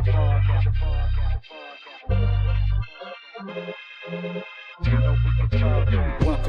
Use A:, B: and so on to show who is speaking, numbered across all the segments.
A: Welcome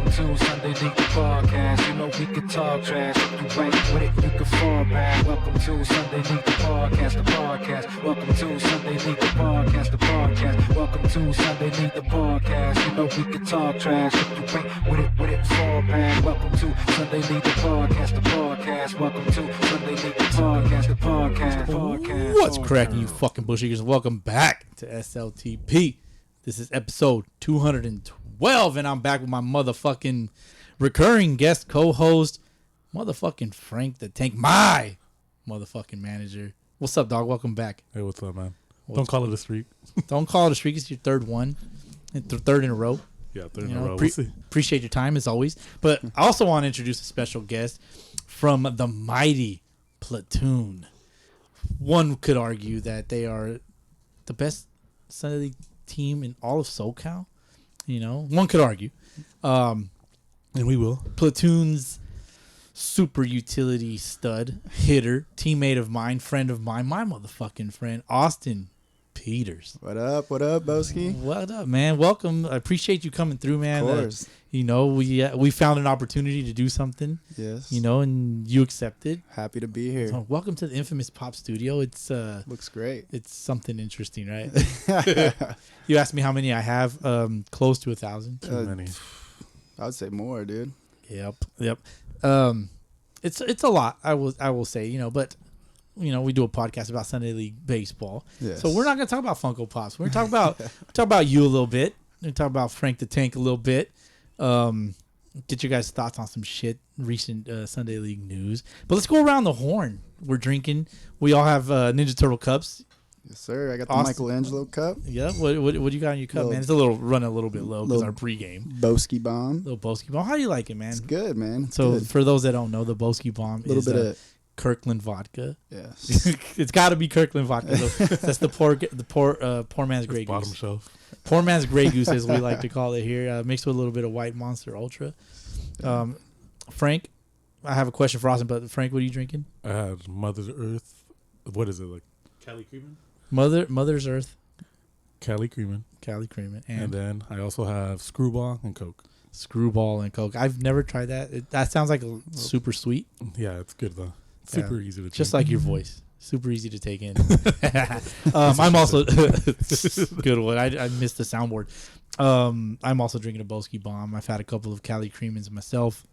A: to Sunday League Podcast. You know we can talk trash. If you ain't with it, you can fall back. Welcome to Sunday League Podcast, the podcast. Welcome to Sunday League Podcast, the podcast. Welcome to Sunday League Podcast. You know we can talk trash. If you ain't with it, fall back. Welcome to Sunday League Podcast, the podcast. Welcome to Sunday League Podcast, the podcast.
B: What's cracking, you fucking bullshitters? Welcome back to SLTP. This is episode 212, and I'm back with my motherfucking recurring guest co-host, motherfucking Frank the Tank, my motherfucking manager. What's up, dog? Welcome back.
C: Hey, what's up, man? Don't call it a streak.
B: Don't call it a streak. It's your third one, third in a row.
C: Yeah, third in a row. We'll see.
B: Appreciate your time as always. But I also want to introduce a special guest from the mighty Platoon. One could argue that they are the best Sunday League team in all of SoCal. You know, one could argue.
C: And we will.
B: Platoon's super utility stud, hitter, teammate of mine, friend of mine, my motherfucking friend, Austin Peters.
D: What up, Boski?
B: What up, man? Welcome. I appreciate you coming through, man.
D: Of course.
B: You know, we found an opportunity to do something.
D: Yes.
B: You know, and you accepted.
D: Happy to be here.
B: So welcome to the infamous Pop Studio. It's
D: looks great.
B: It's something interesting, right? You asked me how many I have. Close to 1,000.
C: Too many.
D: I would say more, dude.
B: Yep. It's a lot. I will say, you know, but you know, we do a podcast about Sunday League baseball.
D: Yes.
B: So we're not gonna talk about Funko Pops. We're gonna talk about you a little bit. We're gonna talk about Frank the Tank a little bit. Get your guys' thoughts on some shit, recent Sunday League news. But let's go around the horn. We're drinking. We all have Ninja Turtle cups.
D: Yes, sir. I got the
B: Austin.
D: Michelangelo cup.
B: Yeah. What do you got in your cup, man? It's running a little bit low because our pregame.
D: Boski bomb.
B: Little Boski Bomb. How do you like it, man?
D: It's good, man. It's
B: So
D: good.
B: for those that don't know, the Boski Bomb is
D: bit of
B: Kirkland vodka.
D: yes.
B: It's got to be Kirkland vodka. That's the poor man's Grey
C: Bottom
B: Goose.
C: shelf.
B: Poor man's Grey Goose, as we like to call it here, mixed with a little bit of White Monster Ultra. Frank, I have a question for Austin, but Frank, what are you drinking?
C: I had Mother's Earth. What is it, like Cali Creamin'?
B: Mother's Earth,
C: Cali Creamin'.
B: Cali Creamin',
C: And then I also have Screwball and Coke.
B: Screwball and Coke. I've never tried that. That sounds like super sweet.
C: Yeah, it's good though. Super easy to drink.
B: Just like your voice. Super easy to take in. I'm also good one. I missed the soundboard. I'm also drinking a Boski Bomb. I've had a couple of Cali Creamins myself.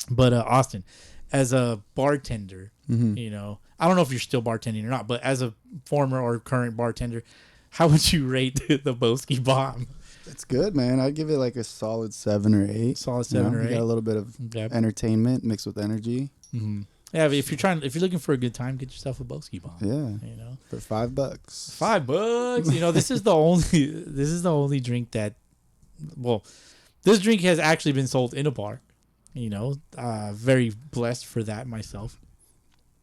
B: But Austin, as a bartender, you know, I don't know if you're still bartending or not, but as a former or current bartender, how would you rate the Boski Bomb?
D: It's good, man. I'd give it like a solid 7 or 8.
B: Solid 7 or 8.
D: You got a little bit of entertainment mixed with energy.
B: Mm-hmm. Yeah, but if you're looking for a good time, get yourself a Boski Bomb.
D: Yeah,
B: you know,
D: for $5.
B: $5. You know, this is the only drink that, well, this drink has actually been sold in a bar. You know, very blessed for that myself.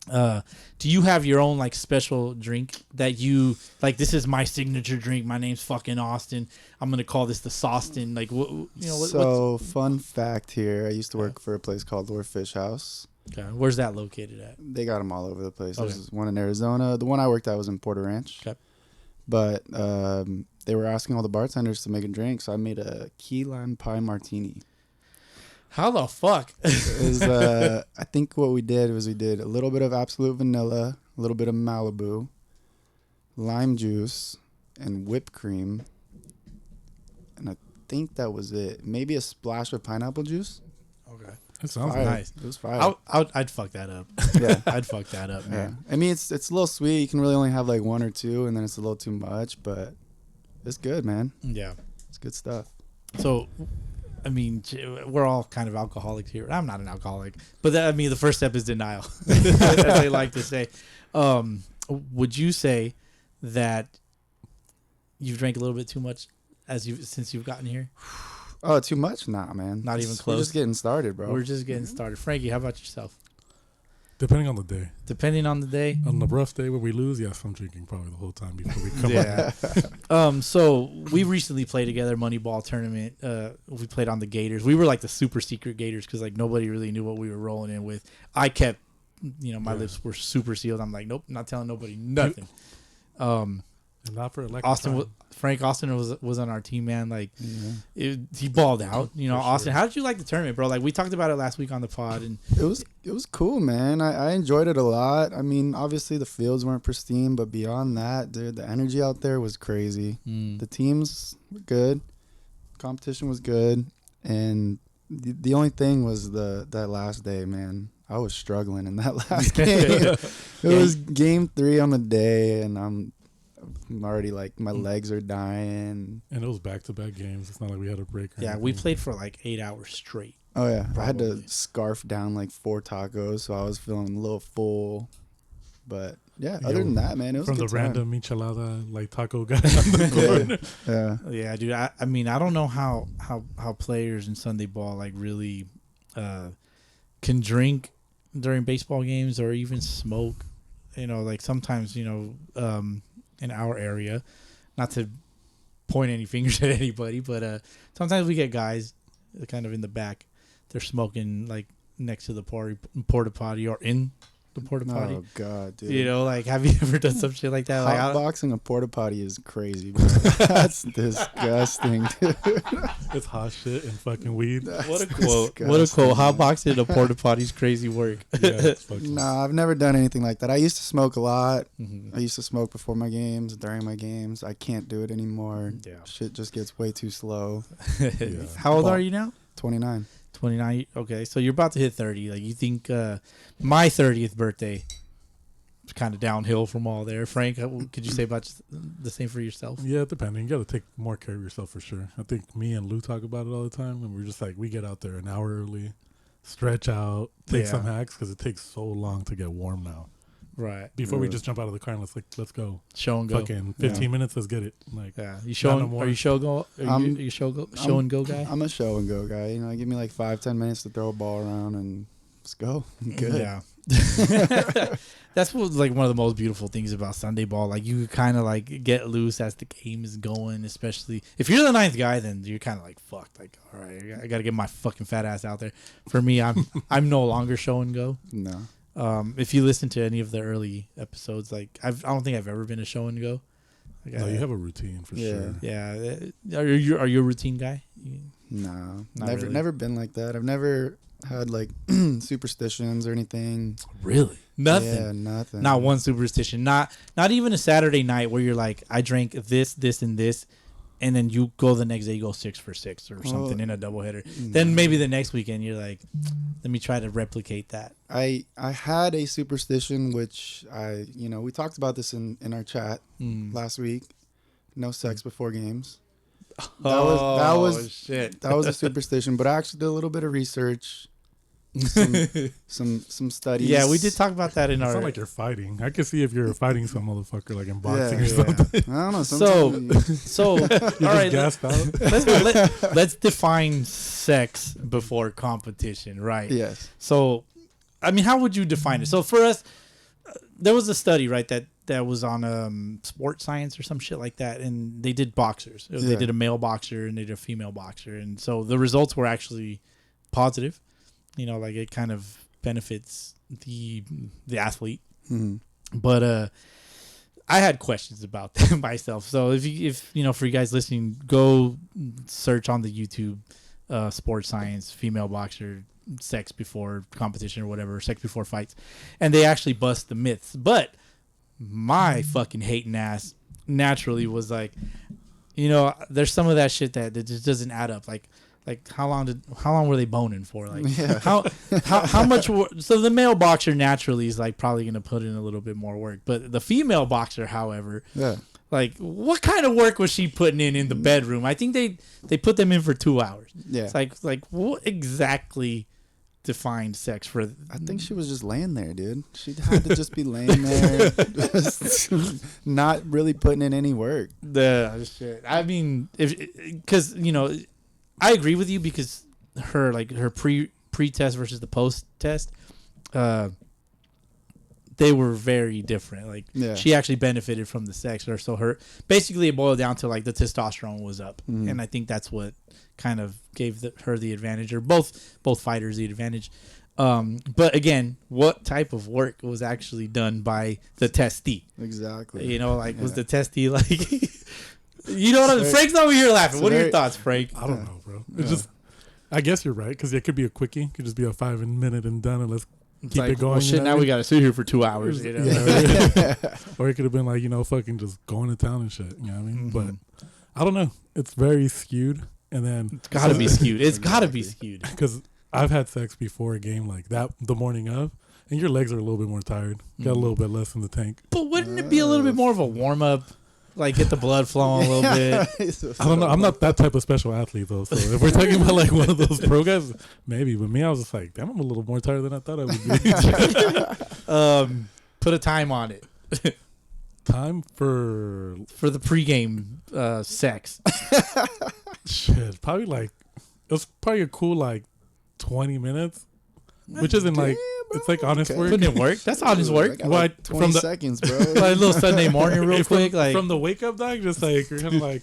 B: Do you have your own like special drink that you like? This is my signature drink. My name's fucking Austin. I'm gonna call this the Sawston. Like, you know.
D: Fun fact here: I used to work for a place called Lord Fish House.
B: Okay, where's that located at?
D: They got them all over the place.
B: Okay.
D: There's one in Arizona. The one I worked at was in Porta Ranch.
B: Okay.
D: But they were asking all the bartenders to make a drink, so I made a key lime pie martini.
B: How the fuck?
D: I think what we did was we did a little bit of absolute vanilla, a little bit of Malibu, lime juice, and whipped cream. And I think that was it. Maybe a splash of pineapple juice.
B: Okay.
C: That sounds
D: Fire.
B: Nice.
D: It was fire.
B: I'd fuck that up.
D: Yeah.
B: I'd fuck that up, man.
D: Yeah. I mean, it's a little sweet. You can really only have like 1 or 2, and then it's a little too much, but it's good, man.
B: Yeah.
D: It's good stuff.
B: So, I mean, we're all kind of alcoholics here. I'm not an alcoholic, but I mean, the first step is denial, as they like to say. Would you say that you've drank a little bit too much since you've gotten here?
D: Oh, too much? Nah, man.
B: Not even close.
D: We're just getting started, bro.
B: We're just getting started. Frankie, how about yourself?
C: Depending on the day.
B: Depending on the day.
C: On the rough day where we lose, yes, I'm drinking probably the whole time before we come out.
B: Yeah. So we recently played together Moneyball tournament. We played on the Gators. We were like the super secret Gators because like nobody really knew what we were rolling in with. I kept, my lips were super sealed. I'm like, nope, not telling nobody nothing.
C: And not for
B: Frank Austin was on our team, man. Like,
D: Yeah.
B: he balled out. You know,
C: For
B: Austin.
C: sure.
B: How did you like the tournament, bro? Like, we talked about it last week on the pod, and
D: It was cool, man. I enjoyed it a lot. I mean, obviously the fields weren't pristine, but beyond that, dude, the energy out there was crazy. The teams were good, competition was good, and the only thing was that last day, man. I was struggling in that last game. It was game 3 on the day, and I'm already like my legs are dying.
C: And it was back-to-back games. It's not like we had a break. Or
B: yeah,
C: anything.
B: we played for like 8 hours straight.
D: Oh yeah, I had
B: Probably.
D: to scarf down like 4 tacos, so I was feeling a little full. But yeah,
C: Yeah,
D: other than that, man, it was
C: from
D: a
C: the
D: good time.
C: random michelada like taco guy on the corner.
D: Yeah,
B: Yeah, dude. I mean, I don't know how players in Sunday ball like really can drink during baseball games or even smoke. You know, like sometimes, you know, in our area, not to point any fingers at anybody, but sometimes we get guys kind of in the back. They're smoking like next to the porta potty or in the porta potty.
D: Oh god, dude.
B: You know, like, have you ever done some shit like that? Like,
D: Hotboxing a porta potty is crazy, bro. That's disgusting, dude.
C: It's hot shit and fucking weed.
B: what a quote!
D: Disgusting,
B: What a quote!
D: man.
B: Hotboxing in a porta potty's crazy work.
C: Yeah, it's fucking
D: Nah, I've never done anything like that. I used to smoke a lot.
B: Mhm.
D: I used to smoke before my games, during my games. I can't do it anymore.
B: Yeah.
D: Shit just gets way too slow.
C: Yeah.
B: How old are you now?
D: 29.
B: 29. Okay, so you're about to hit 30. Like, you think my 30th birthday is kind of downhill from all there. Frank, could you say about the same for yourself?
C: Yeah, depending. You got to take more care of yourself for sure. I think me and Lou talk about it all the time, and we're just like, we get out there an hour early, stretch out, take
B: Yeah.
C: some hacks because it takes so long to get warm now.
B: Right.
C: Before we
D: Yeah.
C: just jump out of the car and let's go.
B: Show and go.
C: Fucking 15 minutes, let's get it. Like,
B: Yeah. You
C: Not
B: show
C: no
B: and,
C: more.
B: are you show go? Are you show and go guy?
D: I'm a show and go guy. You know, give me like 5-10 minutes to throw a ball around and let's go. I'm good.
B: Yeah. That's what like one of the most beautiful things about Sunday ball. Like, you kind of like get loose as the game is going, especially if you're the 9th guy, then you're kind of like, fuck, like, all right, I got to get my fucking fat ass out there. For me, I'm no longer show and go.
D: No.
B: If you listen to any of the early episodes, like, I don't think I've ever been a show and go. Like,
C: no, you have a routine for
D: Yeah.
C: sure.
B: yeah. Are you a routine guy?
D: No.
B: Not
D: Never
B: really.
D: never been like that. I've never had like superstitions or anything.
B: Really? Nothing.
D: Yeah, nothing.
B: Not one superstition. Not even a Saturday night where you're like, I drank this, and this, and then you go the next day, you go 6 for 6 or something in a doubleheader. Then maybe the next weekend you're like, let me try to replicate that.
D: I had a superstition which we talked about this in our chat last week. No sex before games. That was
B: shit.
D: That was a superstition, but I actually did a little bit of research, some studies.
B: Yeah, we did talk about that in
C: It's
B: our.
C: not like you're fighting. I can see if you're fighting some motherfucker like in boxing or
D: Yeah.
C: something.
D: I don't know.
B: So,
D: sometimes
B: so all
C: You're
B: right.
C: just gassed out.
B: Let's define sex before competition, right?
D: yes.
B: So, I mean, how would you define it? So for us, there was a study, right, that was on sports science or some shit like that, and they did boxers. They
D: Yeah.
B: did a male boxer and they did a female boxer, and so the results were actually positive. You know, like, it kind of benefits the athlete.
D: Mhm.
B: But I had questions about them myself. So if you know, for you guys listening, go search on the YouTube sports science female boxer sex before competition or whatever, sex before fights, and they actually bust the myths. But my fucking hating ass naturally was like, you know, there's some of that shit that just doesn't add up. Like how long were they boning for? Like
D: Yeah.
B: how much? So the male boxer naturally is like probably gonna put in a little bit more work, but the female boxer, however,
D: Yeah.
B: like, what kind of work was she putting in the bedroom? I think they put them in for 2 hours.
D: Yeah.
B: It's like what exactly defined sex for?
D: I think she was just laying there, dude. She had to just be laying there, just not really putting in any work.
B: The shit. I mean, because you know, I agree with you because her pre-test versus the post-test, they were very different. Like,
D: Yeah.
B: she actually benefited from the sex, or so her. Basically, it boiled down to like the testosterone was up, and I think that's what kind of gave her the advantage, or both fighters the advantage. But again, what type of work was actually done by the testee?
D: Exactly.
B: You know, like was the testee like, you know what I'm? Frank's over here laughing. What are your thoughts, Frank?
C: I don't know, bro. It's just, I guess you're right because it could be a quickie. It could just be a 5 minute and done, and let's keep
B: like,
C: it going.
B: Well, shit, now we got to sit here for 2 hours. You know?
C: Yeah, or it could have been like, fucking just going to town and shit. You know what I mean?
B: Mm-hmm.
C: But I don't know. It's very skewed, and then
B: It's got to be skewed. It's got to be skewed.
C: because I've had sex before a game like that the morning of, and your legs are a little bit more tired. Got a little bit less in the tank.
B: But wouldn't it be a little bit more of a warm up? Like get the blood flowing a little bit.
C: I don't know. I'm not that type of special athlete though. So if we're talking about like one of those pro guys, maybe. But me, I was just like, damn, I'm a little more tired than I thought I would be.
B: Put a time on it.
C: Time for
B: The pregame sex.
C: shit. Probably like it was probably a cool like 20 minutes, which isn't like it's like honest work.
B: Putting in work. That's honest work.
D: Like,
C: What
D: 20
C: from the
D: seconds, bro.
B: Like a little Sunday morning real
C: from,
B: quick. Like
C: from the wake up, dog. Just like you're kind of like,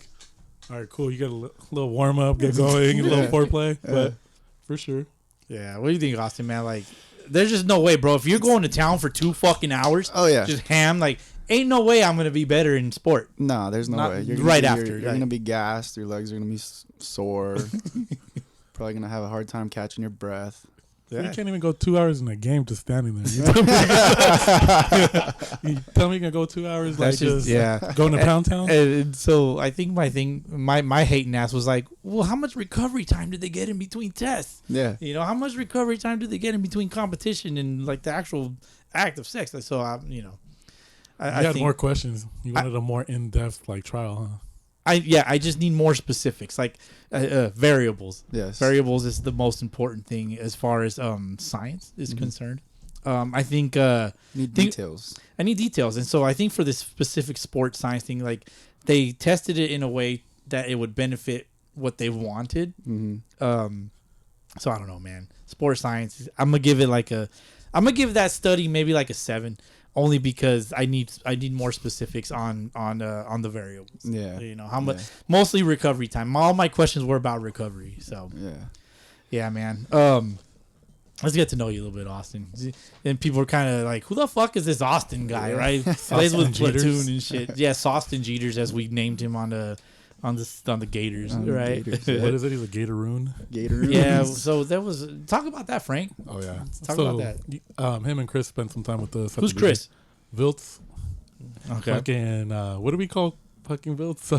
C: all right, cool. You got a little warm up, get going, a little foreplay, but for sure.
B: yeah. What do you think, Austin, man? Like there's just no way, bro. If you're going to town for 2 fucking hours,
D: Oh, yeah.
B: just ham, like ain't no way I'm gonna be better in sport.
D: No, there's no
B: Not
D: way.
B: right
D: be,
B: after,
D: You're
B: like-
D: going to be gassed. Your legs are going to be sore. Probably going to have a hard time catching your breath.
C: You can't even go 2 hours in a game just standing there. You tell me you can go 2 hours like
B: That's just
C: just going to Pound Town?
B: And so I think my hating ass was like, well, how much recovery time did they get in between tests?
D: Yeah.
B: You know, how much recovery time do they get in between competition and like the actual act of sex? So I
C: You
B: I
C: had
B: think
C: more questions. You wanted a more in-depth like trial, huh?
B: I just need more specifics, like variables.
D: Yes.
B: Variables is the most important thing as far as science is concerned. I think
D: Need details.
B: I need details, and so I think for this specific sports science thing, like they tested it in a way that it would benefit what they wanted.
D: Mm-hmm.
B: So I don't know, man. Sports science, I'm gonna give that study maybe like a 7. Only because I need more specifics on the variables.
D: Yeah.
B: You know, how much mostly recovery time. All my questions were about recovery. So yeah, man. Let's get to know you a little bit, Austin. And people are kind of like, who the fuck is this Austin guy, right? Plays with Platoon and shit. Yeah, Austin Jeters, as we named him on the Gators, right?
D: Gators,
C: What is it? He's a Gatoron.
D: Gator.
B: Yeah. So that was talk about that, Frank.
C: Oh yeah.
B: Talk about that.
C: Him and Chris spent some time with us.
B: Who's Chris?
C: Vilts.
B: Okay.
C: Fucking what do we call fucking Vilts?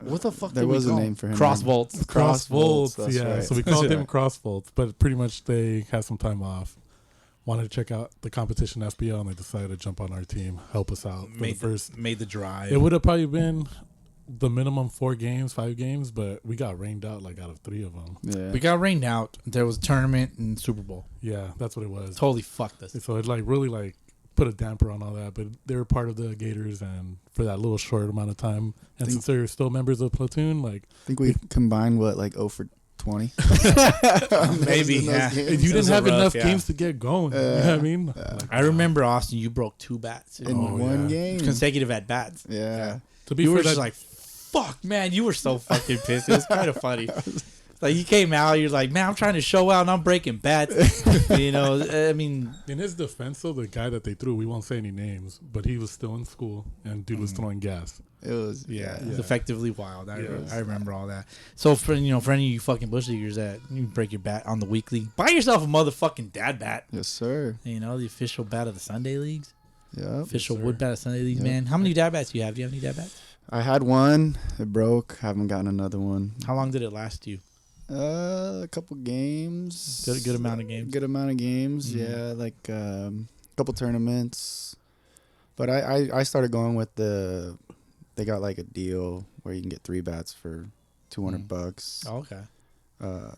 B: What the fuck?
D: There
B: did we
D: was a
B: call
D: name
B: him?
D: for him.
B: Cross volts.
C: Cross Volts.
D: That's
C: Yeah.
D: right.
C: So we called him Cross Volts, but pretty much they had some time off. Wanted to check out the competition FBL, and they decided to jump on our team, help us out for the first.
B: Made the drive.
C: It would have probably been the minimum 5 games, but we got rained out like out of 3 of them.
D: Yeah.
B: We got rained out. There was a tournament and Super Bowl.
C: Yeah, that's what it was.
B: Totally fucked us.
C: So it like really like put a damper on all that, but they were part of the Gators, and for that little short amount of time, and since they're still members of Platoon, like
D: I think we combined like 0 for 20.
B: Maybe, yeah.
C: you
B: Those
C: didn't
B: are
C: have
B: rough,
C: enough
B: yeah.
C: games to get going. You know what I mean? Like,
B: I remember, Austin, you broke 2 bats
D: In one game.
B: consecutive at bats.
D: Yeah.
C: to be
B: You
C: fair,
B: were just
C: that,
B: like, fuck, man. You were so fucking pissed. It was kind of funny. Like, you came out, you're like, man, I'm trying to show out and I'm breaking bats. You know, I mean,
C: in his defense, though, the guy that they threw, we won't say any names, but he was still in school, and dude was throwing gas.
D: It was
B: it was effectively wild. I
C: Yes.
B: remember all that. So for any of you fucking bush leaguers that you break your bat on the weekly, buy yourself a motherfucking dad bat.
D: Yes, sir.
B: You know, the official bat of the Sunday leagues,
D: Yep.
B: official
C: sir.
B: wood bat of Sunday leagues.
D: Yep.
B: Man, how many dad bats do you have? Do you have any dad bats?
D: I had one. It broke. Haven't gotten another one.
B: How long did it last you?
D: A couple games.
B: Good amount of games.
D: Good amount of games.
B: Mhm.
D: Yeah, like couple tournaments. But I started going with they got like a deal where you can get 3 bats for $200.
B: Oh, okay.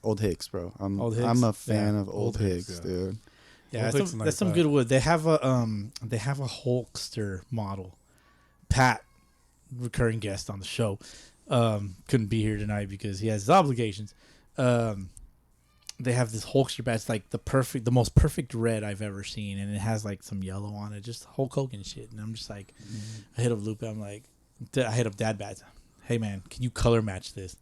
D: Old Hicks, bro.
B: Old Hicks?
D: I'm a fan
B: Yeah.
D: of Old
C: Old Hicks,
D: Hicks,
C: yeah.
D: dude.
B: Yeah,
C: Old Hicks is a
B: that's
C: nice
B: some
C: bat.
B: good wood. They have a Hulkster model. Pat, recurring guest on the show, couldn't be here tonight because he has his obligations. They have this Hulkster bat. It's like the most perfect red I've ever seen, and it has like some yellow on it, just Hulk Hogan shit. And I'm just like, I hit up Lupe. I'm like, I hit up Dad Bats. Hey man, can you color match this?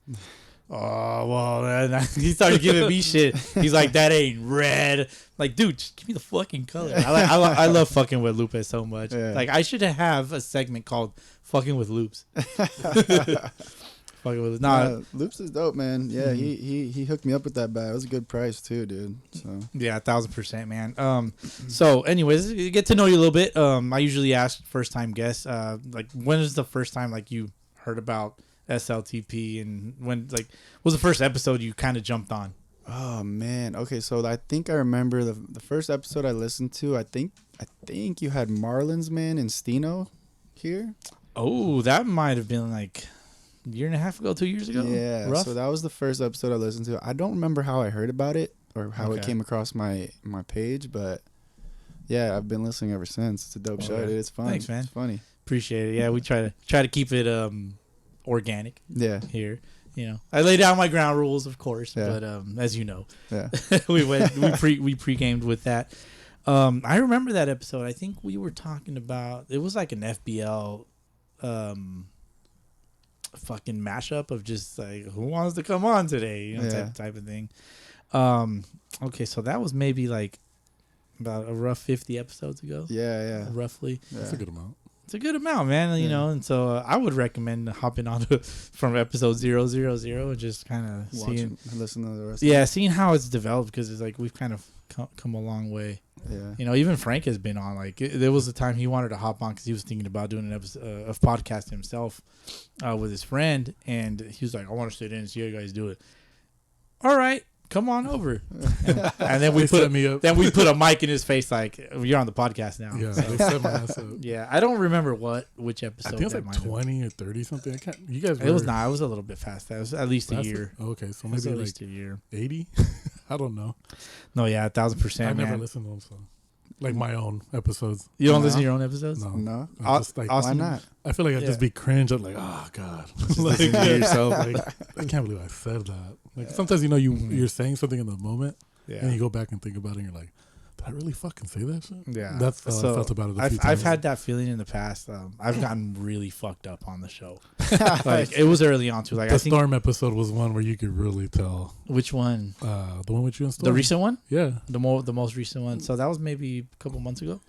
B: Oh, well, then he started giving me shit. He's like, that ain't red. Like, dude, just give me the fucking color. I love fucking with Lupe so much.
D: Yeah.
B: Like, I should have a segment called Fucking with Loops. Fucking with
D: Loops is dope, man. Yeah, he hooked me up with that bag. It was a good price too, dude. So
B: Yeah, 1,000%, man. So anyways, get to know you a little bit. I usually ask first time guests, like, when is the first time like you heard about SLTP, and when like was the first episode you kind of jumped on?
D: oh man. Okay, so I think I remember the first episode I listened to. I think you had Marlins man and Stino here.
B: Oh, that might have been like a year and a half ago, 2 years ago.
D: Yeah.
B: Rough?
D: So that was the first episode I listened to. I don't remember how I heard about it or how it
B: Okay.
D: came across my page, but yeah, I've been listening ever since. It's a dope show, dude. It's fun.
B: Thanks, man.
D: It's funny.
B: Appreciate it. Yeah, we try to keep it organic
D: Yeah.
B: here. You know, I lay down my ground rules, of course,
D: Yeah.
B: but as you know,
D: Yeah.
B: we pre-gamed with that. I remember that episode. I think we were talking about, it was like an FBL fucking mashup of just like, who wants to come on today, you know,
D: Yeah.
B: type of thing. Okay, so that was maybe like about a rough 50 episodes ago,
D: Yeah.
B: roughly.
C: That's a good amount.
B: It's a good amount, man. You
D: Yeah.
B: know, and so I would recommend hopping on from episode 000 and just kind of seeing,
D: Listen to the rest.
B: yeah, seeing how it's developed, because it's like we've kind of come a long way.
D: Yeah.
B: You know, even Frank has been on. Like, there was a time he wanted to hop on because he was thinking about doing an episode of podcast himself with his friend, and he was like, "I want to sit in and see how you guys do it." All right, come on over. And then we
C: They set me up.
B: put a mic in his face, like, "You're on the podcast now."
C: Yeah,
B: So,
C: they set my ass up.
B: yeah, I don't remember which
C: I
B: episode.
C: think it's
B: that
C: like
B: might have been.
C: 20 or 30 something. I can't. You guys.
B: It was not. It was a little bit fast. That was at least a
C: That's
B: year.
C: Okay, so
B: It was
C: maybe
B: at
C: like
B: least a year.
C: 80. I don't know.
B: No, yeah, 1,000%.
C: I've never
B: Man.
C: listened to them, so like my own episodes.
B: You don't
D: No.
B: listen to your own episodes?
C: No,
D: No.
C: I just like.
B: Awesome.
D: Why not?
C: I feel like I'd
B: Yeah.
C: just be cringe. I'm like, oh god, like,
D: Listen to yourself.
C: like, I can't believe I said that. Like sometimes you're saying something in the moment, and you go back and think about it, and you're like, did I really fucking say that shit?
B: Yeah,
C: That's how I felt about it.
B: I've had that feeling in the past. I've gotten really fucked up on the show. Like, it was early on too. Like,
C: the
B: I think,
C: Storm episode was one where you could really tell.
B: which one?
C: The one with you and Storm.
B: The recent one?
C: Yeah.
B: The most recent one. So that was maybe a couple months ago.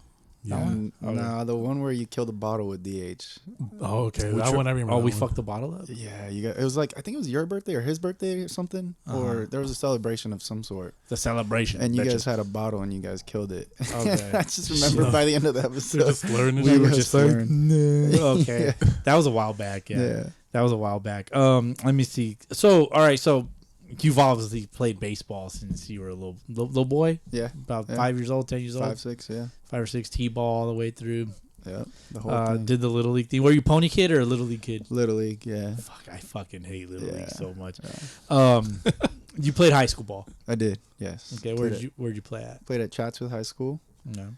C: Yeah.
D: Nah, the one where you killed a bottle with DH.
C: Oh, okay.
B: Which
C: That one I remember.
B: Oh,
C: that
B: we
C: one.
B: fucked the bottle up.
D: Yeah, you got. It was like, I think it was your birthday or his birthday or something, or there was a celebration of some sort,
B: The celebration.
D: and you
B: Betcha.
D: guys had a bottle and you guys killed it.
B: Okay.
D: I just remember by the end of the
C: They're
D: episode,
C: just slurring and
D: we
C: shit.
D: were
B: just
D: just
B: like,
D: learning.
B: no. Okay. That was a while back. Yeah. That was a while back. Let me see. So, all right. So, you've obviously played baseball since you were a little boy,
D: Yeah,
B: about
D: Yeah.
B: 5 years old, 10 years old,
D: 5, 6, yeah,
B: 5 or 6, T-ball all the way through.
D: yeah, the whole thing.
B: Did the little league thing. Were you pony kid or a little league kid?
D: Little League, yeah,
B: Fuck, I fucking hate little
D: Yeah.
B: league so much.
D: Yeah.
B: You played high school ball.
D: I did, yes.
B: Okay, where'd you play at?
D: Played at Chatsworth High School.
B: No.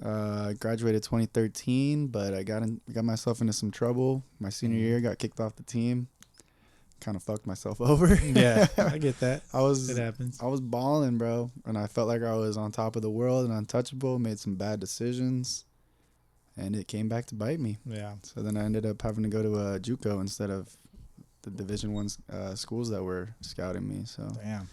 D: I graduated 2013, but I got myself into some trouble. My senior year, got kicked off the team. Kind of fucked myself over.
B: Yeah, I get that.
D: I was
B: It happens.
D: balling, bro, and I felt like I was on top of the world and untouchable. Made some bad decisions, and it came back to bite me.
B: Yeah.
D: So then I ended up having to go to a JUCO instead of the Division I schools that were scouting me. So
B: Damn.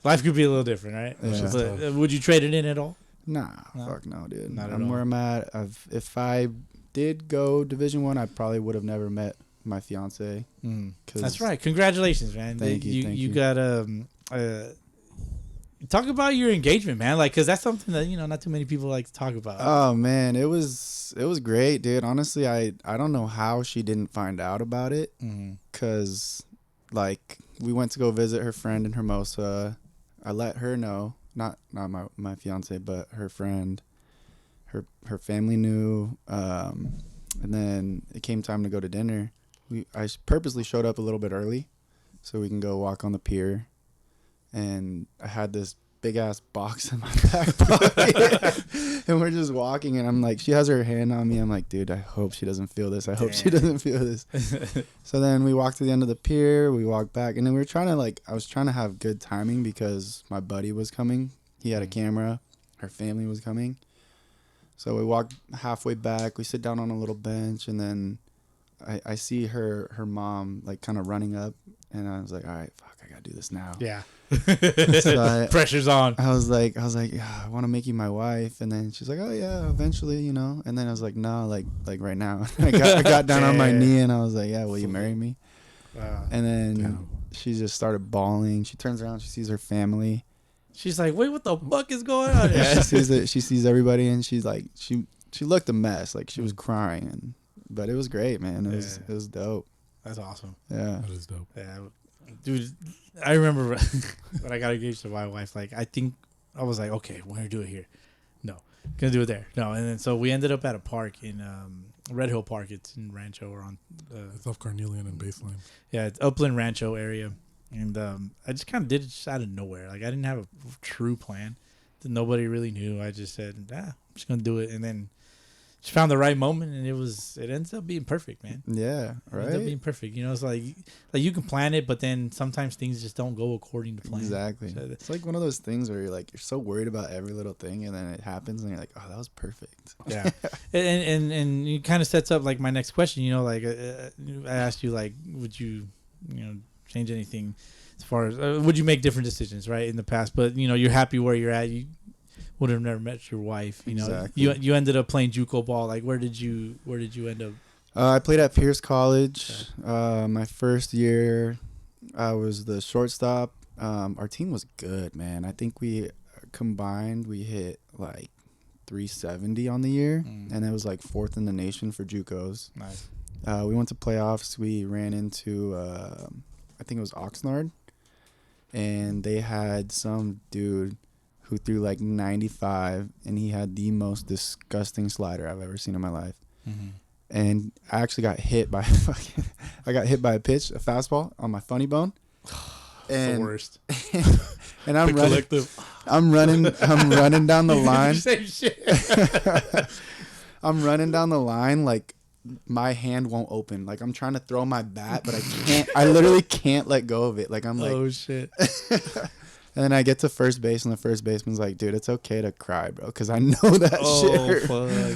B: Life could be a little different, right?
D: Yeah.
B: But, would you trade it in at all?
D: nah,
B: No?
D: fuck no, dude.
B: Not at
D: I'm where
B: all.
D: I'm at. If I did go Division I probably would have never met my fiance. 'Cause-
B: That's right. Congratulations, man.
D: Thank you, thank
B: You
D: you.
B: got talk about your engagement, man. Like, cause that's something that not too many people like to talk about.
D: Oh man, it was great, dude. Honestly, I don't know how she didn't find out about it, cause like we went to go visit her friend in Hermosa. I let her know, not my fiance, but her friend. Her family knew, and then it came time to go to dinner. I purposely showed up a little bit early, so we can go walk on the pier. And I had this big ass box in my back pocket, and we're just walking, and I'm like, she has her hand on me. I'm like, dude, I hope she doesn't feel this. I hope she doesn't feel this. So then we walked to the end of the pier. We walked back, and then we were trying to I was trying to have good timing because my buddy was coming. He had a camera. Her family was coming. So we walked halfway back. We sit down on a little bench, and then I see her mom like kind of running up, And I was like, all right, fuck, I gotta do this now.
B: Yeah.
D: So
B: Pressure's on.
D: I was like, yeah, I want to make you my wife. And then she's like, oh yeah, eventually, you know. And then I was like, no, like right now. I got down on my knee and I was like, yeah, will you marry me? And then she just started bawling. She turns around, she sees her family.
B: She's like, wait, what the fuck is going on?
D: Yeah, she sees everybody, and she's like, she looked a mess. Like she was crying, but it was great, man. It was dope.
B: That's awesome.
D: Yeah,
C: That is dope.
B: Yeah, dude. I remember when I got engaged to my wife. Like, I think I was like, okay, we're gonna do it here. No, gonna do it there. No, and then so we ended up at a park in Red Hill Park. It's in Rancho or on.
C: It's off Carnelian and Baseline.
B: Yeah, it's Upland Rancho area, and I just kind of did it just out of nowhere. Like I didn't have a true plan. That nobody really knew. I just said, I'm just gonna do it, and then just found the right moment, and it ends up being perfect, man.
D: yeah,
B: It ends up
D: right.
B: being perfect. You know, it's like you can plan it, but then sometimes things just don't go according to plan.
D: Exactly.
B: So
D: It's like one of those things where you're so worried about every little thing, and then it happens, and you're like, oh, that was perfect.
B: yeah, and it kind of sets up like my next question. You know, like I asked you, like, would you change anything as far as would you make different decisions, right, in the past? But you're happy where you're at. You would have never met your wife.
D: Exactly.
B: You ended up playing JUCO ball. Like, where did you end up?
D: I played at Pierce College. My first year, I was the shortstop. Our team was good, man. I think we combined, we hit like 370 on the year, and it was like 4th in the nation for JUCOs.
B: Nice.
D: We went to playoffs. We ran into, I think it was Oxnard, and they had some dude who threw like 95, and he had the most disgusting slider I've ever seen in my life.
B: Mm-hmm.
D: And I actually got hit by I got hit by a pitch, a fastball on my funny bone. And,
B: the worst.
D: And I'm running down the line.
B: Same shit.
D: I'm running down the line like my hand won't open. Like I'm trying to throw my bat, but I can't. I literally can't let go of it. Like I'm like,
B: oh shit.
D: And then I get to first base, and the first baseman's like, dude, it's okay to cry, bro, because I know that shit hurt.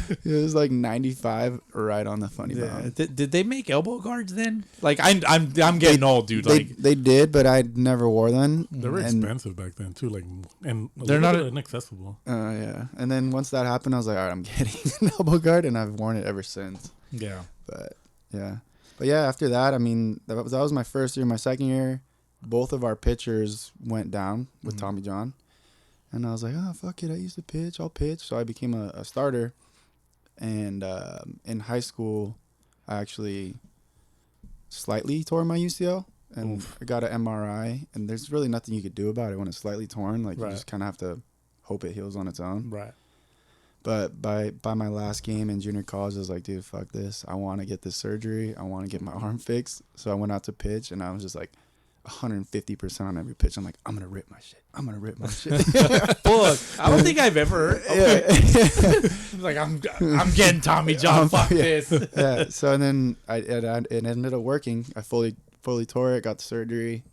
B: Fuck.
D: It was like 95 right on the funny bone.
B: Did they make elbow guards then? Like I'm getting old, dude.
D: They did, but I never wore them.
C: They were expensive back then too, like, and
B: They're not
C: inaccessible.
D: Yeah. And then once that happened, I was like, all right, I'm getting an elbow guard, and I've worn it ever since.
B: yeah.
D: But yeah, after that, I mean, that was my first year. My second year, both of our pitchers went down with Tommy John. And I was like, oh, fuck it. I used to pitch. I'll pitch. So I became a starter. And in high school, I actually slightly tore my UCL. And I got an MRI. And there's really nothing you could do about it when it's slightly torn. Like, you just kind of have to hope it heals on its own.
B: Right.
D: But by my last game in junior college, I was like, dude, fuck this. I want to get this surgery. I want to get my arm fixed. So I went out to pitch, and I was just like 150% on every pitch. I'm like, I'm going to rip my shit. I'm going to rip my shit.
B: Fuck. I don't think I've ever. Like, I'm getting Tommy John. Fuck this.
D: Yeah. So and then it ended up working. I fully tore it, got the surgery.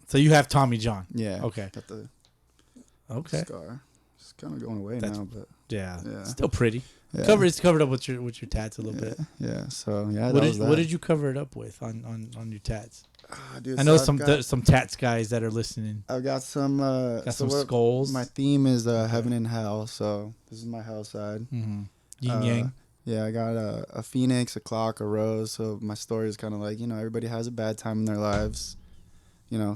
B: So you have Tommy John.
D: Yeah.
B: Okay.
D: Got the
B: Okay.
D: scar. It's kind of going away now, but
B: Yeah.
D: Yeah.
B: Still pretty.
D: yeah.
B: It's covered up with your tats a little bit.
D: Yeah. So yeah,
B: What did you cover it up with on your tats?
D: Dude,
B: I know
D: so
B: some tats guys that are listening.
D: I've got some
B: Some skulls.
D: My theme is heaven and hell, so this is my hell side.
B: Mm-hmm. Yin yang.
D: Yeah, I got a phoenix, a clock, a rose. So my story is kind of like, everybody has a bad time in their lives.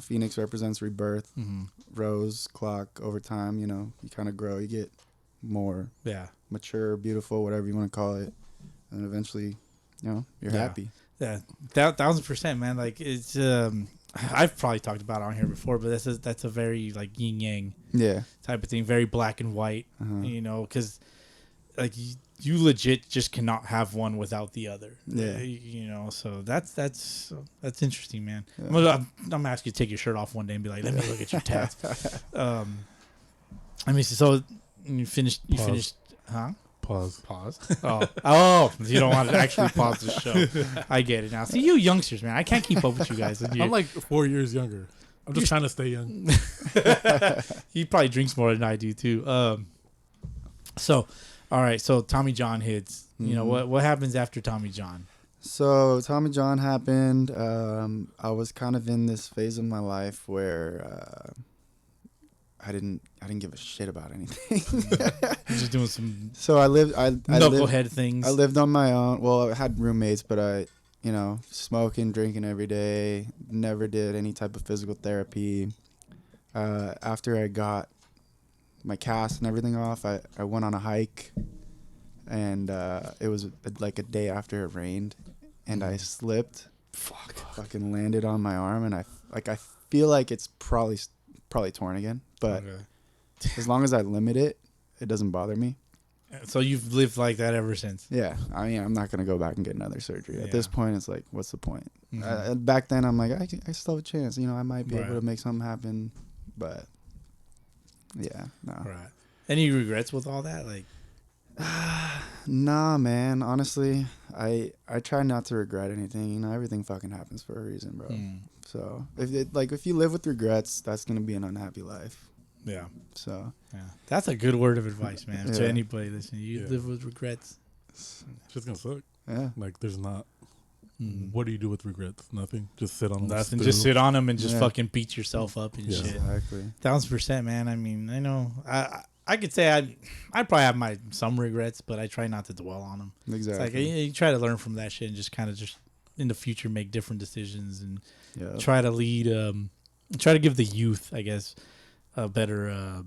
D: Phoenix represents rebirth.
B: Mm-hmm.
D: Rose, clock, over time, you kind of grow. You get more mature, beautiful, whatever you want to call it. And eventually, you're happy.
B: Yeah, 1,000%, man. Like, it's I've probably talked about it on here before, but that's a very like yin yang type of thing, very black and white. Because like you legit just cannot have one without the other.
D: Yeah.
B: So that's interesting, man.
D: Yeah.
B: I'm gonna ask you to take your shirt off one day and be like, let me look at your tats. I mean, so you finished, huh?
C: Pause.
B: Oh, you don't want to actually pause the show. I get it now. See, you youngsters, man, I can't keep up with you guys.
C: I'm like 4 years younger. I'm just trying to stay young.
B: He probably drinks more than I do too. So, all right. So Tommy John hits. You know what happens after Tommy John?
D: So Tommy John happened. I was kind of in this phase of my life where I didn't give a shit about anything.
B: Just doing some
D: So I lived
B: knucklehead things.
D: I lived on my own. Well, I had roommates, but I, smoking, drinking every day. Never did any type of physical therapy. After I got my cast and everything off, I went on a hike, and it was like a day after it rained, and I slipped. Fucking landed on my arm, and I feel like it's probably torn again. But as long as I limit it, it doesn't bother me.
B: So you've lived like that ever since.
D: Yeah, I mean, I'm not gonna go back and get another surgery. At this point, it's like, what's the point?
B: Mm-hmm.
D: Back then, I'm like, I still have a chance. I might be able
B: Right.
D: to make something happen. But yeah, no.
B: Right. Any regrets with all that? Like,
D: Nah, man. Honestly, I try not to regret anything. Everything fucking happens for a reason, bro. So if you live with regrets, that's gonna be an unhappy life.
B: yeah.
D: So
B: Yeah. That's a good word of advice, man. To
D: Yeah.
B: anybody listening. You live with regrets.
C: It's just gonna suck.
D: yeah,
C: Like, there's not.
B: Mm.
C: What do you do with regrets? Nothing. Just sit on them.
B: Nothing. Just sit on them and just
D: Yeah.
B: fucking beat yourself up and
C: Yeah.
B: shit.
D: exactly.
B: 1,000%, man. I mean, I know. I could say I probably have some regrets, but I try not to dwell on them.
D: Exactly.
B: It's like you try to learn from that shit and just kind of just in the future make different decisions and
D: Yeah.
B: try to lead. Try to give the youth, I guess, a better.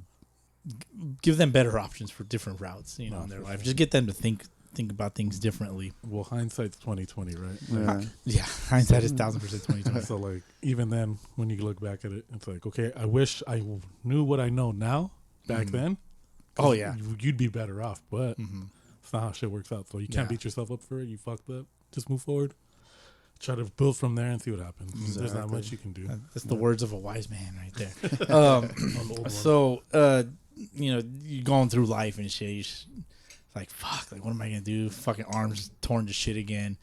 B: Give them better options for different routes, in their
C: for
B: life.
C: sure.
B: Just get them to think about things differently.
C: Well, hindsight's 20/20, right?
D: Yeah.
B: Yeah, hindsight is 1,000% 2020.
C: So, like, even then, when you look back at it, it's like, okay, I wish I knew what I know now back then.
B: Oh yeah.
C: You'd be better off, but
B: Mhm.
C: it's not how shit works out. So you can't
B: Yeah.
C: beat yourself up for it. You fucked up. Just move forward. Try to build from there and see what happens. There's not
D: Exactly.
C: much you can do.
B: That's the words of a wise man right there.
C: On the old one.
B: So, you're going through life and shit. It's like, fuck, like, what am I going to do? Fucking arms torn to shit again.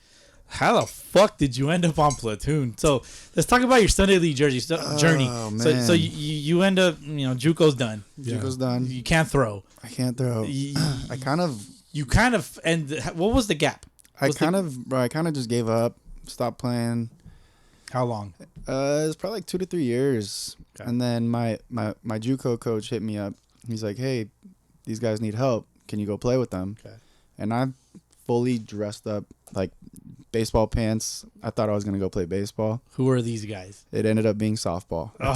B: How the fuck did you end up on Platoon? So, let's talk about your Sunday League journey.
D: Oh, man.
B: So you end up, JUCO's done.
C: Yeah.
D: Juco's done.
B: You can't throw.
D: I can't throw.
B: You
D: I kind of
B: what was the gap?
D: I kind of just gave up, stopped playing.
B: How long?
D: It was probably like 2 to 3 years.
B: Okay.
D: And then my JUCO coach hit me up. He's like, "Hey, these guys need help. Can you go play with them?"
B: Okay.
D: And I fully dressed up like baseball pants. I thought I was gonna go play baseball.
B: Who are these guys?
D: It ended up being softball.
B: Oh,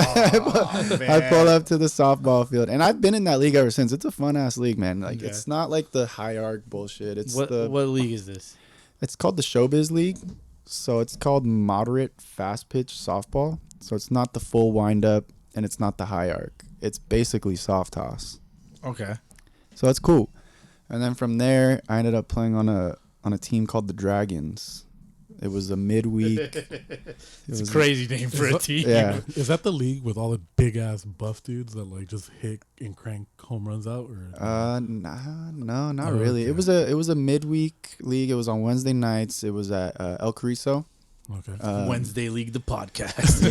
D: I pulled up to the softball field, and I've been in that league ever since. It's a fun ass league, man. Like
B: Okay.
D: it's not like the high arc bullshit. It's
B: What league is this?
D: It's called the Showbiz League. So it's called moderate fast pitch softball. So it's not the full wind up, and it's not the high arc. It's basically soft toss.
B: Okay.
D: So that's cool. And then from there, I ended up playing on a team called the Dragons. It was a midweek.
B: It's a crazy name for a team.
D: Yeah.
C: Is that the league with all the big ass buff dudes that like just hit and crank home runs out? Or
D: No, not
C: Oh,
D: really.
C: okay.
D: It was a midweek league. It was on Wednesday nights. It was at El Carrizo.
C: okay,
B: Wednesday League, the podcast.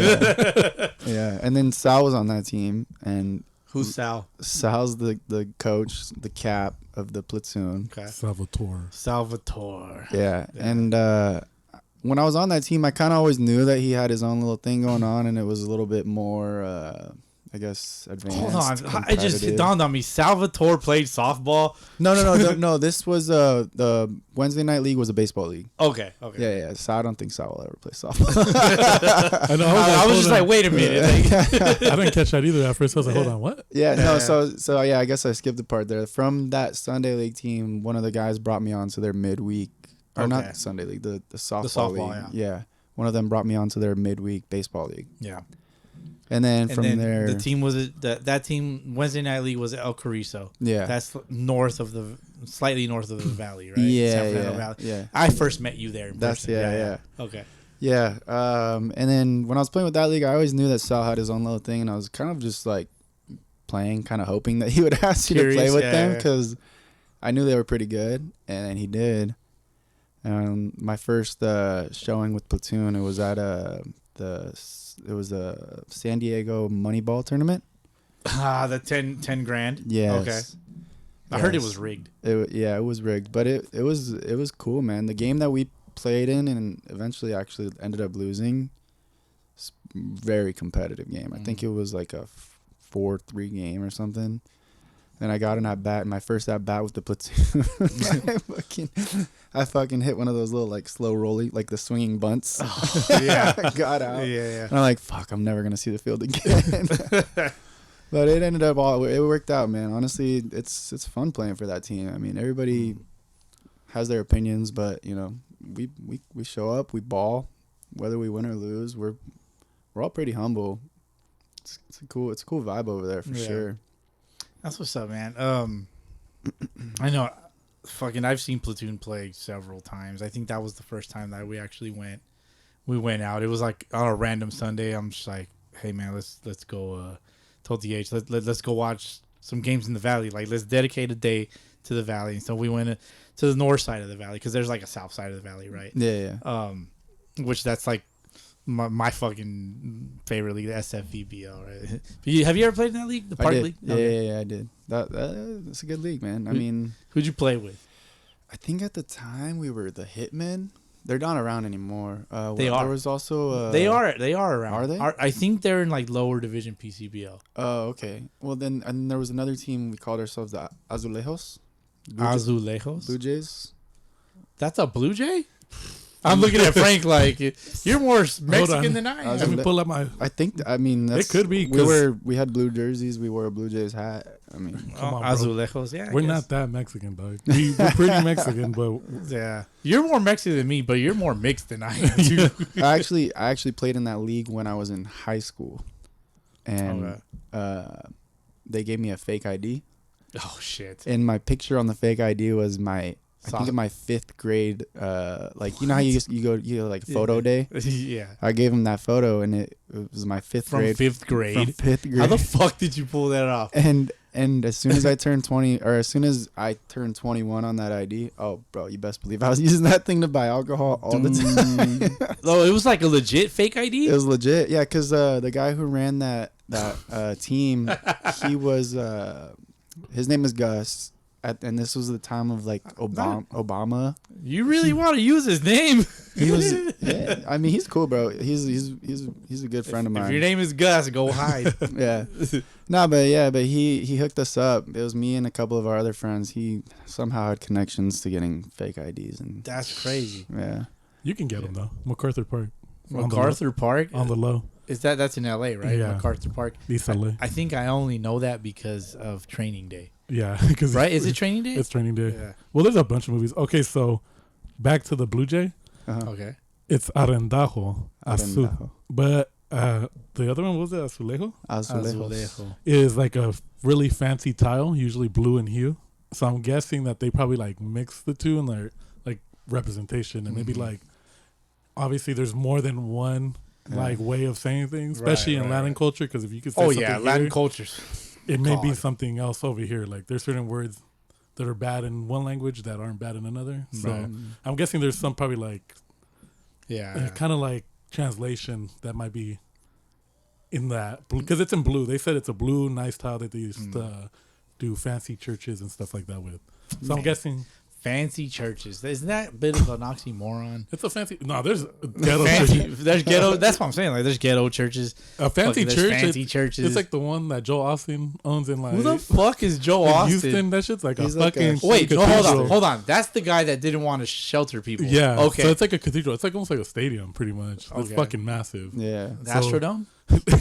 D: Yeah, and then Sal was on that team, and
B: Who's Sal?
D: Sal's the coach, the cap of the platoon.
B: Okay.
C: Salvatore.
D: Yeah, and when I was on that team, I kind of always knew that he had his own little thing going on, and it was a little bit more, I guess, advanced.
B: Hold on. It just
D: competitive.
B: dawned on me. Salvatore played softball.
D: No. This was the Wednesday night league was a baseball league.
B: Okay.
D: Yeah. So I don't think Sal will ever play softball.
C: I know.
B: I was just like, wait a minute.
C: I didn't catch that either at first. I was like, hold on, what?
D: Yeah, no. So yeah, I guess I skipped the part there. From that Sunday league team, one of the guys brought me on to their midweek, or
B: Okay.
D: not Sunday league, the softball league.
B: yeah.
D: One of them brought me on to their midweek baseball league,
B: Yeah.
D: and then from there,
B: the team was that team Wednesday night league was El Carrizo.
D: yeah,
B: That's slightly north of the valley, right?
D: yeah,
B: San Fernando
D: yeah,
B: Valley.
D: yeah.
B: I first met you there. In
D: That's
B: person.
D: yeah.
B: Okay.
D: Yeah. And then when I was playing with that league, I always knew that Sal had his own little thing, and I was kind of just like playing, kind of hoping that he would ask you to play
B: Curious,
D: with
B: yeah,
D: them
B: yeah.
D: because I knew they were pretty good, and then he did. My first showing with Platoon, it was at a San Diego Moneyball tournament.
B: The 10 grand.
D: Yes.
B: Okay. I heard it
D: Yes.
B: was rigged.
D: It was rigged, but it was cool, man. The game that we played in and eventually actually ended up losing. Very competitive game. I think it was like a 4-3 game or something. Then I got an at bat, my first at bat with the platoon. I fucking hit one of those little like slow rolly, like the swinging bunts.
B: Oh, yeah.
D: Got out.
B: Yeah.
D: And I'm like, fuck, I'm never gonna see the field again. But it ended up it worked out, man. Honestly, it's fun playing for that team. I mean, everybody has their opinions, but you know, we show up, we ball, whether we win or lose. We're all pretty humble. It's a cool vibe over there for sure.
B: That's what's up, man. I know, I've seen Platoon play several times. I think that was the first time that we actually went out. It was like on a random Sunday. I'm just like, hey man, let's go. Told DH, let's go watch some games in the valley. Like, let's dedicate a day to the valley. And so we went to the north side of the valley because there's like a south side of the valley, right?
D: Yeah.
B: Which that's like my fucking favorite league, the SFVBL, right? Have you ever played in that league, the park league?
D: Yeah, I did. That's a good league, man. I mean,
B: who'd you play with?
D: I think at the time we were the Hitmen. They're not around anymore.
B: They are.
D: There was also
B: they are around.
D: Are they?
B: I think they're in like lower division PCBL.
D: Oh, okay. Well, then, and there was another team. We called ourselves the Azulejos.
B: Azulejos.
D: Blue Jays.
B: That's a Blue Jay. I'm looking at Frank like, you're more Mexican than I am.
C: Let me pull up my.
D: I think. I mean,
C: it could be.
D: We had blue jerseys. We wore a Blue Jays hat. I mean,
C: come on,
B: Azulejos. Yeah,
C: we're not that Mexican, dog. We're pretty Mexican, but
B: yeah, you're more Mexican than me, but you're more mixed than I am too.
D: I actually played in that league when I was in high school, and they gave me a fake ID.
B: Oh shit!
D: And my picture on the fake ID was I think in my 5th grade, like you know how you go like photo day.
B: Yeah.
D: I gave him that photo, and it was my 5th grade.
B: From 5th grade.
D: From 5th grade.
B: How the fuck did you pull that off?
D: And as soon as I turned 20, or as soon as I turned 21 on that ID, oh bro, you best believe I was using that thing to buy alcohol all the time.
B: Oh, it was like a legit fake ID.
D: It was legit, yeah. Because the guy who ran that team, he was his name is Gus. And this was the time of like Obama.
B: You really want to use his name?
D: He was. Yeah, I mean, he's cool, bro. He's a good friend of mine.
B: If your name is Gus, go hide.
D: Yeah. No, but he hooked us up. It was me and a couple of our other friends. He somehow had connections to getting fake IDs, and
B: that's crazy.
D: Yeah.
C: You can get them though. MacArthur Park.
B: MacArthur Park
C: on the low.
B: That's in LA, right?
C: Yeah.
B: MacArthur Park.
C: East LA.
B: I think I only know that because of Training Day.
C: Yeah,
B: right? Is it Training Day?
C: It's Training Day.
B: Yeah.
C: Well, there's a bunch of movies. Okay, so back to the Blue Jay.
B: Okay.
C: It's Arendajo. But the other one, was it Azulejo?
D: Azulejo.
C: Is like a really fancy tile, usually blue in hue. So I'm guessing that they probably like mix the two in their like representation, and maybe like obviously there's more than one like way of saying things, especially in Latin culture. Because if you could say
B: Latin cultures.
C: It may be something else over here. Like there's certain words that are bad in one language that aren't bad in another. So I'm guessing there's some probably like, kind of like translation that might be in that, because it's in blue. They said it's a blue nice tile that they used to do fancy churches and stuff like that with. So I'm guessing.
B: Fancy churches. Isn't that a bit of an oxymoron?
C: It's a fancy. No, there's ghetto churches.
B: There's ghetto. That's what I'm saying. Like, there's ghetto churches.
C: A fancy church.
B: Fancy churches.
C: It's like the one that Joel Austin owns in like.
B: Who the fuck is Joel Austin?
C: Houston. That shit's like
D: He's
C: a
D: like
C: fucking.
B: Wait, no, hold on. That's the guy that didn't want to shelter people.
C: Yeah.
B: Okay.
C: So it's like a cathedral. It's like almost like a stadium, pretty much. It's
B: Okay.
C: fucking massive.
D: Yeah.
B: The Astrodome.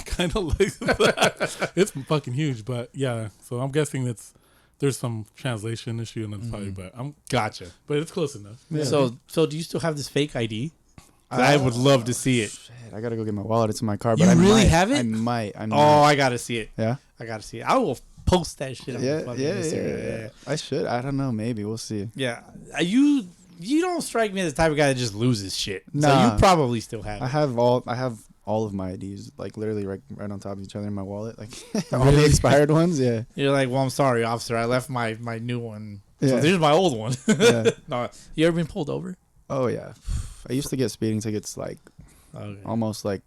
C: Kind of like that. It's fucking huge, but yeah. So I'm guessing there's some translation issue, and it's probably, but
B: Gotcha.
C: but it's close enough.
D: Yeah.
B: So do you still have this fake ID? I would love to see it.
D: Shit, I gotta go get my wallet. It's in my car. But
B: You
D: I
B: really
D: might.
B: have it?
D: I might.
B: Oh, I gotta see it.
D: Yeah.
B: I gotta see it. I will post that shit on the fucking
D: Yeah.
B: Instagram.
D: I should. I don't know. Maybe we'll see.
B: Yeah. You don't strike me as the type of guy that just loses shit. So
D: Nah.
B: you probably still have it.
D: I have all of my IDs, like literally right on top of each other in my wallet, like all the expired ones. Yeah.
B: You're like, well, I'm sorry, officer. I left my new one. So
D: Yeah.
B: here's my old one.
D: Yeah.
B: No, you ever been pulled over?
D: Oh yeah. I used to get speeding tickets like almost like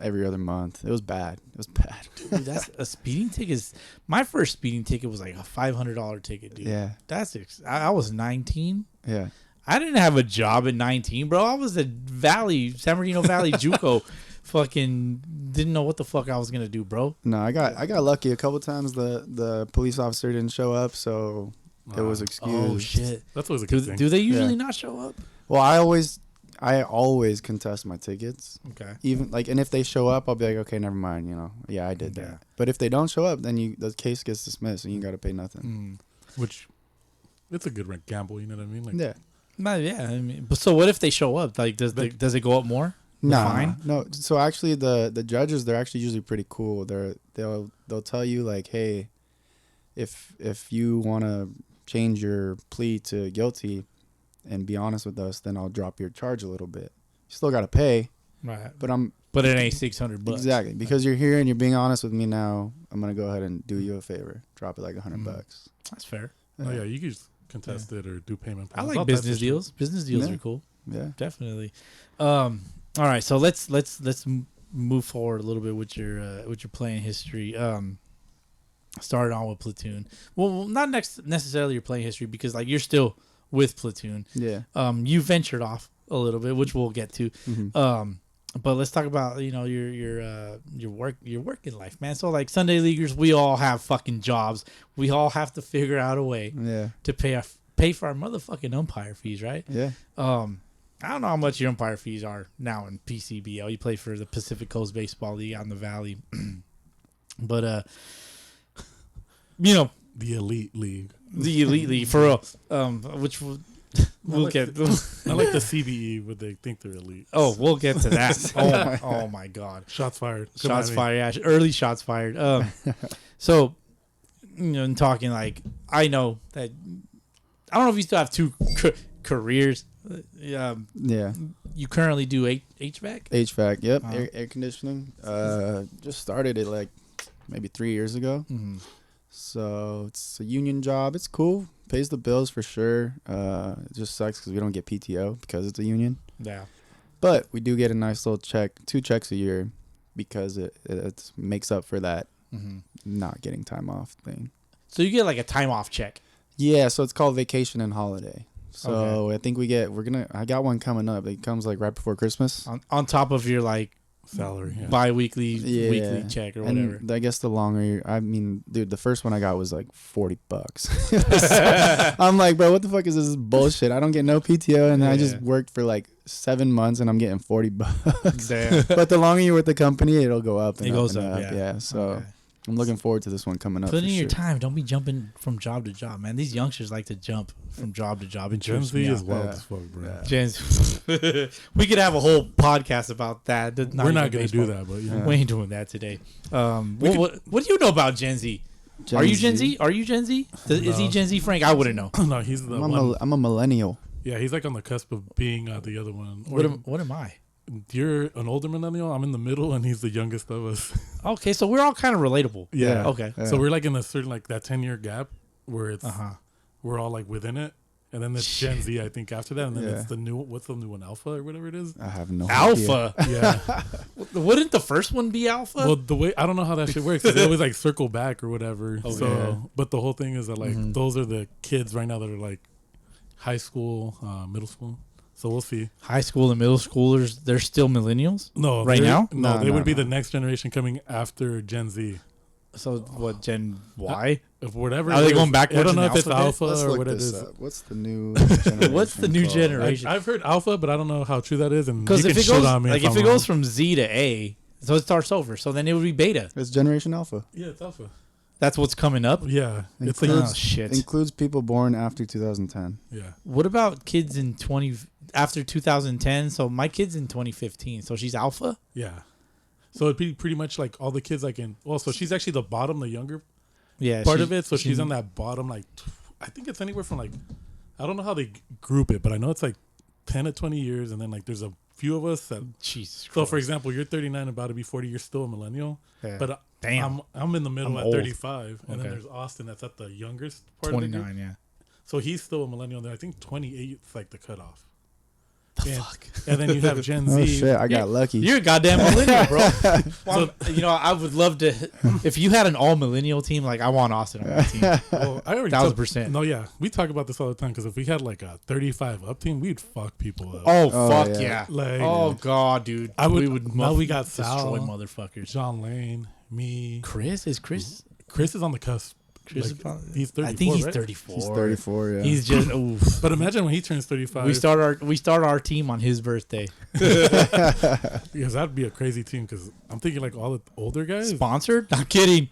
D: every other month. It was bad.
B: Dude, that's a speeding ticket. My first speeding ticket was like a $500 ticket, dude.
D: Yeah.
B: I was 19.
D: Yeah.
B: I didn't have a job at 19, bro. I was at San Bernardino Valley JUCO. Fucking didn't know what the fuck I was gonna do, bro.
D: No, I got lucky a couple times. The police officer didn't show up, so it was excused.
B: Oh shit,
C: That's always a good thing.
B: Do they usually not show up?
D: Well, I always contest my tickets.
B: Okay.
D: Even like, and if they show up, I'll be like, okay, never mind. You know, yeah, I did that. But if they don't show up, then the case gets dismissed, and you got to pay nothing.
C: Which, it's a good gamble. You know what I mean? Like,
D: Yeah.
B: Yeah, I mean, but so what if they show up? Like, does it go up more?
D: No. So actually, the judges, they're actually usually pretty cool. They'll tell you like, hey, if you want to change your plea to guilty and be honest with us, then I'll drop your charge a little bit. You still got to pay,
B: Right?
D: But
B: it ain't $600.
D: Exactly, because you're here and you're being honest with me now. I'm gonna go ahead and do you a favor, drop it like $100.
B: That's fair.
C: Oh yeah, you can just contest it or do payment plans.
B: I like business deals. Business deals are cool.
D: Yeah,
B: definitely. All right, so let's move forward a little bit with your playing history. Started on with Platoon. Well, not necessarily your playing history because like you're still with Platoon.
D: Yeah.
B: You ventured off a little bit, which we'll get to.
D: Mm-hmm.
B: But let's talk about your working life, man. So like Sunday leaguers, we all have fucking jobs. We all have to figure out a way to pay for our motherfucking umpire fees, right?
D: Yeah.
B: I don't know how much your umpire fees are now in PCBL. You play for the Pacific Coast Baseball League out in the Valley. But,
C: the elite league.
B: The elite league, for real. Which we'll get.
C: I like the CBE, but they think they're elite.
B: Oh, we'll get to that. Oh my God.
C: Shots fired.
B: Shots fired. Yeah, early shots fired. So, in talking like, I know that, I don't know if you still have two careers.
D: Yeah.
B: You currently do HVAC?
D: HVAC, yep. Air conditioning. Just started it like maybe 3 years ago.
B: Mm-hmm.
D: So it's a union job. It's cool. Pays the bills for sure. It just sucks because we don't get PTO because it's a union.
B: Yeah.
D: But we do get a nice little check, 2 checks a year, because it makes up for that not getting time off thing.
B: So you get like a time off check.
D: Yeah, so it's called vacation and holiday. So
B: Okay.
D: I think I got one coming up. It comes like right before Christmas.
B: On top of your like
C: salary,
B: bi-weekly weekly check or whatever.
D: And I guess the longer dude, the first one I got was like $40. I'm like, bro, what the fuck is this bullshit? I don't get no PTO, and I just worked for like 7 months and I'm getting $40.
B: Damn.
D: But the longer you're with the company, it'll go up.
B: It goes up. Yeah.
D: So I'm looking forward to this one coming up.
B: Put in your time. Don't be jumping from job to job, man. These youngsters like to jump from job to job. And
C: Gen Z is wild as fuck, bro.
D: Yeah.
B: Gen Z. We could have a whole podcast about that.
C: We're not going to do that, but
B: we ain't doing that today. What do you know about Gen Z? Are you Gen Z? Are you Gen Z? Is he Gen Z, Frank? I wouldn't know.
C: No, he's the one.
D: I'm a millennial.
C: Yeah, he's like on the cusp of being the other one.
B: What am I?
C: You're an older millennial. I'm in the middle, and he's the youngest of us.
B: Okay, so we're all kind of relatable.
C: Yeah.
B: Okay.
D: Yeah.
C: So we're like in a certain like that 10-year gap where it's we're all like within it, and then it's Gen Z, I think, after that, and then it's the new what's the new one, Alpha or whatever it is.
D: I have no
B: Alpha.
D: idea.
C: Yeah.
B: Wouldn't the first one be Alpha?
C: Well, the way I don't know how that shit works. They always like circle back or whatever.
B: Oh,
C: So,
B: yeah.
C: but the whole thing is that like those are the kids right now that are like high school, middle school. So we'll see.
B: High school and middle schoolers, they're still millennials?
C: No,
B: right now?
C: No, they would be the next generation coming after Gen Z.
B: So what, Gen Y?
C: If whatever.
B: Are they going backwards
C: I don't know
B: in
C: if it's
B: alphabet?
C: Alpha
D: Let's
C: or
D: look
C: what it
D: this
C: is.
D: up. What's the new generation?
B: What's the new
D: called?
B: generation?
C: I've heard Alpha, but I don't know how true that is. And
B: Because
C: you
B: if
C: can
B: it
C: shit
B: goes
C: on me
B: like
C: if
B: if
C: I'm
B: it goes
C: wrong.
B: from Z to A, so it starts over. So then it would be Beta.
D: It's Generation Alpha.
C: Yeah, it's Alpha.
B: That's what's coming up.
C: Yeah, it's
B: Oh
C: like
B: shit.
D: Includes people born after 2010.
C: yeah.
B: What about kids in after 2010? So my kid's in 2015. So she's Alpha.
C: Yeah. So it'd be pretty much like all the kids like in. Well, so she's actually the bottom, the younger
B: Yeah.
C: part of it. So she's on that bottom, like I think it's anywhere from like I don't know how they group it, but I know it's like 10 to 20 years, and then like there's a few of us that.
B: Jesus Christ.
C: So for example, you're 39, about to be 40. You're still a millennial,
B: Yeah.
C: but
B: Damn.
C: I'm in the middle
B: I'm
C: at
B: old.
C: 35, and then
B: Okay.
C: there's Austin that's at the youngest part of the group.
B: 29. Yeah.
C: So he's still a millennial. Then I think 28 is like the cutoff. And then you have Gen Z.
D: Oh shit, I got lucky.
B: You're a goddamn millennial, bro. Well, I would love to. If you had an all millennial team, like I want Austin on my team.
C: Well, I already
B: 1,000%.
C: No, yeah, we talk about this all the time because if we had like a 35 up team, we'd fuck people up.
B: Oh fuck yeah!
C: Like,
B: oh god, dude.
C: We would. Now we got
B: destroy
C: Sal,
B: motherfuckers.
C: John Lane, me.
B: Chris is
C: on the cusp.
B: Chris
C: Like,
B: is probably,
C: he's 34.
B: I think he's
C: right?
B: 34.
D: He's 34. Yeah.
B: He's just. Oof.
C: But imagine when he turns 35.
B: We start our team on his birthday.
C: Because that'd be a crazy team. Because I'm thinking like all the older guys.
B: Sponsored? I'm kidding.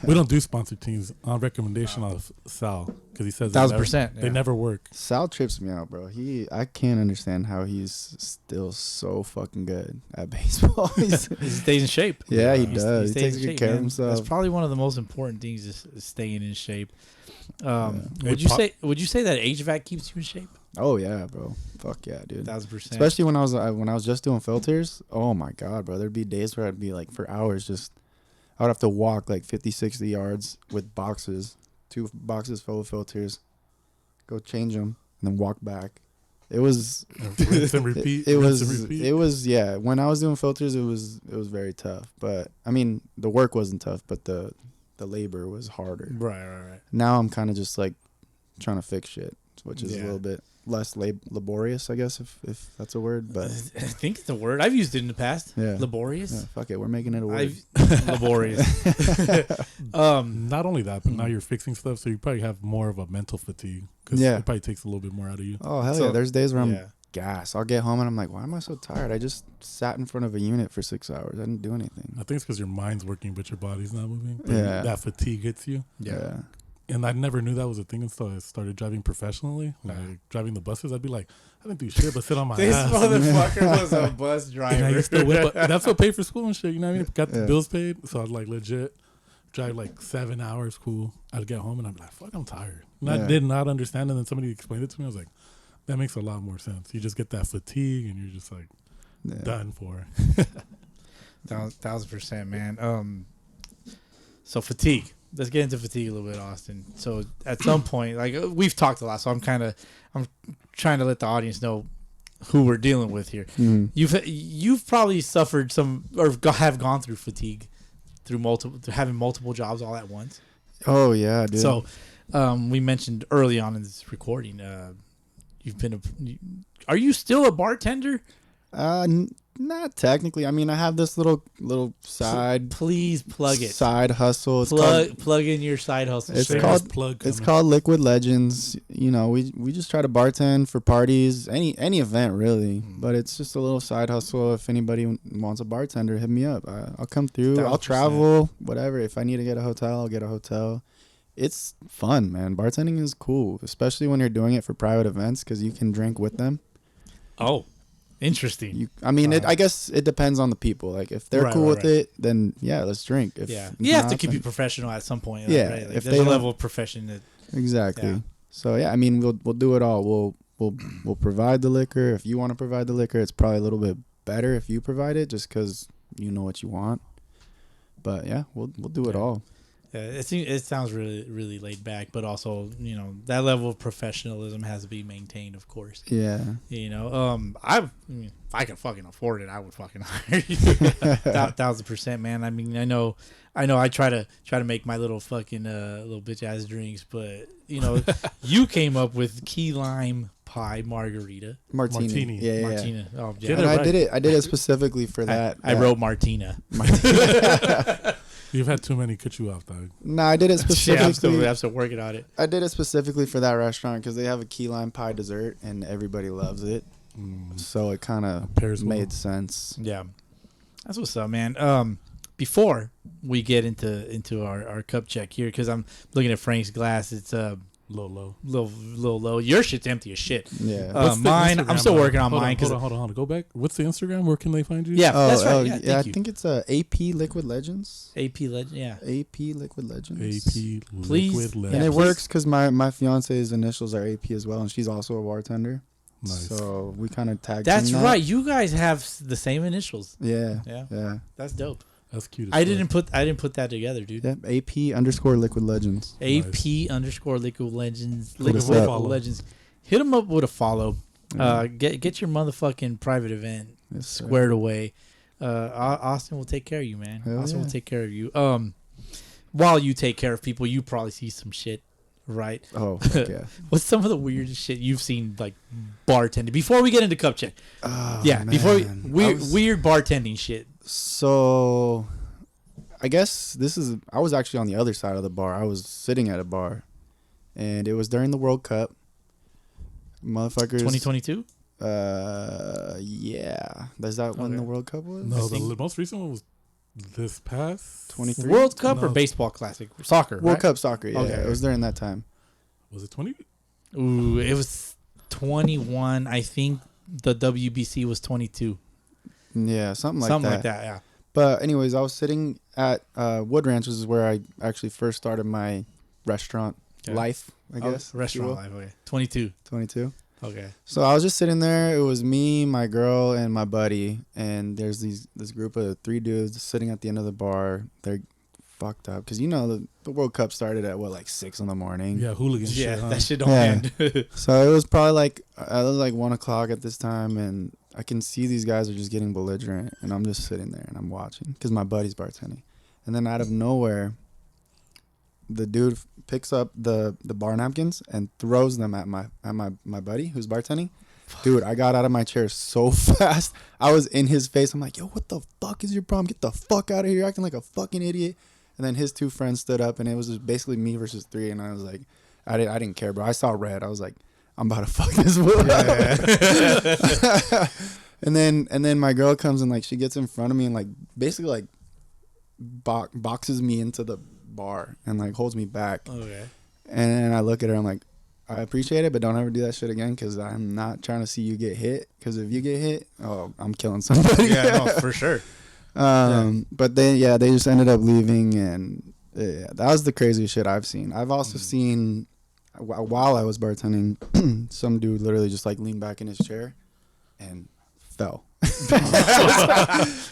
C: We don't do sponsored teams on recommendation of Sal because he says
B: 1,000%.
C: they never work.
D: Sal trips me out, bro. I can't understand how he's still so fucking good at baseball.
B: He stays in shape.
D: Yeah, he does. He
B: stays
D: takes
B: in
D: good
B: shape,
D: care of
B: man.
D: himself.
B: That's probably one of the most important things is staying in shape. Would
C: Hey,
B: you say that HVAC keeps you in shape?
D: Oh yeah, bro. Fuck yeah, dude.
B: 1,000%.
D: Especially when I was just doing filters. Oh my god, bro. There'd be days where I'd be like for hours I would have to walk like 50, 60 yards with boxes, 2 boxes full of filters, go change them, and then walk back. It was
C: Rinse and repeat.
D: It
C: rinse and repeat.
D: was yeah. When I was doing filters, it was very tough. But I mean, the work wasn't tough, but the labor was harder.
B: Right.
D: Now I'm kind of just like trying to fix shit, which is a little bit less laborious, I guess, if that's a word. But
B: I think it's a word. I've used it in the past.
D: Yeah.
B: Laborious.
D: Yeah, fuck it, we're making it a word.
B: Laborious.
C: Not only that, but now you're fixing stuff, so you probably have more of a mental fatigue because it probably takes a little bit more out of you.
D: Oh hell yeah! There's days where I'm gas. I'll get home and I'm like, why am I so tired? I just sat in front of a unit for 6 hours. I didn't do anything.
C: I think it's because your mind's working, but your body's not moving.
D: Yeah.
C: That fatigue hits you.
D: Yeah.
C: And I never knew that was a thing until I started driving professionally. Like driving the buses, I'd be like, I didn't do shit but sit on my
B: This
C: ass.
B: motherfucker was a bus driver.
C: And I used to whip up, that's what paid for school and shit. You know what I mean? Got the bills paid, so I'd like legit drive like 7 hours. Cool. I'd get home and I'd be like, fuck, I'm tired. And I did not understand. And then somebody explained it to me. I was like, that makes a lot more sense. You just get that fatigue and you're just like done for.
B: 1,000%, man. So fatigue. Let's get into fatigue a little bit, Austin. So at some point, like we've talked a lot, so I'm trying to let the audience know who we're dealing with here. Mm. You've probably suffered some or have gone through fatigue through having multiple jobs all at once.
D: Oh yeah, dude.
B: So we mentioned early on in this recording, are you still a bartender?
D: Not technically. I mean, I have this little side.
B: Please plug it.
D: Side hustle. It's
B: plug in your side hustle.
D: It's called Liquid Legends. You know, we just try to bartend for parties, any event really. But it's just a little side hustle. If anybody wants a bartender, hit me up. I'll come through. 1,000%. I'll travel. Whatever. If I need to get a hotel, I'll get a hotel. It's fun, man. Bartending is cool, especially when you're doing it for private events because you can drink with them.
B: Oh. Interesting.
D: I guess it depends on the people. Like, if they're cool with it, then yeah, let's drink. If
B: you have to keep it professional at some point.
D: Yeah,
B: right? Like,
D: if
B: there's a level of profession that
D: exactly. Yeah. So yeah, I mean, we'll do it all. We'll provide the liquor. If you want to provide the liquor, it's probably a little bit better if you provide it, just because you know what you want. But yeah, we'll do it all.
B: It sounds really, really laid back, but also, you know, that level of professionalism has to be maintained, of course.
D: Yeah.
B: You know, if I could fucking afford it, I would fucking hire you. 1,000%, man. I mean, I know. I try to make my little fucking little bitch ass drinks, but you know, you came up with key lime pie margarita.
D: Martini. Yeah.
B: Martina. Oh, yeah.
D: And I did it specifically for that.
B: I wrote Martina.
C: You've had too many cut you off, dog.
D: No, I did it specifically.
B: Yeah, I'm still working on it.
D: I did it specifically for that restaurant because they have a key lime pie dessert and everybody loves it. So it kind of made sense.
B: Yeah, that's what's up, man. Before we get into our cup check here, because I'm looking at Frank's glass, it's little low. Your shit's empty as shit.
D: Yeah.
B: Mine, I'm still working on mine.
C: Hold on. Go back. What's the Instagram? Where can they find you?
B: Yeah, that's right.
D: Yeah, I think it's AP Liquid Legends.
B: AP Legend. Yeah.
D: AP Liquid Legends.
C: AP
B: Please.
C: Liquid Legends.
D: And it works because my fiance's initials are AP as well, and she's also a bartender.
C: Nice.
D: So we kind of tag.
B: That's right. You guys have the same initials.
D: Yeah.
B: That's dope.
C: That's cute.
B: I didn't put that together, dude.
D: Yep. AP_Liquid Legends.
B: AP_Liquid Legends.
D: Liquid
B: Legends. Hit them up with a follow. Get your motherfucking private event squared away. Austin will take care of you, man. Austin will take care of you. While you take care of people, you probably see some shit, right?
D: Oh, yeah.
B: What's some of the weirdest shit you've seen, like bartending? Before we get into cup check, before weird bartending shit.
D: So, I guess I was actually on the other side of the bar. I was sitting at a bar, and it was during the World Cup. Motherfuckers.
B: 2022.
D: Yeah. Is that when the World Cup was?
C: No, the most recent one was this past
D: 23
B: World Cup or baseball classic soccer.
D: World
B: right?
D: Cup soccer. Yeah,
B: Okay.
D: it was during that time.
C: Was it 20?
B: Ooh, it was 21. I think the WBC was 22.
D: Yeah, something like that.
B: Yeah.
D: But anyways, I was sitting at Wood Ranch, which is where I actually first started my restaurant life, I guess.
B: Restaurant life. Okay. 22.
D: 22.
B: Okay.
D: So I was just sitting there. It was me, my girl, and my buddy. And there's this group of 3 dudes sitting at the end of the bar. They're fucked up because the World Cup started at like 6 in the morning.
C: Yeah, hooligan shit.
B: Yeah,
C: Huh?
B: that shit don't end.
D: So it was probably like 1 o'clock at this time, and I can see these guys are just getting belligerent, and I'm just sitting there and I'm watching because my buddy's bartending. And then out of nowhere, the dude picks up the bar napkins and throws them at my buddy who's bartending. Dude, I got out of my chair so fast. I was in his face. I'm like, yo, what the fuck is your problem? Get the fuck out of here. You're acting like a fucking idiot. And then his 2 friends stood up, and it was just basically me versus 3. And I was like, I didn't care, bro. I saw red. I was like, I'm about to fuck this fool up. And then my girl comes and like she gets in front of me and like basically like boxes me into the bar and like holds me back.
B: Okay.
D: And I look at her. I'm like, I appreciate it, but don't ever do that shit again because I'm not trying to see you get hit. Because if you get hit, I'm killing somebody.
B: Yeah, no, for sure.
D: But then they just ended up leaving, and that was the craziest shit I've seen. I've also seen while I was bartending, some dude literally just like leaned back in his chair and fell.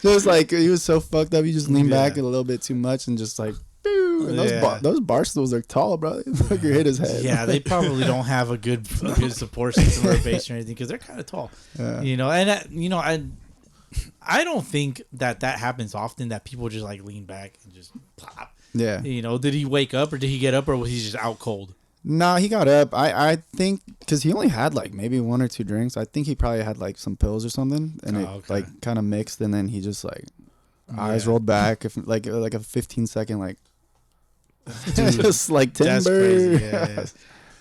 D: Just like he was so fucked up, he just leaned back a little bit too much and just like. And those bar stools are tall, bro. You hit his head.
B: Yeah, they probably don't have a good support system or a base or anything because they're kind of tall. And I don't think that happens often that people just like lean back and just pop.
D: Yeah.
B: Did he wake up or did he get up or was he just out cold?
D: Nah, he got up. I think because he only had like maybe 1 or 2 drinks. I think he probably had like some pills or something, and like kind of mixed, and then he just like eyes rolled back, if like a 15-second like. Dude, just like timber.
B: That's crazy. Yeah.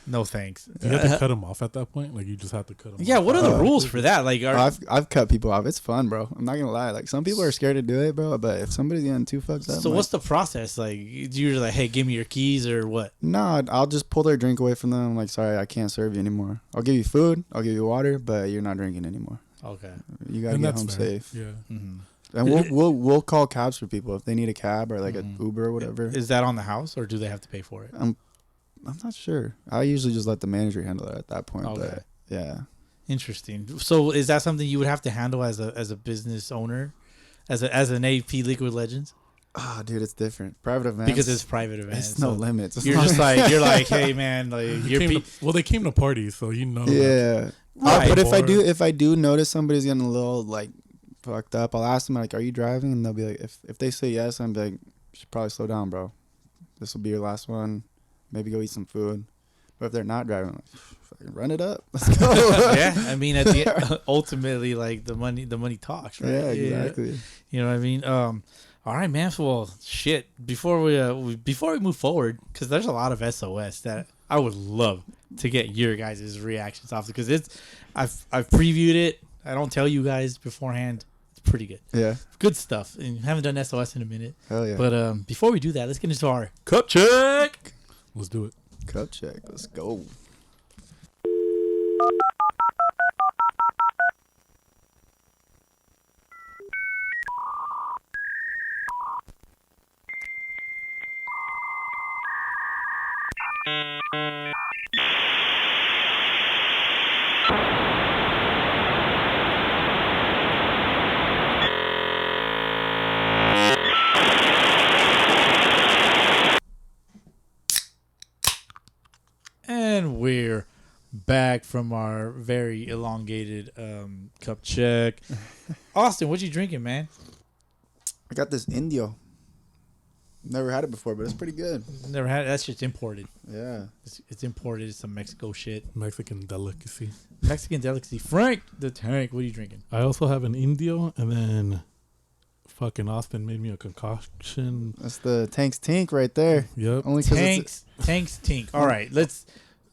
B: No thanks.
C: You have to cut him off at that point. Like you just have to cut him.
B: Yeah.
C: off.
B: What are the rules for that? Like,
D: I've cut people off. It's fun, bro. I'm not gonna lie. Like some people are scared to do it, bro. But if somebody's getting too fucked up,
B: so what's the process? Like, you're like, hey, give me your keys or what?
D: No, I'll just pull their drink away from them. I'm like, sorry, I can't serve you anymore. I'll give you food. I'll give you water, but you're not drinking anymore.
B: Okay.
D: You gotta get home safe.
C: Yeah.
B: Mm-hmm.
D: And we'll call cabs for people if they need a cab or like an Uber or whatever.
B: Is that on the house or do they have to pay for it?
D: I'm not sure. I usually just let the manager handle it at that point.
B: Okay.
D: But yeah.
B: Interesting. So is that something you would have to handle as a business owner, as an AP Liquid Legends?
D: Oh, dude, it's different. Private events.
B: Because it's private events.
D: It's no limits. It's
B: you're just like, hey man, like
C: they came to parties, so
D: Yeah.
B: Right.
D: But if I do notice somebody's getting a little like fucked up, I'll ask them like, are you driving? And they'll be like, if they say yes, I'm like, you should probably slow down, bro. This will be your last one. Maybe go eat some food. But if they're not driving, I'm like, fucking run it up. Let's go.
B: Yeah, I mean, ultimately, like the money talks, right?
D: Yeah, exactly.
B: You know what I mean? All right, man. Well, shit. Before we move forward, because there's a lot of SOS that I would love to get your guys' reactions off, because I've previewed it. I don't tell you guys beforehand. It's pretty good.
D: Yeah.
B: Good stuff. And haven't done SOS in a minute.
D: Hell yeah.
B: But before we do that, let's get into our cup check.
C: Let's do it.
D: Cup check. Let's go.
B: And we're back from our very elongated cup check. Austin, what you drinking, man?
D: I got this Indio. Never had it before, but it's pretty good.
B: Never had it. That shit's imported.
D: Yeah.
B: It's imported. It's some Mexico shit.
C: Mexican delicacy.
B: Mexican delicacy. Frank the Tank, what are you drinking?
C: I also have an Indio, and then fucking Austin made me a concoction.
D: That's the Tank's Tink right there.
C: Yep.
D: Only 'cause
B: Tanks Tink. All right,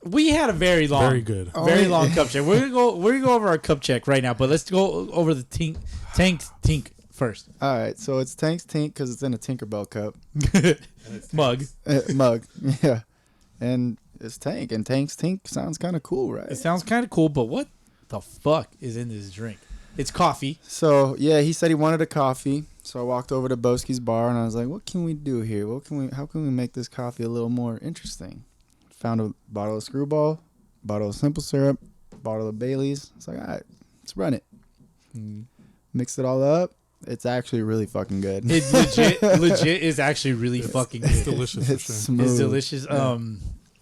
B: we had a very long,
C: Very good.
B: very long cup check. We're gonna go over our cup check right now, but let's go over the Tanks Tink first.
D: All right, so it's Tank's Tink because it's in a Tinkerbell cup.
B: Mug.
D: Mug, yeah. And it's Tank, and Tank's Tink sounds kind of cool, right?
B: It sounds kind of cool, but what the fuck is in this drink? It's coffee.
D: So, yeah, he said he wanted a coffee. So I walked over to Boski's bar, and I was like, what can we do here? How can we make this coffee a little more interesting? Found a bottle of Screwball, bottle of simple syrup, bottle of Bailey's. It's like, all right, let's run it. Mixed it all up. It's actually really fucking good.
B: It legit is actually really fucking good.
C: It's delicious for
D: It's
C: sure.
D: smooth.
B: It's delicious.
D: Yeah.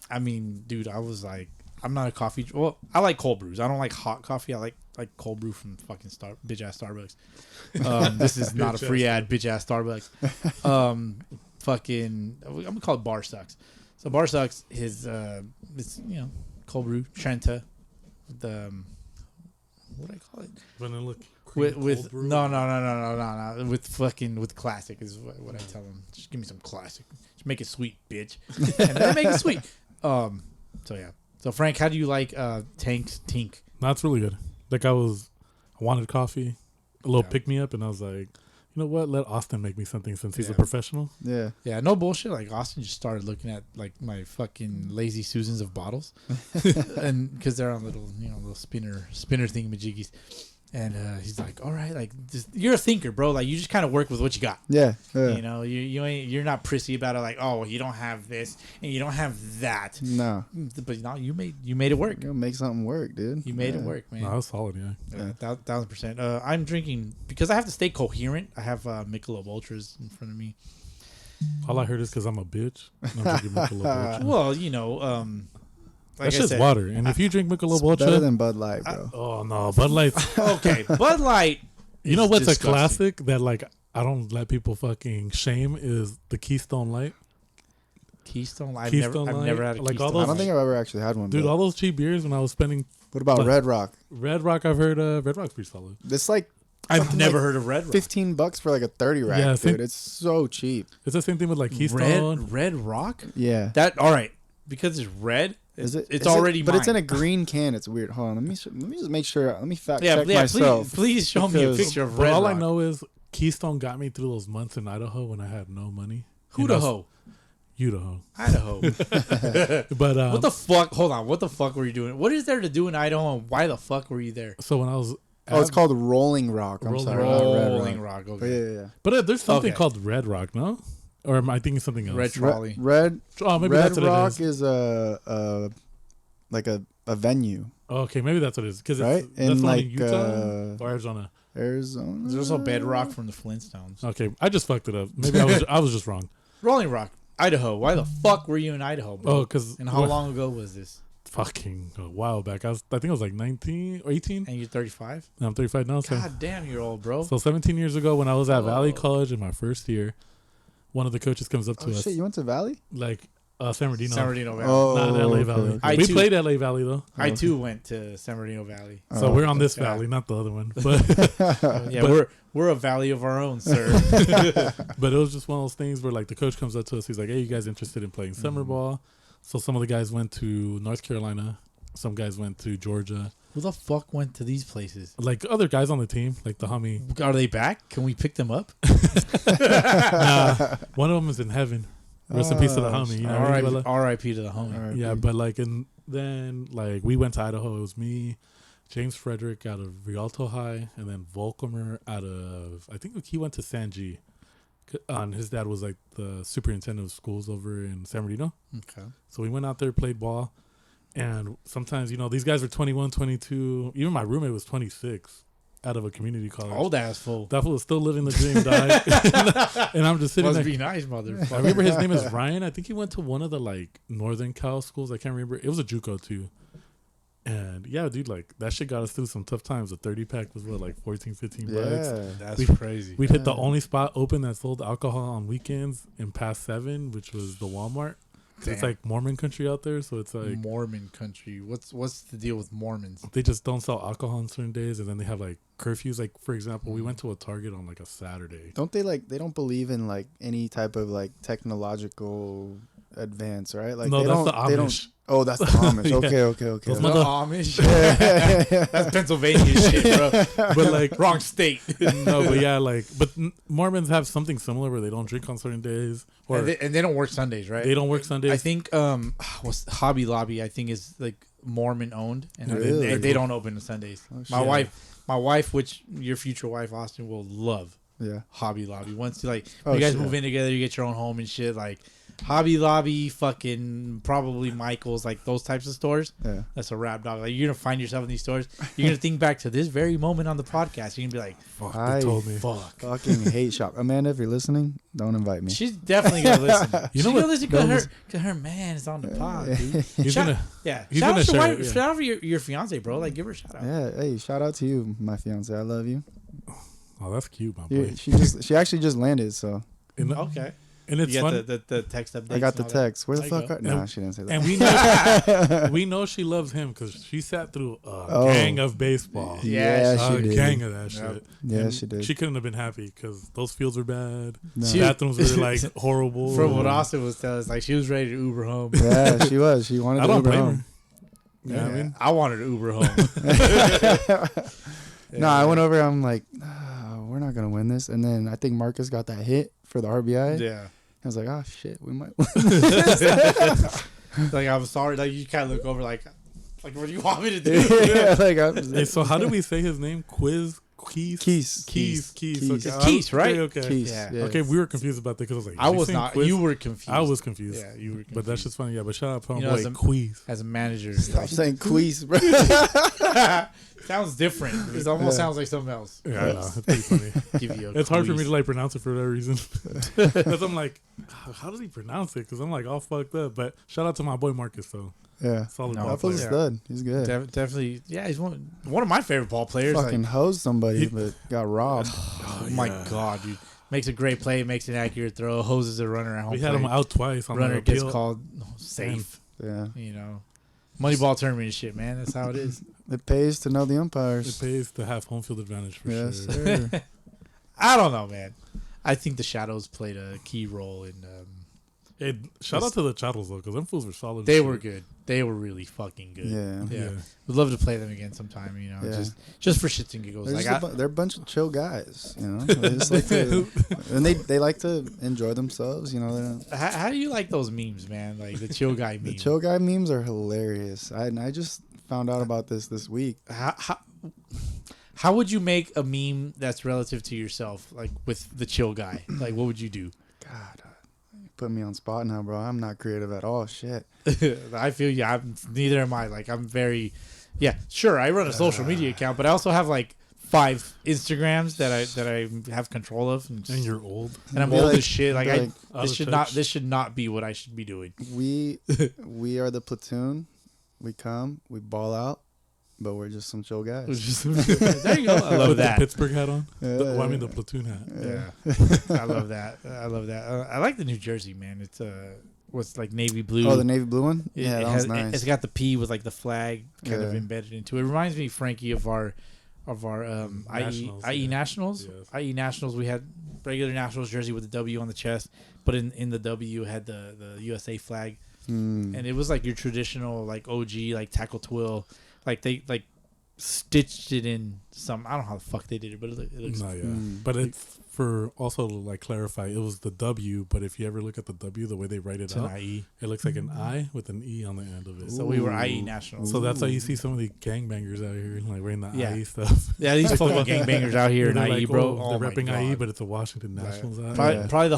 B: I mean, dude, I was like, I'm not a coffee. Well, I like cold brews. I don't like hot coffee. I like cold brew from fucking bitch ass Starbucks. This is not a free ad, bitch ass Starbucks. Fucking, I'm gonna call it Bar Sucks. So Bar Sucks is it's cold brew Trenta, the what do I call it?
C: Vanilla
B: With no with classic is what I tell them. Just give me some classic. Just make it sweet, bitch. And then make it sweet. So yeah. So Frank, how do you like Tank's Tink?
C: No, it's really good. Like I wanted coffee, a little pick me up, and I was like, you know what? Let Austin make me something since he's a professional.
D: Yeah.
B: Yeah, no bullshit. Like Austin just started looking at like my fucking Lazy Susans of bottles, and because they're on little spinner thingamajiggies. And he's like, all right, like you're a thinker, bro. Like you just kind of work with what you got.
D: Yeah.
B: You know, you're not prissy about it. Like, oh, you don't have this and you don't have that.
D: No.
B: But no, you made it work.
D: You're gonna make something work, dude.
B: You made it work, man.
C: No, that was solid, yeah.
B: 1,000%. I'm drinking because I have to stay coherent. I have Michelob Ultras in front of me.
C: All I heard is because I'm a bitch. I'm drinking Michelob Ultra.
B: Well, like
C: That's just water. And if you drink Michelob Ultra,
D: better than Bud Light, bro.
C: oh no, Bud Light's.
B: Okay, Bud Light.
C: You know what's
B: disgusting.
C: a classic that like I don't let people fucking shame is the Keystone Light.
B: Keystone Light.
C: Keystone
B: I've
C: Light,
B: never had a
C: like
B: Keystone
C: all those-
D: I don't think I've ever actually had one.
C: Dude,
D: but
C: all those cheap beers when I was spending.
D: what about
C: like-
D: Red Rock?
C: Red Rock, I've heard Red Rock's pretty solid.
D: It's like
B: I've
D: fucking
B: never
D: like
B: heard of Red Rock.
D: $15 for like a 30 rack,
C: Yeah, I
D: dude.
C: think-
D: It's so cheap.
C: It's the same thing with like Keystone.
B: Red Rock.
D: Yeah.
B: That all right because it's red.
D: Is it?
B: It's
D: is
B: already
D: it, but it's in
B: mine.
D: a green can. It's weird. Hold on. Let me just make sure. Let me fact
B: Yeah,
D: check
B: yeah.
D: myself.
B: Please show me a
D: because-
B: picture of
C: But
B: Red
C: all
B: Rock.
C: I know is Keystone got me through those months in Idaho when I had no money.
B: Idaho.
C: Idaho. But
B: What the fuck? Hold on. What the fuck were you doing? What is there to do in Idaho? And why the fuck were you there?
C: so when I was
D: Oh, it's called Rolling Rock. I'm sorry. not Red
B: Rolling
D: Rock.
B: Rock.
D: But
B: Okay.
D: yeah.
C: But there's something
B: Okay.
C: called Red Rock, no? Or am I thinking something else?
B: Red Trolley.
D: Red
C: Oh, maybe
D: Red
C: that's what
D: Rock
C: it is.
D: is a like a venue,
C: Okay, maybe that's what it is. Because
D: right?
C: that's
D: In
C: the one in
D: like
C: Utah or Arizona.
D: Arizona.
B: There's also Bedrock from the Flintstones.
C: Okay, I just fucked it up. Maybe I was just wrong.
B: Rolling Rock, Idaho. Why the fuck were you in Idaho, bro?
C: Oh, because
B: And how long ago was this?
C: Fucking a while back. I think I was like 19 or 18.
B: And you're 35?
C: And I'm 35 now. So,
B: God damn, you're old, bro.
C: so 17 years ago, when I was at Valley College in my first year, one of the coaches comes up to
D: Oh
C: us
D: shit! You went to Valley?
C: like San Bernardino.
B: San Bernardino Valley.
D: Oh,
C: Not LA
D: okay,
C: Valley.
D: okay.
C: We
B: too-
C: played LA Valley though.
B: I too went to San Bernardino Valley.
C: So we're on this
B: yeah.
C: valley, not the other one. But
B: Yeah, we're a valley of our own, sir.
C: but it was just one of those things where like the coach comes up to us. He's like, "Hey, you guys interested in playing summer ball?" So some of the guys went to North Carolina. Some guys went to Georgia.
B: Who the fuck went to these places?
C: Like other guys on the team, like the homie.
B: Are they back? Can we pick them up?
C: One of them is in heaven. Rest in peace to the homie. You know what I mean, Bella?
B: R.I.P. to the homie.
D: Alright.
C: Yeah, but like, and then like we went to Idaho. It was me, James Frederick out of Rialto High, and then Volcomer out of, I think he went to San G. And his dad was like the superintendent of schools over in San Bernardino.
B: Okay.
C: So we went out there, played ball, and sometimes these guys are 21, 22. Even my roommate was 26 out of a community college.
B: Old ass fool.
C: That fool was still living the dream, dog. And I'm just sitting
B: Must
C: there.
B: be nice,
C: I
B: motherfucker.
C: remember his name is Ryan. I think he went to one of the like Northern Cal schools. I can't remember. It was a JUCO too. And yeah, dude, like that shit got us through some tough times. The 30-pack was what, like 14, 15 bucks.
D: Yeah.
B: That's crazy.
C: We'd hit the only spot open that sold alcohol on weekends in past 7, which was the Walmart. It's like Mormon country out there, so it's like
B: Mormon country. What's the deal with Mormons?
C: they just don't sell alcohol on certain days, and then they have like curfews. Like for example, we went to a Target on like a Saturday.
D: Don't they they don't believe in like any type of like technological advance, right? Like
C: No,
D: they
C: that's
D: don't,
C: the Amish.
D: They don't, oh, that's the Amish.
C: Yeah.
D: Okay.
C: Those
B: The
C: mother-
B: Amish. That's Pennsylvania shit, bro.
C: But like
B: Wrong state.
C: no, but yeah, like but Mormons have something similar where they don't drink on certain days, or
B: and they don't work Sundays, right?
C: they don't work Sundays.
B: I think what's Hobby Lobby, I think, is like Mormon owned, and
D: Really?
B: they don't open on Sundays.
D: Oh,
B: My wife, which your future wife Austin will love,
D: Yeah.
B: Hobby Lobby. Once you
D: Oh,
B: you guys
D: shit.
B: move in together, you get your own home and shit. Like Hobby Lobby, fucking probably Michael's, like those types of stores.
D: Yeah.
B: That's a rap, dog. Like you're gonna find yourself in these stores. You're gonna think back to this very moment on the podcast. You're gonna be like,
C: Fuck,
D: I
C: they told me.
B: fuck.
D: Fucking hate shop. Amanda, if you're listening, don't invite me.
B: She's definitely gonna listen.
C: You know
B: She's
C: what?
B: gonna listen because her man is on the pod, dude.
C: He's
B: Shout-
C: gonna.
B: Yeah,
C: He's
B: shout
C: gonna
B: out to
C: share
B: my,
C: it, yeah.
B: shout out to your fiance, bro. Like, give her a shout out.
D: Yeah. Hey, shout out to you, my fiance. I love you.
C: Oh, that's cute, my
D: Yeah,
C: boy.
D: she actually just landed, so
C: And,
B: Okay.
C: and it's
B: You got
C: fun.
B: the text update.
D: I got the text. Where the
B: There you
D: fuck?
B: go.
D: Nah,
C: And-
D: she didn't say that.
C: And we know she loves him because she sat through a
D: Oh.
C: gang of baseball.
B: Yeah,
D: Yeah,
C: A
D: she did.
C: gang of that
B: Yep.
C: shit.
D: Yeah,
C: And
D: she did.
C: She couldn't have been happy because those fields were bad.
D: No.
B: She-
C: Bathrooms were like horrible.
B: From what Austin was telling us, like she was ready to Uber home.
D: Yeah, she was. She wanted
C: I
D: to
C: don't
D: Uber
C: blame
D: home.
C: her. You know what I mean?
B: I wanted to Uber home.
D: No, I went over. I'm like, we're not gonna win this. And then I think Marcus got that hit for the RBI.
B: Yeah.
D: I was like, oh shit, we might win.
B: Like I'm sorry. Like you kind of look over, like what do you want me to do?
D: Yeah, like
C: Hey, so how do we say his name? Keys.
D: Keys.
C: Keys.
D: Keys.
C: Okay.
B: It's Keys, right?
C: Okay.
D: Keys.
B: Yeah.
D: Yeah.
C: Okay, we were confused about that because I was like,
B: I
C: is he
B: was
C: saying
B: not.
C: Quiz?
B: You were confused.
C: I was confused.
B: Yeah, you were confused.
C: But that's just funny. Yeah, but shout out to my
B: You know,
C: boy
B: as a-
C: Queez.
B: as a manager.
D: Stop
B: Like,
D: saying Queez, bro.
B: sounds different. It almost
D: Yeah.
B: sounds like something else.
C: Yeah, I know. It's pretty funny.
B: Give you a
C: It's hard for me
B: quiz.
C: to like pronounce it for that reason. Because I'm like, how does he pronounce it? Because I'm like all fucked up. But shout out to my boy Marcus though.
D: Yeah.
C: Solid
B: No,
C: ball
D: That was a
C: player.
D: stud. He's good.
B: Definitely. Yeah, he's one of my favorite ball players.
D: Fucking
B: Like,
D: hosed somebody,
C: He-
D: but got robbed.
B: oh my god, dude! Makes a great play, makes an accurate throw, hoses a runner at home
C: We had him
B: plate.
C: out twice on
B: Runner
C: the
B: gets
C: appeal.
B: called safe.
D: Yeah.
B: You know, Moneyball tournament and shit, man. That's how it is.
D: It pays to know the
C: It
D: umpires.
C: pays to have home field advantage for
D: Yes,
C: sure.
D: sir.
B: I don't know, man. I think the shadows played a key role in.
C: Hey, shout out to the Chattels though, because them fools were solid.
B: They
C: as
B: were
C: shit.
B: good. They were really fucking good.
D: Yeah.
B: Yeah. We'd love to play them again sometime. You know,
D: Yeah.
B: just for shits and giggles.
D: They're,
B: Like
D: just they're a bunch of chill guys, you know. They just like to, and they like to enjoy themselves, you know. They don't,
B: how do you like those memes, man? Like the chill guy meme.
D: the chill guy memes are hilarious. I just found out about this week.
B: How would you make a meme that's relative to yourself, like with the chill guy? Like, what would you do?
D: God, you put me on spot now, bro. I'm not creative at all. Shit.
B: I feel you. Neither am I. Like, I'm very, yeah, sure. I run a social media account, but I also have like 5 Instagrams that I have control of, and
C: And you're old.
B: I'm
D: Be
B: old
D: like-
B: as shit. Like,
D: be like,
C: out
B: this
C: of
B: should
C: touch.
B: not be what I should be doing.
D: we are the platoon. We come, we ball out, but we're just some chill guys.
B: There you go. I love
C: With
B: that.
C: the Pittsburgh hat on.
D: Yeah.
C: Well, I mean the platoon hat.
B: Yeah, I love that. I love that. I like the New Jersey, man. It's what's like navy blue.
D: Oh, the navy blue one.
B: It-
D: Yeah,
B: it
D: that
B: has-
D: was nice.
B: It's got the P with like the flag kind of
D: Yeah.
B: embedded into it. It reminds me, Frankie, of our
C: Nationals,
B: IE
C: yeah.
B: Nationals.
C: Yes.
B: IE Nationals. We had regular Nationals jersey with the W on the chest, but in the W had the USA flag,
D: Mm.
B: and it was like your traditional like OG like tackle twill, like they like stitched it in some. I don't know how the fuck they did it, but it looks.
C: No, yeah.
D: Mm.
C: But it's for also to like clarify, it was the W, but if you ever look at the W, the way they write it
B: It's an
C: out,
B: IE.
C: it looks like an I with an E on the end of it.
B: So we were IE
D: Ooh.
B: Nationals.
C: So that's how you see some of the gangbangers out here, like wearing the
B: Yeah.
C: IE stuff.
B: Yeah, these fucking gangbangers out here in
C: They're
B: IE,
C: like,
B: bro.
C: oh,
B: Oh
C: they're
B: my
C: repping IE,
B: God.
C: but it's a Washington Nationals hat.
B: Probably,
D: Yeah.
B: probably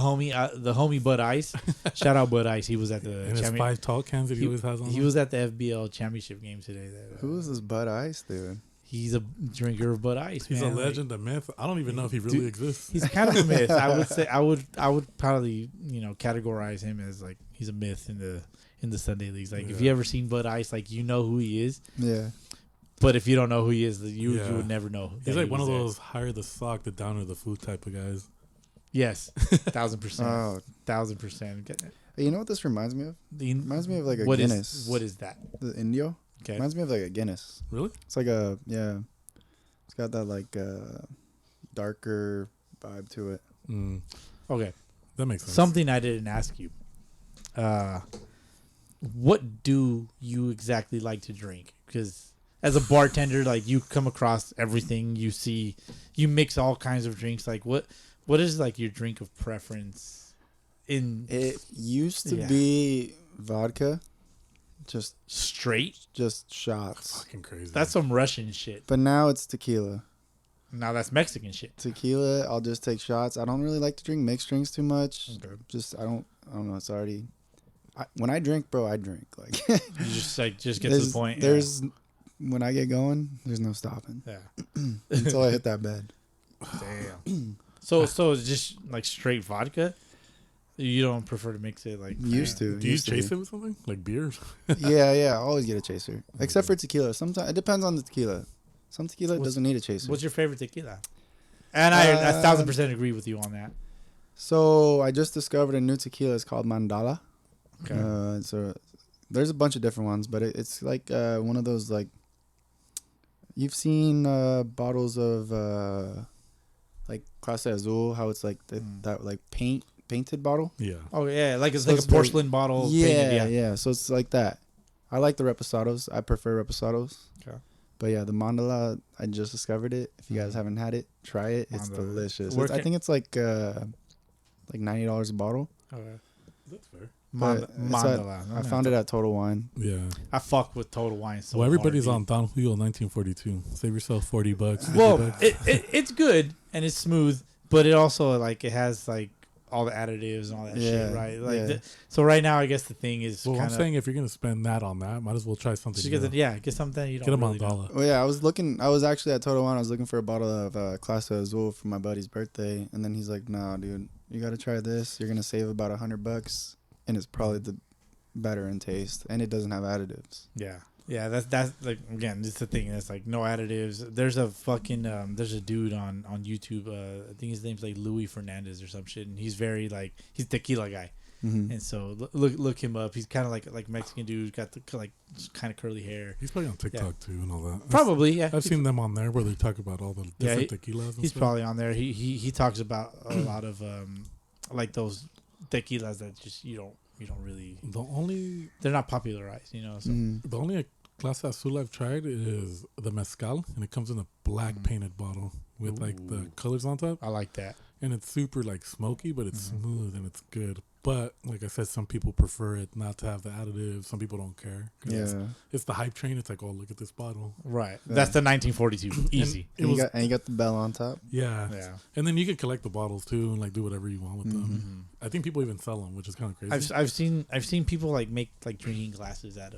B: the homie Bud Ice. Shout out Bud Ice. He was at the
C: And his 5 tall cans that he always has on.
B: he was at the FBL championship game today.
D: Who is this Bud Ice dude?
B: He's a drinker of Bud Ice.
C: He's
B: man.
C: a legend, a myth. I don't even know if he really
B: Dude,
C: exists.
B: He's kind of a myth. I would say I would probably categorize him as like he's a myth in in the Sunday leagues. Like if you ever seen Bud Ice, like you know who he is.
D: Yeah.
B: But if you don't know who he is, you would never know.
C: He's like one of those higher the sock, the downer the food type of guys.
B: Yes, 1,000%.
D: Oh.
B: 1,000%.
D: Hey, you know what this reminds me of? Reminds me of like a Guinness.
B: What is that?
D: The Indio.
B: Okay.
D: Reminds me of like a Guinness.
C: Really?
D: It's like it's got that like darker vibe to it.
B: Okay.
C: That makes sense.
B: Something I didn't ask you. What do you exactly like to drink? Because as a bartender, like you come across everything, you see, you mix all kinds of drinks. Like what is like your drink of preference?
D: It used to be vodka, just shots.
C: Fucking crazy.
B: That's some Russian shit.
D: But now it's tequila.
B: Now that's Mexican shit.
D: Tequila, I'll just take shots. I don't really like to drink mixed drinks too much.
B: Okay.
D: Just I don't know. It's already. When I drink, bro, I drink. Like
B: you just get to the point.
D: When I get going, there's no stopping.
B: Yeah.
D: Until I hit that bed.
B: Damn. So it's just like straight vodka. You don't prefer to mix it like
D: used to.
C: Do you chase it with something like beer?
D: yeah. I always get a chaser, except for tequila. Sometimes it depends on the tequila. Some tequila doesn't need a chaser.
B: What's your favorite tequila? And I 1,000% agree with you on that.
D: So I just discovered a new tequila. It's called Mandala.
B: Okay.
D: So there's a bunch of different ones, but it's like one of those like you've seen bottles of like Clase Azul, how it's like that like painted bottle.
C: Yeah.
B: Oh yeah, like it's like a porcelain bottle.
D: Yeah,
B: painted,
D: yeah. So it's like that. I like the reposados. I prefer reposados. Okay. But yeah, the Mandala, I just discovered it. If you guys haven't had it, try it. It's delicious. I think it's like $90 a bottle.
B: Okay.
C: That's fair.
B: Mandala.
D: I found it at Total Wine.
C: Yeah.
B: I fuck with Total Wine so
C: everybody's
B: hard,
C: on Don Julio 1942. Save yourself $40. $50.
B: Well, it's good and it's smooth, but it also like it has like all the additives and all that shit, right? Like so right now I guess the thing is
C: I'm saying if you're gonna spend that on that, might as well try something.
B: Get something you don't
C: get a
B: really
C: Mandala.
D: Well, yeah, I was actually at Total Wine. I was looking for a bottle of Clase Azul for my buddy's birthday, and then he's like, "No, dude, you got to try this. You're gonna save about $100, and it's probably the better in taste, and it doesn't have additives."
B: Yeah, that's like again, it's the thing. That's like no additives. There's a fucking there's a dude on YouTube. I think his name's like Louis Fernandez or some shit, and he's very like he's tequila guy. Mm-hmm. And so look him up. He's kind of like Mexican dude, got the like kind of curly hair.
C: He's probably on TikTok too and all that.
B: Probably, yeah.
C: I've seen them on there where they talk about all the different tequilas.
B: He's probably on there. He talks about a lot of like those tequilas that just you don't really. They're not popularized, you know. So.
C: The only Clase Azul I've tried is the mezcal, and it comes in a black painted bottle with like the colors on top.
B: I like that.
C: And it's super like smoky, but it's smooth and it's good. But like I said, some people prefer it not to have the additives. Some people don't care.
D: Yeah,
C: it's the hype train. It's like, oh, look at this bottle.
B: Right. Yeah. That's the 1942. Easy.
D: And you got the bell on top.
C: Yeah. And then you can collect the bottles too and like do whatever you want with them. I think people even sell them, which is kind of crazy.
B: I've seen people like make like drinking glasses out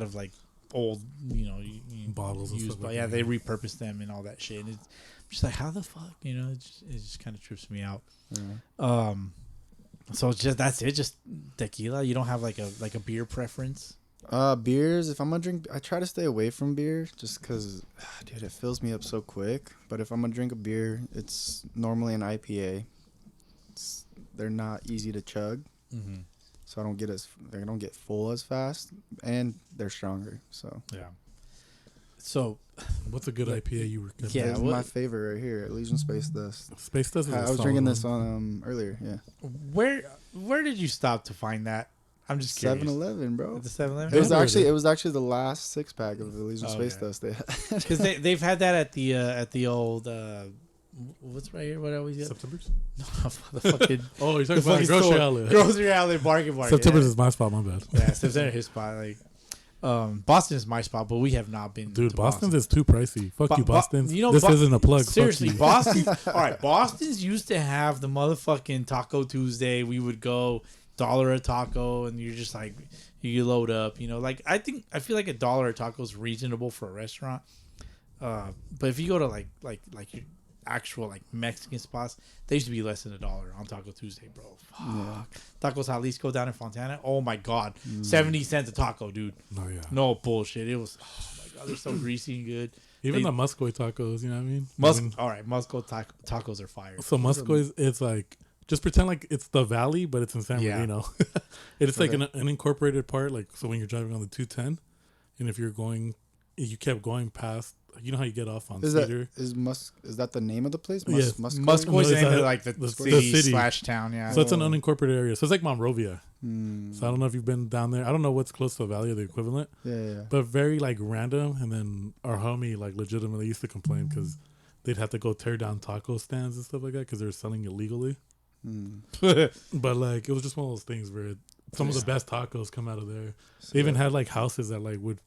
B: of like old
C: bottles and stuff.
B: But they repurpose them and all that shit. And it's just like, how the fuck, you know? It just kind of trips me out. Yeah. So it's just that's it. Just tequila. You don't have like a beer preference.
D: Beers. If I'm gonna drink, I try to stay away from beer just because, dude, it fills me up so quick. But if I'm gonna drink a beer, it's normally an IPA. They're not easy to chug, so they don't get full as fast, and they're stronger. So
B: yeah. So,
C: what's a good IPA you were?
D: Yeah, my favorite right here, Elysian Space Dust.
C: Space Dust.
D: I was drinking this on earlier. Yeah.
B: Where did you stop to find that? I'm just curious.
D: 7-Eleven, bro.
B: The 7-Eleven.
D: It was actually the last 6-pack of Elysian Space Dust they had.
B: Because they've had that at the old. What's right here? What I always get?
C: September's?
B: No, the fucking.
C: Oh, you're talking about grocery outlet.
B: Grocery outlet, bargain market.
C: September's is my spot. My bad.
B: Yeah, September's his spot. Like, Boston is my spot, but we have not been.
C: Dude, Boston's is too pricey. Fuck you, Boston.
B: You know,
C: this isn't a plug.
B: Seriously, Boston. All right, Boston's used to have the motherfucking Taco Tuesday. We would go $1 a taco, and you're just like you load up. You know, like I feel like $1 a taco is reasonable for a restaurant. But if you go to like actual like Mexican spots, they used to be less than $1 on Taco Tuesday, bro. Fuck.
D: Yeah.
B: Tacos Jalisco down in Fontana. Oh my god, 70 cents a taco, dude.
C: Oh yeah.
B: No bullshit. It was. Oh my god, they're so greasy and good.
C: Even the Muscoy tacos, you know what I mean?
B: All right, Musco tacos are fire.
C: So Muscoy, it's like just pretend like it's the valley, but it's in San Bernardino. It's like an unincorporated part. Like so, when you're driving on the 210, and if you kept going past. You know how you get off on Cedar?
D: Is that the name of the place?
C: Yes.
B: Muscoy's the name of like the city / town, yeah.
C: So it's an unincorporated area. So it's like Monrovia. So I don't know if you've been down there. I don't know what's close to the valley or the equivalent.
D: Yeah.
C: But very like random. And then our homie like legitimately used to complain because they'd have to go tear down taco stands and stuff like that because they were selling illegally. But like it was just one of those things where some of the best tacos come out of there. They even had like houses that like would.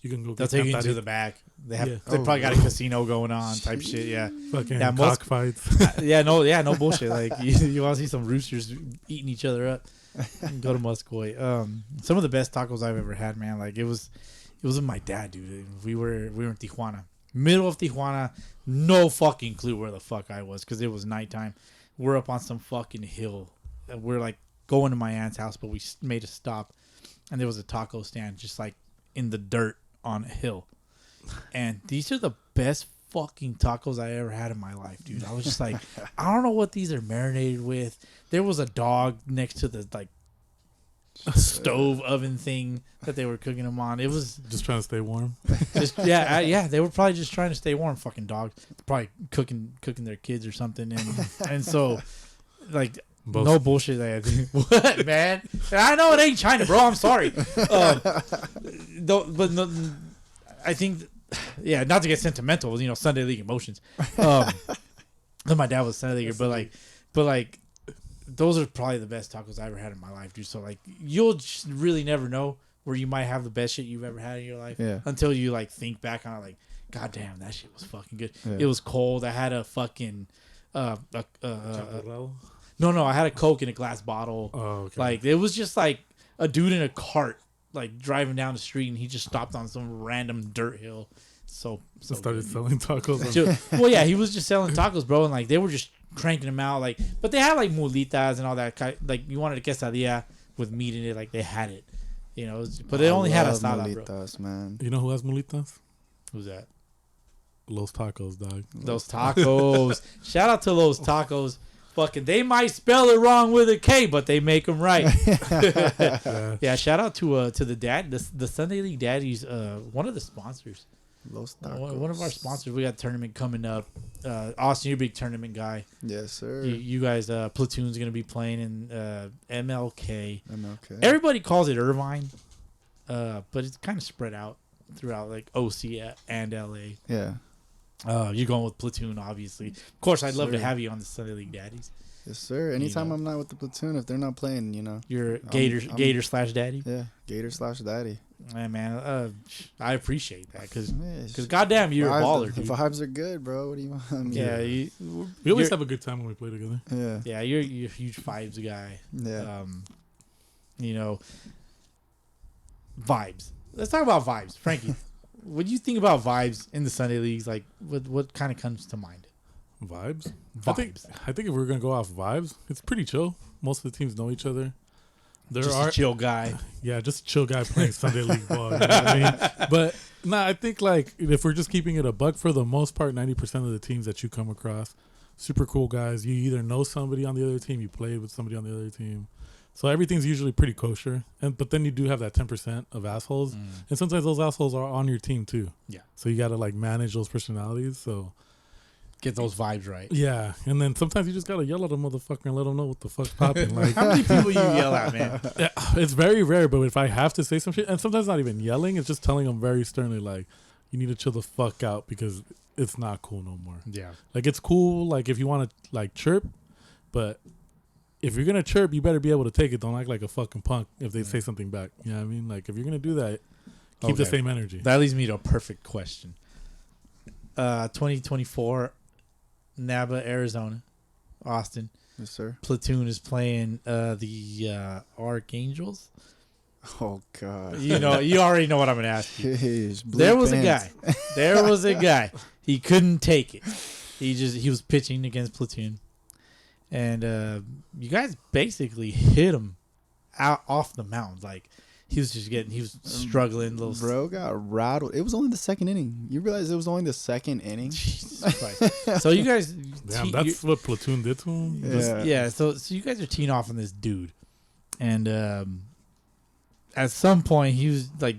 C: You can go.
B: They'll take you into the back. They probably got a casino going on, type shit. Yeah,
C: fucking cockfights.
B: no bullshit. Like you want to see some roosters eating each other up? Go to Muscoy. Some of the best tacos I've ever had, man. Like it was with my dad, dude. We were in Tijuana, middle of Tijuana. No fucking clue where the fuck I was because it was nighttime. We're up on some fucking hill. We're like going to my aunt's house, but we made a stop, and there was a taco stand just like in the dirt on a hill, and these are the best fucking tacos I ever had in my life, dude. I was just like, I don't know what these are marinated with. There was a dog next to the like stove oven thing that they were cooking them on. It was
C: just trying to stay warm.
B: Just they were probably just trying to stay warm. Fucking dogs, probably cooking their kids or something, and so like. No bullshit. What, man? I know it ain't China, bro. I'm sorry. But no, I think, not to get sentimental, Sunday League emotions. My dad was Sunday Leaguer, but like, those are probably the best tacos I ever had in my life, dude. So like, you'll just really never know where you might have the best shit you've ever had in your life until you like think back on it. Like, god damn, that shit was fucking good. Yeah. It was cold. I had a fucking No, I had a Coke in a glass bottle. Oh, okay. Like, it was just like a dude in a cart, like driving down the street, and he just stopped on some random dirt hill. So
C: started selling tacos.
B: He was just selling tacos, bro, and like they were just cranking them out, like. But they had like mulitas and all that. Like you wanted a quesadilla with meat in it, like they had it, But they only had asada,
D: mulitas,
B: bro.
D: Man.
C: You know who has mulitas?
B: Who's that?
C: Los Tacos, dog.
B: Those tacos. Shout out to Los Tacos. Fucking, they might spell it wrong with a K, but they make them right. Shout out to the dad, the Sunday League Daddies, one of the sponsors.
D: Los Tacos.
B: One of our sponsors. We got a tournament coming up. Austin, you're a big tournament guy.
D: Yes, sir.
B: You guys, Platoon's gonna be playing in MLK. Everybody calls it Irvine, but it's kind of spread out throughout like OC and LA.
D: Yeah.
B: You're going with Platoon, obviously. Of course, I'd love to have you on the Sunday League Daddies.
D: Yes, sir. Anytime I'm not with the Platoon, if they're not playing,
B: You're Gator/Daddy?
D: Yeah, Gator/Daddy.
B: Yeah, man, I appreciate that because goddamn, you're a baller, dude.
D: The vibes are good, bro. What do you want?
B: Yeah,
C: we always have a good time when we play together.
B: Yeah, you're a huge vibes guy.
D: Yeah.
B: Vibes. Let's talk about vibes, Frankie. When you think about vibes in the Sunday leagues, like what kind of comes to mind?
C: Vibes. I think if we're gonna go off vibes, it's pretty chill. Most of the teams know each other.
B: A chill guy.
C: Yeah, just a chill guy playing Sunday league ball. You know what I mean? But I think like if we're just keeping it a buck, for the most part, 90% of the teams that you come across, super cool guys. You either know somebody on the other team, you played with somebody on the other team. So everything's usually pretty kosher, but then you do have that 10% of assholes, and sometimes those assholes are on your team too.
B: Yeah.
C: So you gotta like manage those personalities. So
B: get those vibes right.
C: Yeah, and then sometimes you just gotta yell at a motherfucker and let them know what the fuck's popping. Like,
B: how many people you yell at, man?
C: Yeah, it's very rare, but if I have to say some shit, and sometimes not even yelling, it's just telling them very sternly, like, you need to chill the fuck out because it's not cool no more.
B: Yeah.
C: Like, it's cool, like, if you want to like chirp, but if you're gonna chirp, you better be able to take it. Don't act like a fucking punk if they say something back. You know what I mean? Like, if you're gonna do that, keep the same energy.
B: That leads me to a perfect question. 2024, NABA, Arizona, Austin.
D: Yes, sir.
B: Platoon is playing the Archangels.
D: Oh God!
B: You already know what I'm gonna ask you.
D: Jeez,
B: there was a guy. He couldn't take it. He was pitching against Platoon, and you guys basically hit him out off the mound. Like he was struggling.
D: Bro got rattled. It was only the second inning. You realize it was only the second inning?
B: Jesus Christ. So you guys,
C: damn, that's what Platoon did to him.
B: Yeah. So you guys are teeing off on this dude, and at some point he was like,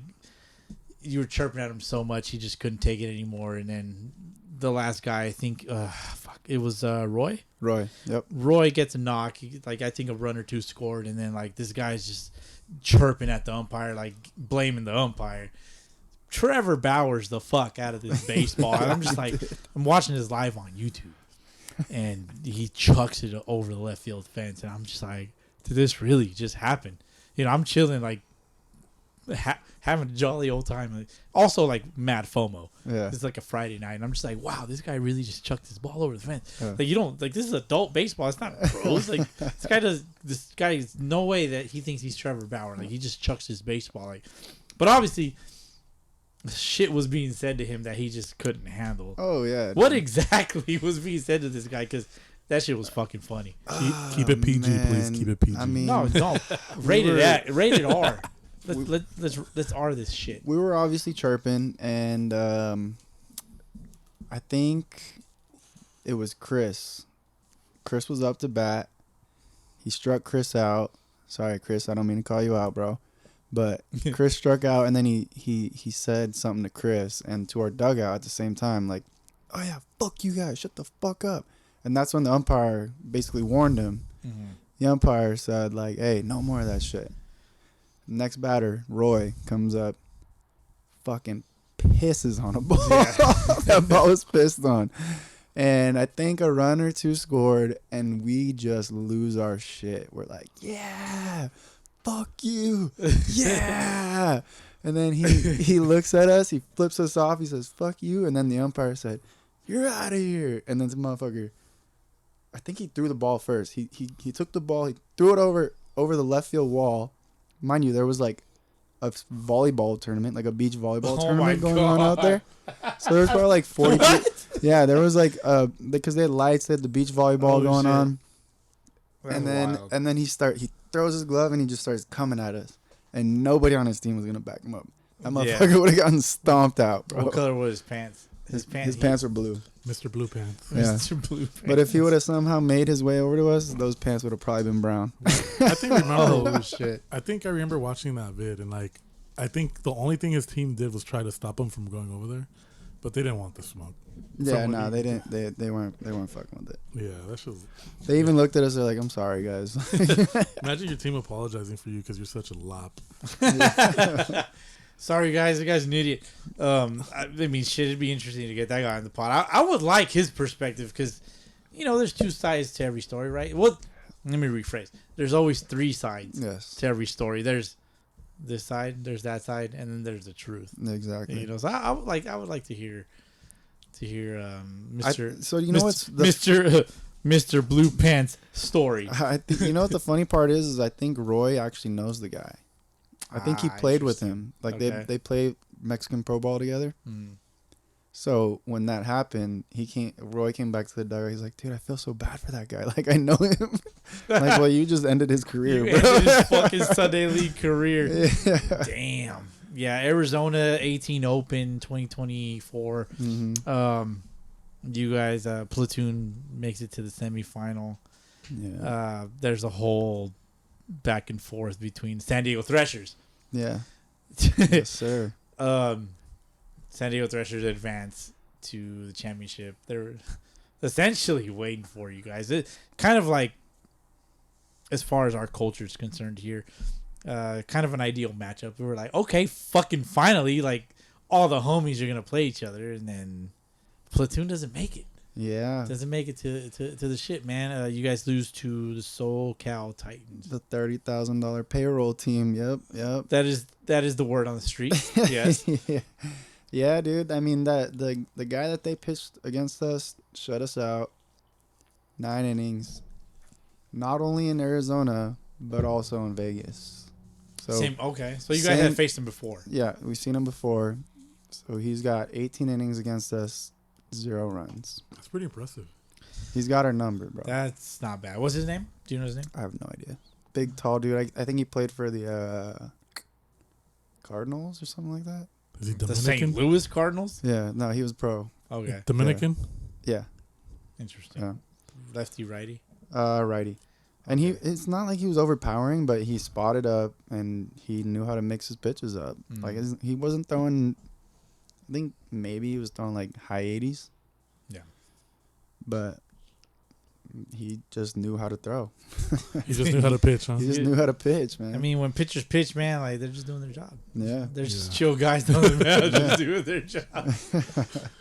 B: you were chirping at him so much he just couldn't take it anymore, and then the last guy, I think, it was Roy.
D: Yep.
B: Roy gets a knock. I think a run or two scored, and then like this guy's just chirping at the umpire, like blaming the umpire. Trevor Bowers the fuck out of this baseball, and I'm just like, I'm watching this live on YouTube, and he chucks it over the left field fence, and I'm just like, did this really just happen? You know, I'm chilling, like having a jolly old time. Like, also, like mad FOMO.
D: Yeah.
B: It's like a Friday night, and I'm just like, wow, this guy really just chucked his ball over the fence. Like you don't like this is adult baseball. It's not pros. Like this guy is no way that he thinks he's Trevor Bauer. Like he just chucks his baseball. Like, but obviously, shit was being said to him that he just couldn't handle.
D: Oh yeah.
B: What exactly was being said to this guy? Because that shit was fucking funny.
C: Keep it PG, please. Keep it PG.
D: I mean,
B: No, don't rated R. Let's R this shit.
D: We were obviously chirping, and I think it was Chris. Chris was up to bat. He struck Chris out. Sorry, Chris, I don't mean to call you out, bro. But Chris struck out, and then he said something to Chris and to our dugout at the same time, like, oh yeah, fuck you guys, shut the fuck up. And that's when the umpire basically warned him. Mm-hmm. The umpire said, like, hey, no more of that shit. Next batter, Roy, comes up, fucking pisses on a ball. Yeah. That ball was pissed on. And I think a run or two scored, and we just lose our shit. We're like, yeah, fuck you. Yeah. And then he looks at us, he flips us off, he says, fuck you. And then the umpire said, you're out of here. And then the motherfucker, I think he threw the ball first. He took the ball, he threw it over the left field wall. Mind you, there was like a volleyball tournament, like a beach volleyball tournament going on out there. So there's probably like 40 people. Yeah, there was like because they had lights, they had the beach volleyball going on. And then he throws his glove and he just starts coming at us. And nobody on his team was gonna back him up. That motherfucker would have gotten stomped out, bro.
B: What color was his pants?
D: His pants were blue.
C: Mr. Blue Pants.
D: Yeah.
B: Mr. Blue Pants.
D: But if he would have somehow made his way over to us, those pants would have probably been brown.
C: I remember
B: shit.
C: I think I remember watching that vid, and like I think the only thing his team did was try to stop him from going over there, but they didn't want the smoke.
D: Yeah, no, they didn't. They weren't fucking with it.
C: Yeah, that's just.
D: They even looked at us. They're like, "I'm sorry, guys."
C: Imagine your team apologizing for you because you're such a lop.
B: Sorry, guys. The guy's an idiot. I mean, shit, it'd be interesting to get that guy in the pot. I would like his perspective because, you know, there's two sides to every story, right? Well, let me rephrase. There's always three sides to every story. There's this side, there's that side, and then there's the truth.
D: Exactly.
B: You know, so I would like to hear Mr.
D: So you know what's
B: Mr. Blue Pants story.
D: You know what the funny part is I think Roy actually knows the guy. I think he played with him. Like they play Mexican Pro Ball together. Mm. So when that happened, Roy came back to the dugout. He's like, dude, I feel so bad for that guy. Like, I know him. Like, well, you just ended his career,
B: you
D: bro.
B: ended his fucking Sunday League career.
D: Yeah.
B: Damn. Yeah, Arizona 18 Open 2024. Mm-hmm. You guys, Platoon makes it to the semifinal. Yeah. There's a whole back and forth between San Diego Threshers.
D: Yeah. Yes, sir.
B: San Diego Threshers advance to the championship. They're essentially waiting for you guys. It kind of like, as far as our culture is concerned here, kind of an ideal matchup. We were like, okay, fucking finally, like all the homies are gonna play each other, and then Platoon doesn't make it.
D: Yeah,
B: doesn't make it to the shit, man. You guys lose to the SoCal Titans,
D: the $30,000 payroll team. Yep.
B: That is the word on the street. Yes.
D: Yeah, dude. I mean the guy that they pitched against us shut us out. 9 innings, not only in Arizona but also in Vegas. So
B: okay. So you guys had faced him before.
D: Yeah, we've seen him before. So he's got 18 innings against us. 0 runs.
C: That's pretty impressive.
D: He's got our number, bro.
B: That's not bad. What's his name? Do you know his name?
D: I have no idea. Big, tall dude. I think he played for the Cardinals or something like that.
C: Is he
B: The
C: Dominican?
B: St. Louis Cardinals?
D: Yeah, no, he was pro.
B: Okay.
C: Dominican?
D: Yeah.
B: Interesting.
D: Yeah.
B: Lefty, righty?
D: Righty. And it's not like he was overpowering, but he spotted up and he knew how to mix his pitches up. Like he wasn't throwing, I think maybe he was throwing like high 80s.
B: Yeah.
D: But he just knew how to throw.
C: He just knew how to pitch, huh?
D: He just knew how to pitch, man.
B: I mean, when pitchers pitch, man, like they're just doing their job.
D: Yeah.
B: They're just chill guys doing just doing their job.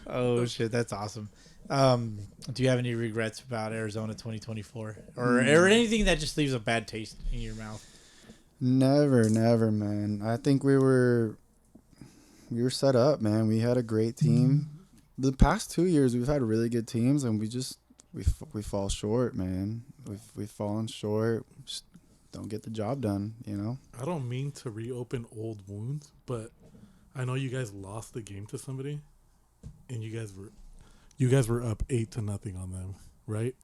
B: Oh shit, that's awesome. Do you have any regrets about Arizona 2024 or anything that just leaves a bad taste in your mouth?
D: Never, man. I think we were set up, man. We had a great team. The past 2 years, we've had really good teams, and we fall short, man. We've fallen short. Just don't get the job done, you know.
C: I don't mean to reopen old wounds, but I know you guys lost the game to somebody, and you guys were up 8-0 on them, right?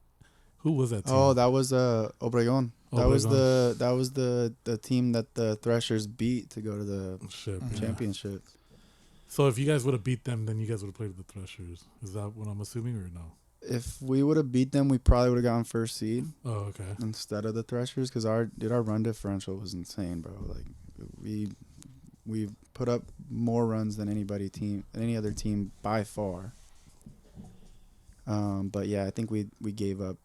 C: Who was that team?
D: Oh, that was Obregón. That was the team that the Threshers beat to go to the championship.
C: So if you guys would have beat them, then you guys would have played with the Threshers. Is that what I'm assuming, or no?
D: If we would have beat them, we probably would have gotten first seed.
C: Oh, okay.
D: Instead of the Threshers, because our run differential was insane, bro. Like we put up more runs than any other team by far. But yeah, I think we gave up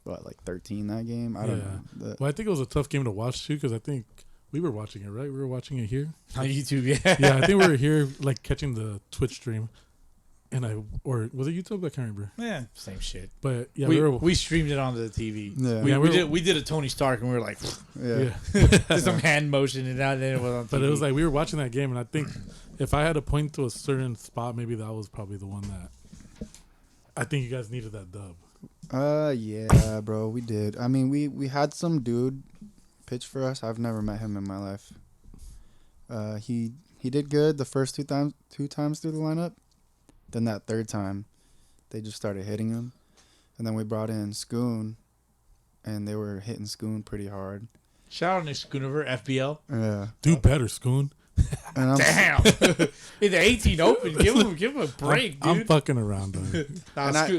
D: like 13 that game. I don't know.
C: Well, I think it was a tough game to watch too, because I think we were watching it, right? We were watching it here
B: on YouTube. Yeah,
C: yeah. I think we were here, like catching the Twitch stream, or was it YouTube? I can't remember.
B: Yeah, same shit.
C: But yeah,
B: we streamed it onto the TV.
D: Yeah,
B: we did a Tony Stark, and we were like,
D: yeah.
B: Did some hand motion, and then it was on TV.
C: But it was like we were watching that game, and I think if I had to point to a certain spot, maybe that was probably the one that I think you guys needed that dub.
D: Yeah, bro, we did. I mean, we had some dude pitch for us. I've never met him in my life. He did good the first two times through the lineup. Then that third time, they just started hitting him. And then we brought in Schoon, and they were hitting Schoon pretty hard.
B: Shout out to Schoonover, FBL.
D: Yeah.
C: Do better, Schoon.
D: And
B: Damn. In the 18 Open, give him a break, dude.
C: I'm fucking around, dude.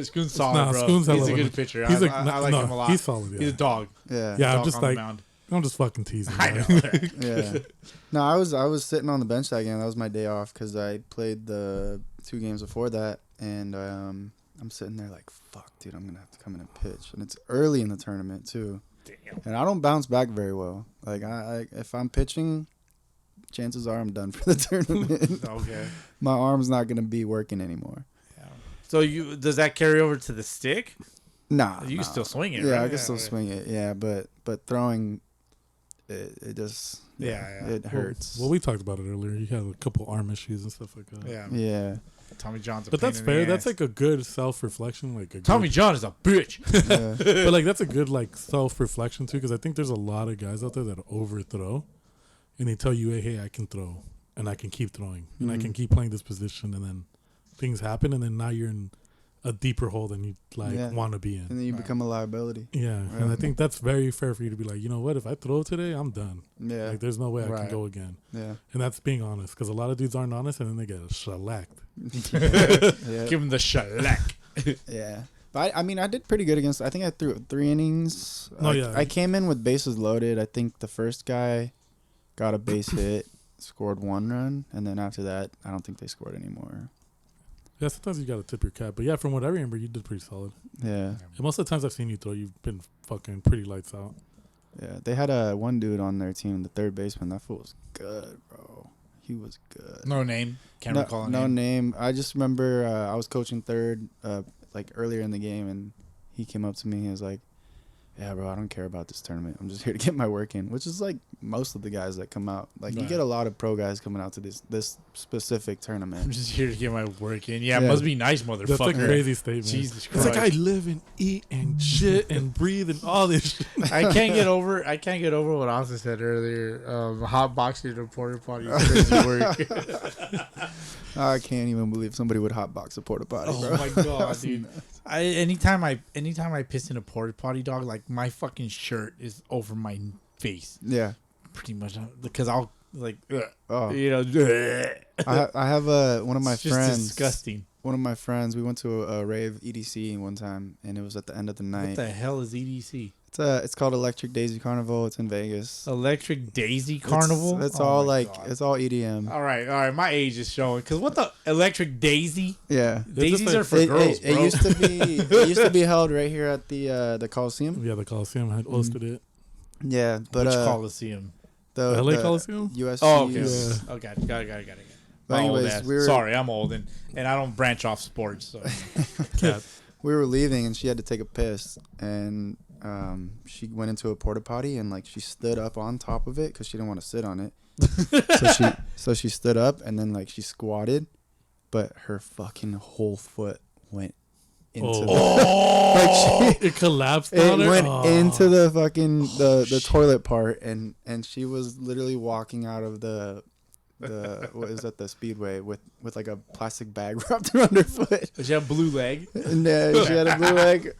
B: Schoon's solid, bro. He's a good pitcher. I like him a lot.
C: He's solid, yeah.
B: He's a dog.
D: Yeah.
C: Yeah,
B: Dog
C: I'm just fucking teasing.
B: I know.
D: Yeah. No, I was sitting on the bench that game. That was my day off because I played the 2 games before that, and I'm sitting there like, fuck, dude, I'm gonna have to come in and pitch, and it's early in the tournament too.
B: Damn.
D: And I don't bounce back very well. Like I if I'm pitching, chances are I'm done for the tournament.
B: Okay.
D: My arm's not gonna be working anymore.
B: Yeah. So does that carry over to the stick?
D: Nah.
B: You can still swing it.
D: Yeah,
B: right?
D: I can still swing it. Yeah, but throwing, it just it hurts.
C: Well, we talked about it earlier. You had a couple arm issues and stuff like that.
B: Yeah.
D: Yeah.
B: Tommy John's a
C: But
B: pain
C: that's
B: in
C: fair.
B: the
C: That's
B: ass.
C: like a good self-reflection.
B: Tommy John is a bitch.
D: Yeah.
C: But like that's a good like self-reflection too, because I think there's a lot of guys out there that overthrow, and they tell you, hey, I can throw, and I can keep throwing, and I can keep playing this position, and then things happen, and then now you're in a deeper hole than you want to be in.
D: And then you become a liability.
C: Yeah, and I think that's very fair for you to be like, you know what, if I throw today, I'm done.
D: Yeah.
C: Like there's no way I can go again.
D: Yeah.
C: And that's being honest, because a lot of dudes aren't honest, and then they get shellacked.
D: Yeah.
B: Give him the shellac.
D: Yeah. But I mean, I did pretty good against. I think I threw 3 innings.
C: yeah.
D: I came in with bases loaded. I think the first guy got a base hit, scored 1 run, and then after that, I don't think they scored anymore.
C: Yeah, sometimes you got to tip your cap. But yeah, from what I remember, you did pretty solid.
D: Yeah.
C: And most of the times I've seen you throw, you've been fucking pretty lights out.
D: Yeah. They had one dude on their team, the third baseman. That fool was good, bro. He was good.
B: No name. Can't recall a name.
D: No name. I just remember I was coaching third like earlier in the game, and he came up to me. He was like, yeah, bro, I don't care about this tournament. I'm just here to get my work in, which is like most of the guys that come out. Like, you get a lot of pro guys coming out to this specific tournament.
B: I'm just here to get my work in. Yeah, it must be nice, motherfucker.
C: That's a crazy statement.
B: Jesus Christ.
C: It's like I live and eat and shit and breathe and all this shit.
B: I can't get over what Austin said earlier. Hotboxing to porta potty is crazy work.
D: I can't even believe somebody would hotbox a porta potty, bro.
B: Oh my god, dude! Anytime I piss in a porta potty, dog, like my fucking shirt is over my face.
D: Yeah,
B: pretty much because I'll like,
D: oh,
B: you know.
D: I have one of my friends.
B: Disgusting.
D: One of my friends. We went to a rave EDC one time, and it was at the end of the night.
B: What the hell is EDC?
D: It's called Electric Daisy Carnival. It's in Vegas.
B: Electric Daisy Carnival.
D: It's all like God. It's all EDM.
B: All right. My age is showing. Cause what the Electric Daisy?
D: Yeah,
B: daisies are for girls.
D: It used to be held right here at the Coliseum.
C: Yeah, the Coliseum had hosted it.
D: Yeah, but
B: which Coliseum?
C: The LA Coliseum.
D: USC.
B: Oh, okay. Yeah. Okay, got it.
D: But anyways,
B: sorry, I'm old and I don't branch off sports. So.
D: We were leaving and she had to take a piss and. She went into a porta potty and like she stood up on top of it because she didn't want to sit on it. so she stood up and then like she squatted, but her fucking whole foot went into
C: it collapsed.
D: It went into the fucking the toilet part and she was literally walking out of the what is that, the Speedway with like a plastic bag wrapped around her foot.
B: Did she have a blue leg?
D: No, she had a blue leg.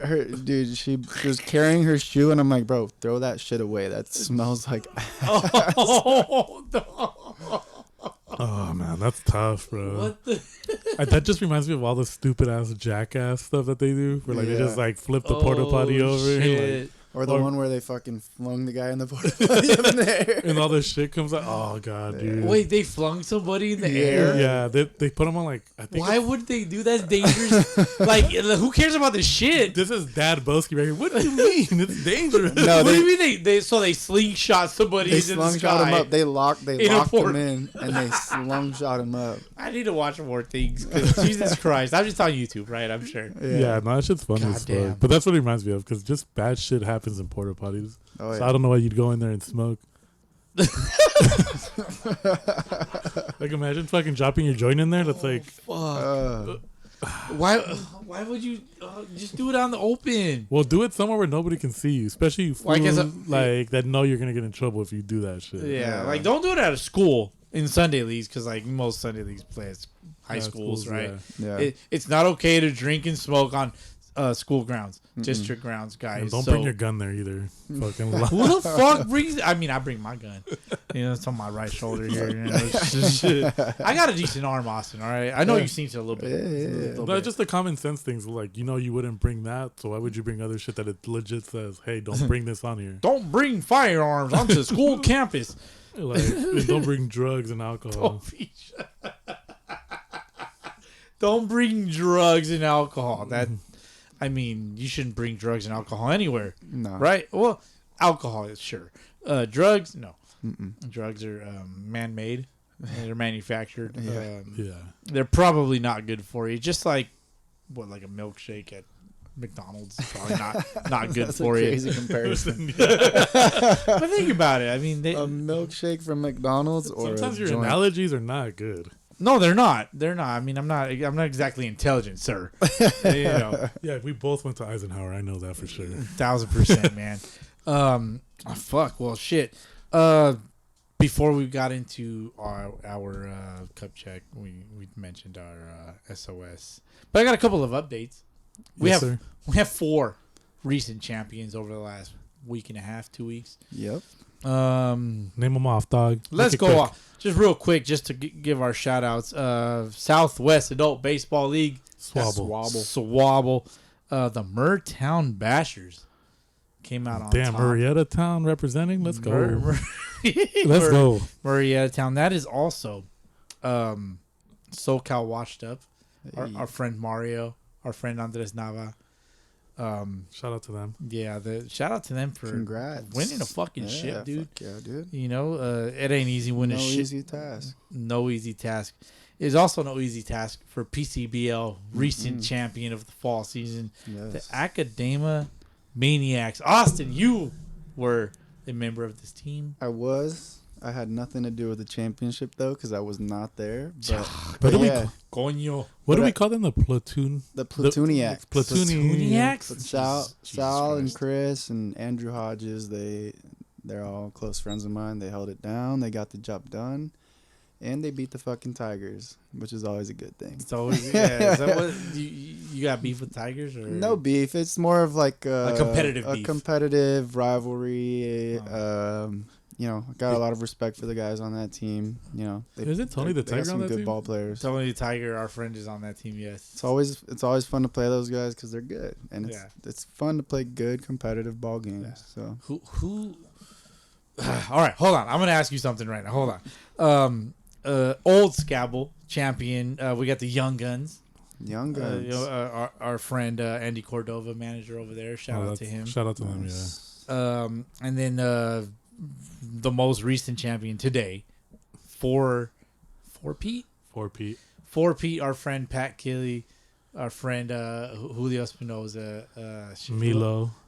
D: She was carrying her shoe, and I'm like, bro, throw that shit away. That smells like ass.
C: Oh man, that's tough, bro.
B: What the?
C: That just reminds me of all the stupid ass jackass stuff that they do, where like they just like flip the porta potty over. And, like,
D: or the one where they fucking flung the guy in the porta potty up in the air.
C: And all this shit comes out. Oh, God, dude.
B: Wait, they flung somebody in the air?
C: Yeah, they put them on, like, I think.
B: Why would they do that? That's dangerous. Like, who cares about the shit?
C: This is Dad Boski right here. What do you mean? It's dangerous.
B: No, what do you mean they slingshot somebody in the sky? They
D: slungshot him up. They locked him in, and they slungshot him up.
B: I need to watch more things, because Jesus Christ. I'm just on YouTube, right? I'm sure.
C: Yeah, no, that shit's fun as fuck. But that's what it reminds me of, because just bad shit happens in porta potties. Oh, yeah. So I don't know why you'd go in there and smoke. Like, imagine fucking dropping your joint in there. That's like,
B: fuck. Why would you just do it out in the open?
C: Well, do it somewhere where nobody can see you, especially that know you're gonna get in trouble if you do that shit.
B: Yeah, like don't do it at a school in Sunday leagues, because like most Sunday leagues play at high schools, right?
D: Yeah.
B: It's not okay to drink and smoke on school grounds, district grounds, guys.
C: And don't bring your gun there either. Fucking
B: who the fuck brings? I mean, I bring my gun. You know, it's on my right shoulder here. You know, I got a decent arm, Austin. All right, I know you've seen it a little bit.
C: Yeah. But just the common sense things, like, you know, you wouldn't bring that, so why would you bring other shit that it legit says, hey, don't bring this on here.
B: Don't bring firearms onto the school campus.
C: Like, and don't bring drugs and alcohol.
B: Don't bring drugs and alcohol. That. I mean, you shouldn't bring drugs and alcohol anywhere. No. Right? Well, alcohol is sure. Drugs, no. Drugs are man-made. They're manufactured. They're probably not good for you. Just like, like a milkshake at McDonald's. Probably not good
D: That's
B: for
D: a
B: you.
D: crazy comparison.
B: But think about it. I mean,
D: a milkshake from McDonald's or
C: sometimes your analogies are not good.
B: No, they're not. They're not. I mean, I'm not exactly intelligent, sir. You know.
C: Yeah, we both went to Eisenhower. I know that for sure.
B: 1000%, man. Fuck. Well, shit. Before we got into our cup check, we mentioned our SOS, but I got a couple of updates. We have 4 recent champions over the last week and a half, 2 weeks.
D: Yep.
C: Name them off, dog.
B: Let's go off. Just real quick, just to give our shout outs. Southwest Adult Baseball League. Swabble. The Murrtown Bashers came out on top.
C: Marietta Town representing. Let's go. Let's go.
B: Marietta Town. That is also SoCal Washed Up. Our friend Mario. Our friend Andres Nava.
C: Shout out to them.
B: Yeah, shout out to them for winning a fucking ship, dude.
D: Fuck yeah, dude.
B: You know, it ain't easy winning shit. No easy task. It's also no easy task for PCBL, recent champion of the fall season. Yes. The Academa Maniacs. Austin, you were a member of this team.
D: I had nothing to do with the championship though, because I was not there.
C: What do we call them? The platoon.
D: The Platooniacs.
C: Platooniacs.
D: Sal and Chris and Andrew Hodges. They're all close friends of mine. They held it down. They got the job done, and they beat the fucking Tigers, which is always a good thing.
B: It's always Is that what you got beef with Tigers or
D: no beef? It's more of like
B: a competitive beef.
D: Competitive rivalry. You know, I got a lot of respect for the guys on that team. You know,
C: isn't Tony the Tiger on that
D: good
C: team?
D: Ball players.
B: Tony the Tiger, our friend, is on that team. Yes,
D: it's always fun to play those guys because they're good, and it's fun to play good competitive ball games. Yeah. So
B: who? All right, hold on. I'm gonna ask you something right now. Hold on. Old Scabble champion. We got the Young Guns.
D: Young Guns.
B: Our friend Andy Cordova, manager over there. Shout out to him.
C: Shout out to them. Yeah.
B: And then the most recent champion today, four Pete, our friend Pat Kelly, our friend Julio Espinoza,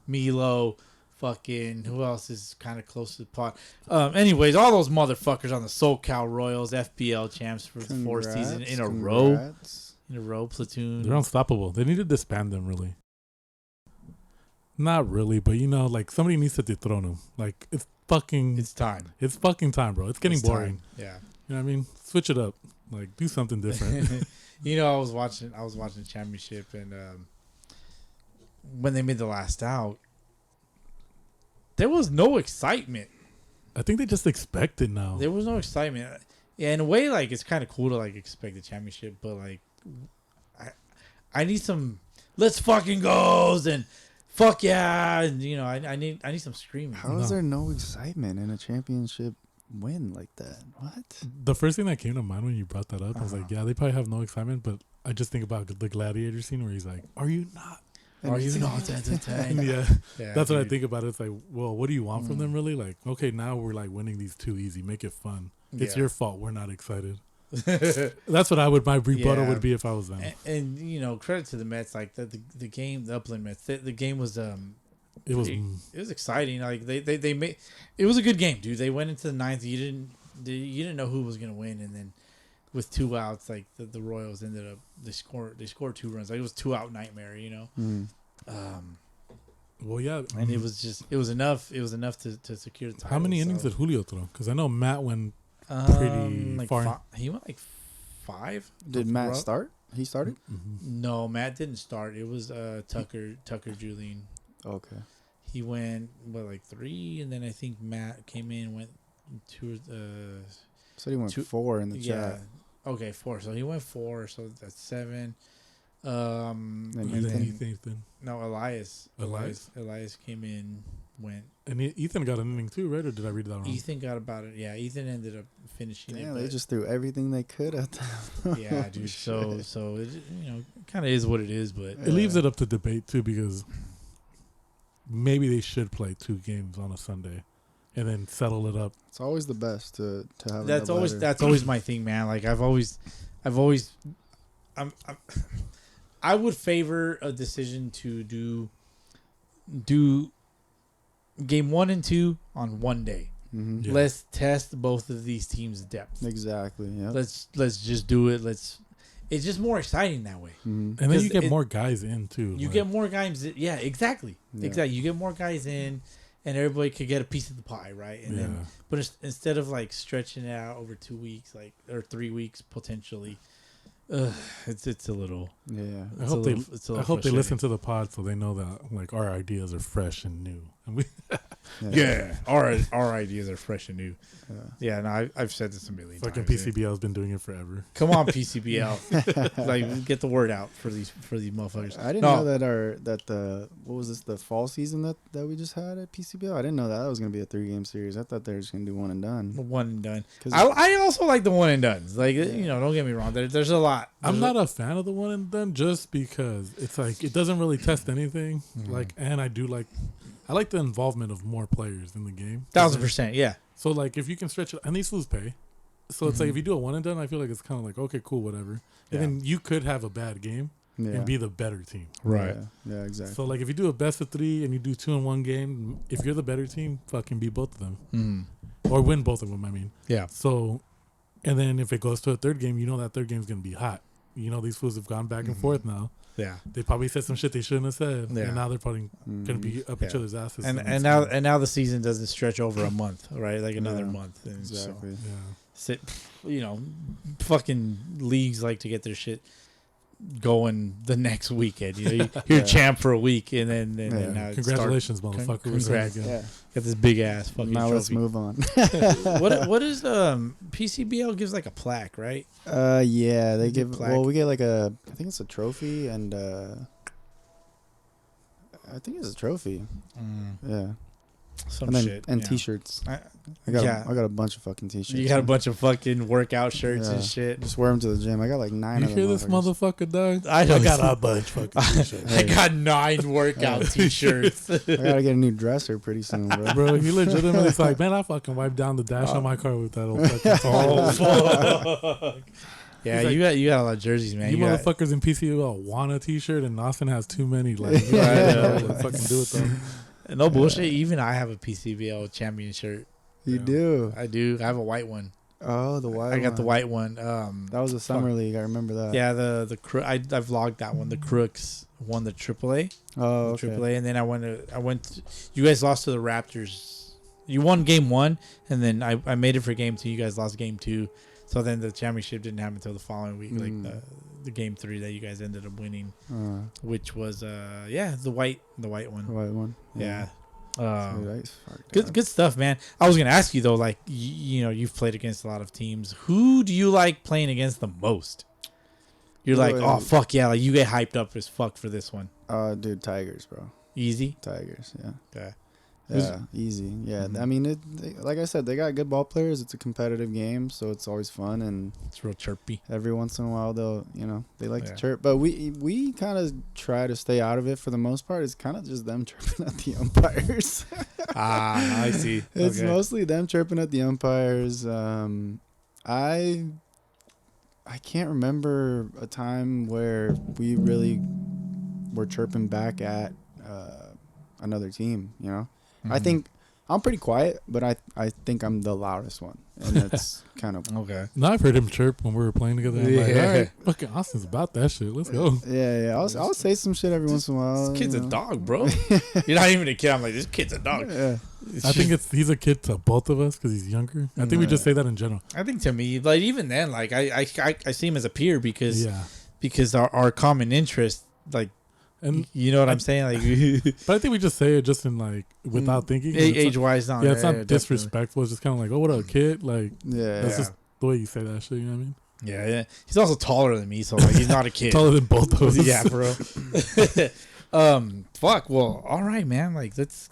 B: Milo, fucking who else is kind of close to the pot? Anyways, all those motherfuckers on the SoCal Royals, FBL champs for the fourth season in a row. Platoon.
C: They're unstoppable. They need to disband them, really. Not really, but you know, like somebody needs to dethrone them. Like it's time. It's fucking time, bro. It's getting boring.
B: Yeah.
C: You know what I mean? Switch it up. Like do something different.
B: You know, I was watching the championship, and when they made the last out, there was no excitement.
C: I think they just expect it now.
B: There was no excitement. Yeah, in a way, like it's kind of cool to like expect the championship, but like, I need some let's fucking goes and fuck yeah, and you know, I need some screaming.
D: How is there no excitement in a championship win like that? What?
C: The first thing that came to mind when you brought that up, I was like, yeah, they probably have no excitement, but I just think about the Gladiator scene where he's like, "Are you not?
B: Are you not entertained?"
C: Yeah, that's what I think about it. It's like, well, what do you want from them, really? Like, okay, now we're like winning these too easy. Make it fun. It's your fault. We're not excited. That's what my rebuttal would be if I was them.
B: And you know, credit to the Mets, like the game, the Upland Mets. The game was it was exciting. Like they made it was a good game, dude. They went into the ninth. You didn't know who was gonna win, and then with 2 outs, like the Royals ended up they scored 2 runs. Like it was 2-out nightmare, you know.
C: Well, yeah,
B: and it was enough. It was enough to secure the title.
C: How many innings did Julio throw? Because I know Matt went pretty
B: like
C: far.
B: He went like 5.
D: Did Matt start? He started?
C: Mm-hmm.
B: No, Matt didn't start. It was Tucker Julian.
D: Okay.
B: He went like 3, and then I think Matt came in and went 2.
D: So he went 4 in the chat.
B: Okay, 4. So he went 4. So that's 7.
C: Ethan.
B: No, Elias. Elias came in, went.
C: And Ethan got an inning too, right? Or did I read that wrong?
B: Ethan got about it. Yeah, Ethan ended up finishing it.
D: Yeah, they just threw everything they could at them.
B: Yeah, dude. So it, you know, kind of is what it is, but
C: it leaves it up to debate too, because maybe they should play 2 games on a Sunday and then settle it up.
D: It's always the best to have.
B: That's always my thing, man. Like I've always I would favor a decision to do game 1 and 2 on one day.
D: Mm-hmm.
C: Yeah.
B: Let's test both of these teams' depth.
D: Exactly. Yeah.
B: Let's just do it. It's just more exciting that way.
D: Mm-hmm.
C: And then you get more guys in too.
B: You get more guys. Yeah, exactly. Yeah. Exactly. You get more guys in, and everybody could get a piece of the pie, right? And then, but instead of like stretching it out over 2 weeks, or 3 weeks potentially. It's a little.
C: Yeah, I hope they listen to the pod so they know that like our ideas are fresh and new. And we
B: our ideas are fresh and new. Yeah, no, I've said this a million times.
C: Fucking PCBL has been doing it forever.
B: Come on, PCBL, like get the word out for these motherfuckers.
D: I didn't know that the fall season that we just had at PCBL. I didn't know that was gonna be a 3-game series. I thought they were just gonna do one and done.
B: One and done. I also like the one and dones. Like you know, don't get me wrong. There's a lot.
C: I'm not a fan of the one and done just because it's like it doesn't really test anything. Mm-hmm. Like, and I like the involvement of more players in the game.
B: 1000%, yeah.
C: So like if you can stretch it, and these fools pay. So it's like if you do a one and done, I feel like it's kind of like okay, cool, whatever. And then you could have a bad game, and be the better team.
B: Right.
D: Yeah, exactly.
C: So like if you do a best of 3 and you do 2 in one game, if you're the better team, fucking beat both of them. Or win both of them, I mean.
B: Yeah.
C: So, and then if it goes to a third game, you know that third game's going to be hot. You know these fools have gone back and forth now.
B: Yeah.
C: They probably said some shit they shouldn't have said.
B: Yeah.
C: And now they're probably going to be up each other's asses.
B: And now the season doesn't stretch over a month, right? Like another month. And
D: Exactly.
B: So, fucking leagues like to get their shit going the next weekend. You know, you're champ for a week, and then now
C: congratulations, motherfucker.
B: Congrats.
D: Yeah.
B: Got this big ass fucking
D: Now let's
B: trophy.
D: move on.
B: What is PCBL gives like a plaque, right?
D: Yeah, they give.
B: plaque.
D: Well, we get like I think it's a trophy, and I think it's a trophy. Yeah.
B: Some
D: and then,
B: shit
D: and
B: yeah.
D: T-shirts.
B: I
D: I got a bunch of fucking T-shirts.
B: You got a bunch of fucking workout shirts and shit.
D: Just wear them to the gym. I got like 9
C: You
D: of them.
C: hear this motherfucker, dog?
B: I
C: got a bunch fucking T-shirts.
B: I got 9 workout T-shirts.
D: I gotta get a new dresser pretty soon, bro.
C: Bro, he legitimately is like, man, I fucking wiped down the dash on my car with that old fucking
B: Fuck. Yeah,
C: He's
B: you got a lot of jerseys, man.
C: You
B: got,
C: motherfuckers in PCBL want a T-shirt, and Austin has too many. Like, fucking do it though.
B: no bullshit. Even I have a PCBL champion shirt.
D: You do?
B: I do. I have a white one.
D: Oh, the white.
B: I got the
D: one.
B: white one.
D: That was a summer league. I remember that.
B: Yeah, the I vlogged that one. The Crooks won the AAA.
D: Oh, okay.
B: AAA, and then I went. You guys lost to the Raptors. You won game 1, and then I made it for game 2. You guys lost game 2. So then the championship didn't happen until the following week, like the game 3 that you guys ended up winning, which was the white one.
D: The white one.
B: Yeah.
D: Good
B: stuff, man. I was gonna ask you though, like you've played against a lot of teams. Who do you like playing against the most? You're like, oh fuck yeah, like you get hyped up as fuck for this one.
D: Dude, Tigers, bro.
B: Easy.
D: Tigers, yeah.
B: Okay.
D: Yeah, easy. Yeah, I mean, like I said, they got good ball players. It's a competitive game, so it's always fun, and
B: it's real chirpy.
D: Every once in a while, they like to chirp, but we kind of try to stay out of it for the most part. It's kind of just them chirping at the umpires.
B: I see.
D: It's mostly them chirping at the umpires. I can't remember a time where we really were chirping back at another team. I think I'm pretty quiet, but I think I'm the loudest one, and that's kind of
B: okay.
C: No, I've heard him chirp when we were playing together. I'm like, all right, fucking Austin's about that shit. Let's go.
D: Yeah. I'll say some shit every once in a while.
B: This kid's a dog, bro. You're not even a kid. I'm like, this kid's a dog.
D: Yeah.
C: I think he's a kid to both of us because he's younger. I think we just say that in general.
B: I think to me, like even then, like I see him as a peer because our common interest, like. And you know what I'm saying, like,
C: but I think we just say it just in like without thinking.
B: Age wise,
C: not. Yeah, it's not disrespectful. It's just kind of like, oh, what up, kid? Like, that's just the way you say that shit. You know what I mean?
B: Yeah. He's also taller than me, so like he's not a kid.
C: Taller than both of us.
B: Yeah, bro. Fuck. Well, all right, man. Like, let's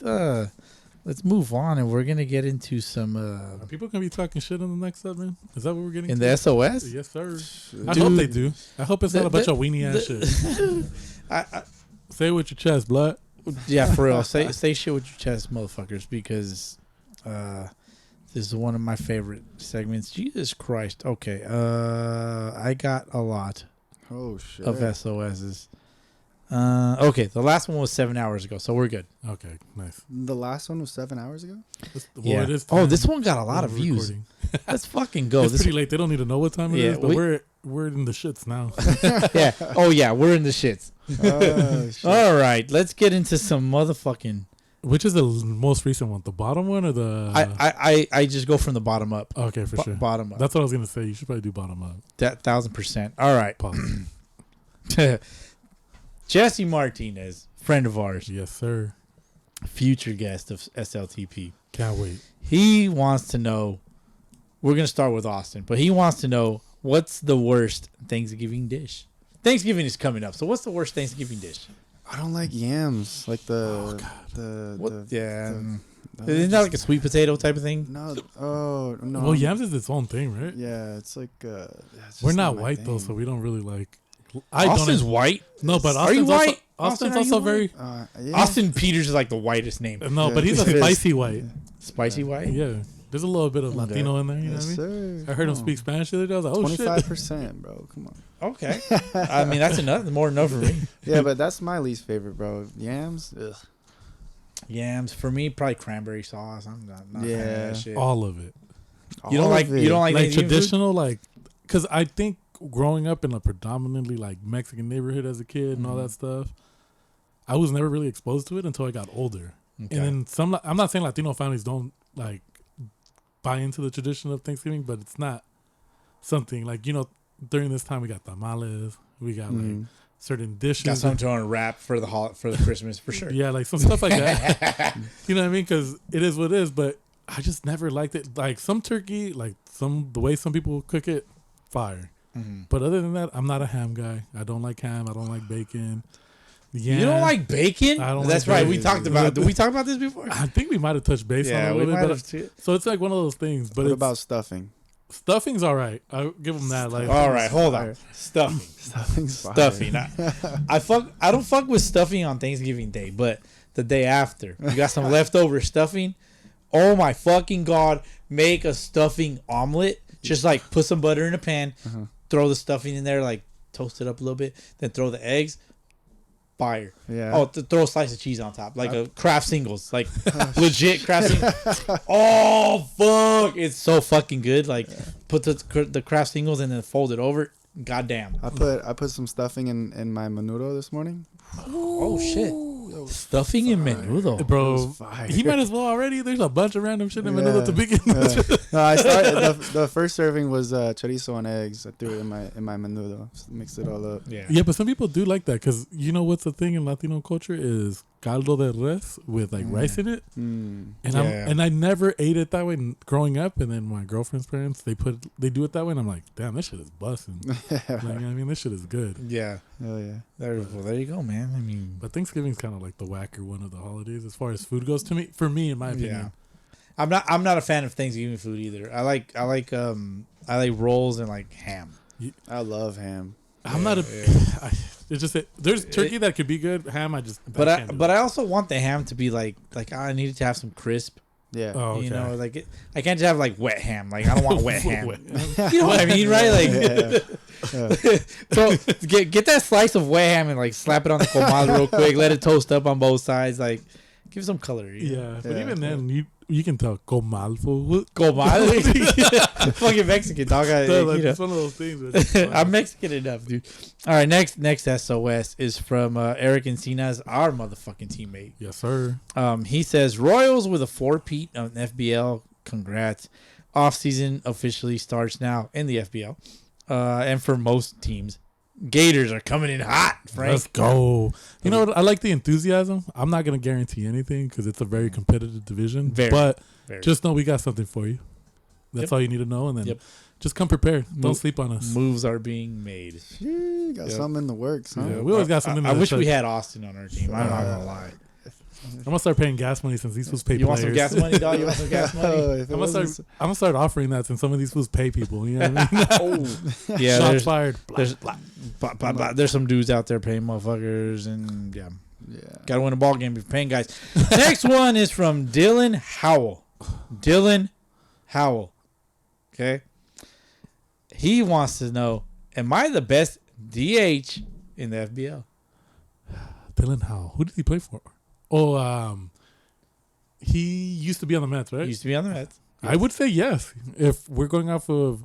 B: move on, and we're gonna get into some.
C: Are people gonna be talking shit in the next segment? Is that what we're getting
B: in the SOS?
C: Yes, sir. I hope they do. I hope it's not a bunch of weenie ass shit. Say it with your chest, blood.
B: Yeah, for real. Say shit with your chest, motherfuckers, because this is one of my favorite segments. Jesus Christ. Okay. I got a lot
D: of SOSs.
B: Okay, the last one was 7 hours ago, so we're good.
C: Okay, nice.
D: The last one was 7 hours ago?
B: Yeah. This one got a lot of views. Let's fucking go.
C: It's pretty late. They don't need to know what time it is, but we're in the shits now.
B: Yeah. Oh, yeah, we're in the shits.
D: Shit.
B: All right, let's get into some motherfucking...
C: Which is the most recent one? The bottom one or the...
B: I just go from the bottom up.
C: Okay, for sure.
B: Bottom up.
C: That's what I was going to say. You should probably do bottom up.
B: 1,000%. All right. Jesse Martinez, friend of ours.
C: Yes, sir.
B: Future guest of SLTP.
C: Can't wait.
B: He wants to know... We're going to start with Austin, but he wants to know what's the worst Thanksgiving dish? Thanksgiving is coming up, so what's the worst Thanksgiving dish?
D: I don't like yams. Like
B: isn't that like a sweet potato type of thing?
D: No. Oh, no.
C: Well, yams is its own thing, right?
D: Yeah, it's like...
C: we're not white, though, so we don't really like...
B: Austin's white?
C: No, but
B: Are you white?
C: Austin's also very...
B: Austin Peters is like the whitest name.
C: No, but he's a spicy white.
B: Spicy white?
C: Yeah. There's a little bit of Latino in there. You know what I mean?
D: Sir.
C: I heard him speak Spanish the other day. I was like, oh,
D: 25%, bro. Come on.
B: Okay. I mean, that's enough. More than enough for me.
D: Yeah, but that's my least favorite, bro. Yams. Ugh.
B: Yams for me, probably cranberry sauce. I'm not fan of that shit.
C: All of it.
B: You don't like
C: Like traditional, like, because I think growing up in a predominantly like Mexican neighborhood as a kid and all that stuff, I was never really exposed to it until I got older. Okay. And then I'm not saying Latino families don't like buy into the tradition of Thanksgiving, but it's not something like, during this time we got tamales, we got like certain dishes.
B: Got something on a wrap for the Christmas for sure.
C: Yeah, like some stuff like that. You know what I mean? Because it is what it is, but I just never liked it. Like some turkey, like the way some people cook it, fire. But other than that, I'm not a ham guy. I don't like ham. I don't like bacon. Yeah.
B: You don't like bacon?
C: I don't.
B: That's
C: like
B: right.
C: bacon.
B: We talked about. Did we talk about this before?
C: I think we might have touched base on it a little bit. So it's like one of those things. But
D: what about stuffing?
C: Stuffing's all right. I'll give them that. Like,
B: all right, hold on. Stuffing. Stuffing. I don't fuck with stuffing on Thanksgiving Day, but the day after, you got some leftover stuffing. Oh my fucking God! Make a stuffing omelet. Just like put some butter in a pan, throw the stuffing in there, like toast it up a little bit, then throw the eggs. Fire.
D: Yeah.
B: Oh, throw a slice of cheese on top, like a Kraft Singles, like legit Kraft Singles. Oh fuck! It's so fucking good. Like put the Kraft Singles and then fold it over. Goddamn.
D: I put some stuffing in my menudo this morning.
B: Oh shit! Stuffing in menudo,
C: bro. He might as well already. There's a bunch of random shit in menudo to begin with.
D: No, I started the first serving was chorizo and eggs. I threw it in my menudo, just mixed it all up.
C: Yeah, but some people do like that because you know what's the thing in Latino culture is caldo de res with like rice in it, and I never ate it that way growing up. And then my girlfriend's parents they do it that way, and I'm like, damn, this shit is busting. Like, I mean, this shit is good.
B: Yeah.
D: Oh yeah.
B: There you go, man. I mean,
C: but Thanksgiving's kind of like the whacker one of the holidays as far as food goes. For me, in my opinion.
B: Yeah. I'm not a fan of Thanksgiving food either. I like rolls and like ham.
D: I love ham.
C: I'm not a. It's just there's turkey that could be good. Ham,
B: I also want the ham to be like I need it to have some crisp.
D: Yeah.
C: Oh, okay.
B: You know, like I can't just have like wet ham. Like I don't want wet ham. You know what I mean, right? Like, so get that slice of wet ham and like slap it on the comal real quick. Let it toast up on both sides. Like, give it some color.
C: But even then, you can tell comal food.
B: Comal, fucking Mexican dog.
C: It's one of those things.
B: I'm Mexican enough, dude. All right, next SOS is from Eric Encinas, our motherfucking teammate.
C: Yes, sir.
B: He says Royals with a 4-peat on FBL. Congrats. Off season officially starts now in the FBL, and for most teams. Gators are coming in hot, Frank.
C: Let's go. You know what? I like the enthusiasm. I'm not going to guarantee anything because it's a very competitive division. But just know we got something for you. That's all you need to know. And then just come prepared. Don't sleep on us.
B: Moves are being made.
D: Got something in the works, huh?
C: Yeah, we always got something.
B: I wish we had Austin on our team. I'm not going to lie.
C: I'm going to start paying gas money since these fools pay
B: You
C: players.
B: want some gas money, dog? You want some gas money?
C: I'm going to start offering that since some of these fools pay people. You know what I mean?
B: Yeah.
C: Shots fired.
B: There's some dudes out there paying motherfuckers, and got to win a ball game if you're paying guys. Next one is from Dylan Howell. Okay. He wants to know, am I the best DH in the FBL?
C: Dylan Howell. Who did he play for? Oh, he used to be on the Mets, right?
B: Used to be on the Mets.
C: I would say yes. If we're going off of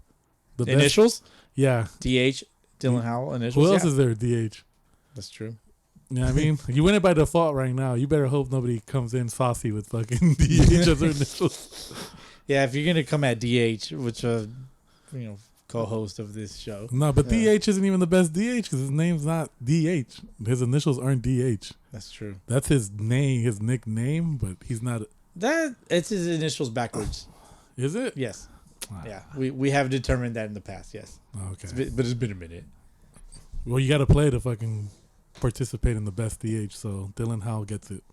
C: the
B: initials?
C: Best, yeah.
B: DH, Dylan Howell, initials.
C: Who else is there, DH?
B: That's true.
C: Yeah, I mean, you win it by default right now. You better hope nobody comes in saucy with fucking DH as their initials.
B: Yeah, if you're going to come at DH, which, co-host of this show.
C: No, but DH isn't even the best DH because his name's not DH. His initials aren't DH.
B: That's true.
C: That's his name, his nickname, but he's not.
B: It's his initials backwards.
C: Is it?
B: Yes. Yeah, we have determined that in the past, yes.
C: Okay.
B: But it's been a minute.
C: Well, you got to play to fucking participate in the best DH, so Dylan Howell gets it.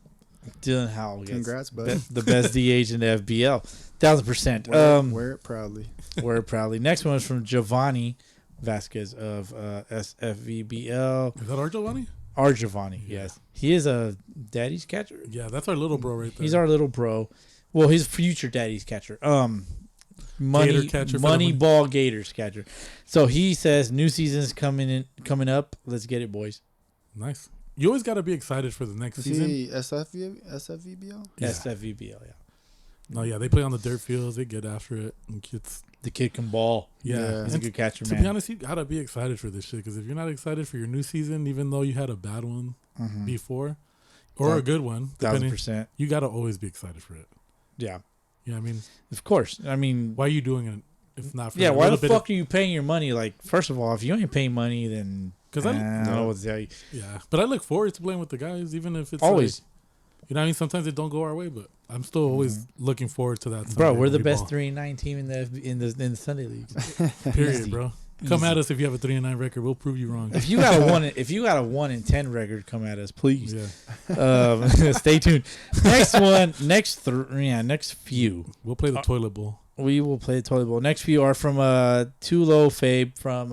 B: Dylan Howell gets
D: Congrats, bud.
B: the best DH in the FBL. 1,000%.
D: Wear it proudly.
B: Wear it proudly. Next one is from Giovanni Vasquez of SFVBL.
C: Is that our Giovanni?
B: Our Giovanni, yes. He is a daddy's catcher.
C: Yeah, that's our little bro right there.
B: He's our little bro. Well, his future daddy's catcher. Money
C: catcher
B: Moneyball Gators catcher. So he says new season's coming up. Let's get it, boys.
C: Nice. You always got to be excited for the next season.
D: SFVBL?
C: Yeah.
B: SFVBL, yeah.
C: No, yeah, they play on the dirt fields. They get after it. And
B: The kid can ball.
C: Yeah.
B: He's a good catcher, man.
C: To be honest, you got to be excited for this shit. Because if you're not excited for your new season, even though you had a bad one before, or a good one,
B: 1,000%.
C: you got to always be excited for it.
B: Yeah.
C: Yeah, I mean,
B: of course. I mean,
C: why are you doing it if not for
B: why the fuck are you paying your money? Like, first of all, if you ain't paying money, then I don't know what to tell you.
C: Yeah, but I look forward to playing with the guys, even if it's
B: always.
C: Like, you know what I mean? Sometimes it don't go our way, but I'm still always looking forward to that.
B: Bro, we're the best 3-9 team in the Sunday league.
C: Period, bro. Come at us if you have a 3-9 record. We'll prove you wrong.
B: If you got a 1-10 record, come at us, please.
C: Yeah.
B: Stay tuned. Next few.
C: We'll play the toilet bowl.
B: We will play the toilet bowl. Next few are from Too Low Fabe from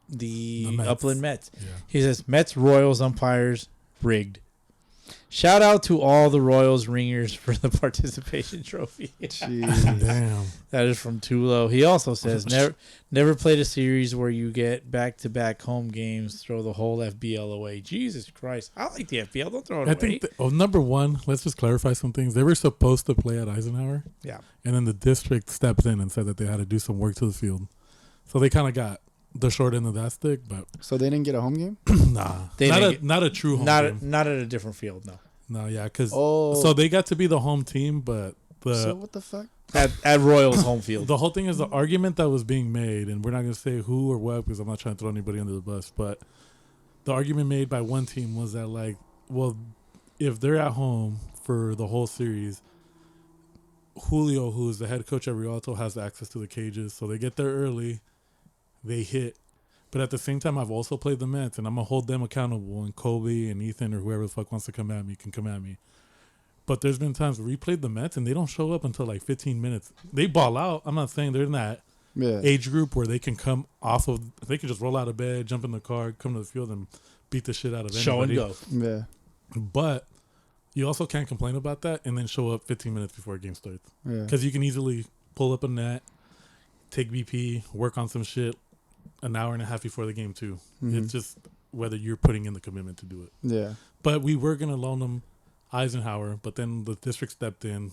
B: the
C: Mets.
B: Upland Mets.
C: Yeah.
B: He says Mets Royals umpires rigged. Shout out to all the Royals ringers for the participation trophy.
D: Jeez.
C: Damn.
B: That is from Tulo. He also says never played a series where you get back-to-back home games, throw the whole FBL away. Jesus Christ. I like the FBL. Don't throw it away.
C: I think, number one, let's just clarify some things. They were supposed to play at Eisenhower.
B: Yeah.
C: And then the district stepped in and said that they had to do some work to the field. So they kind of got the short end of that stick, but
D: so they didn't get a home game.
C: Not a true home game.
B: Not at a different field.
C: No, yeah, because so they got to be the home team, but
D: so what the fuck
B: at Royals home field.
C: The whole thing is the argument that was being made, and we're not gonna say who or what because I'm not trying to throw anybody under the bus, but the argument made by one team was that like, well, if they're at home for the whole series, Julio, who's the head coach at Rialto, has access to the cages, so they get there early. They hit. But at the same time, I've also played the Mets, and I'm going to hold them accountable. And Kobe and Ethan or whoever the fuck wants to come at me can come at me. But there's been times where we played the Mets, and they don't show up until like 15 minutes. They ball out. I'm not saying they're in that age group where they can come off of, they can just roll out of bed, jump in the car, come to the field, and beat the shit out of anybody.
B: Show and go.
D: Yeah.
C: But you also can't complain about that and then show up 15 minutes before a game starts.
D: Yeah.
C: Because you can easily pull up a net, take BP, work on some shit, an hour and a half before the game too. It's just whether you're putting in the commitment to do it.
D: Yeah.
C: But we were gonna loan them Eisenhower, but then the district stepped in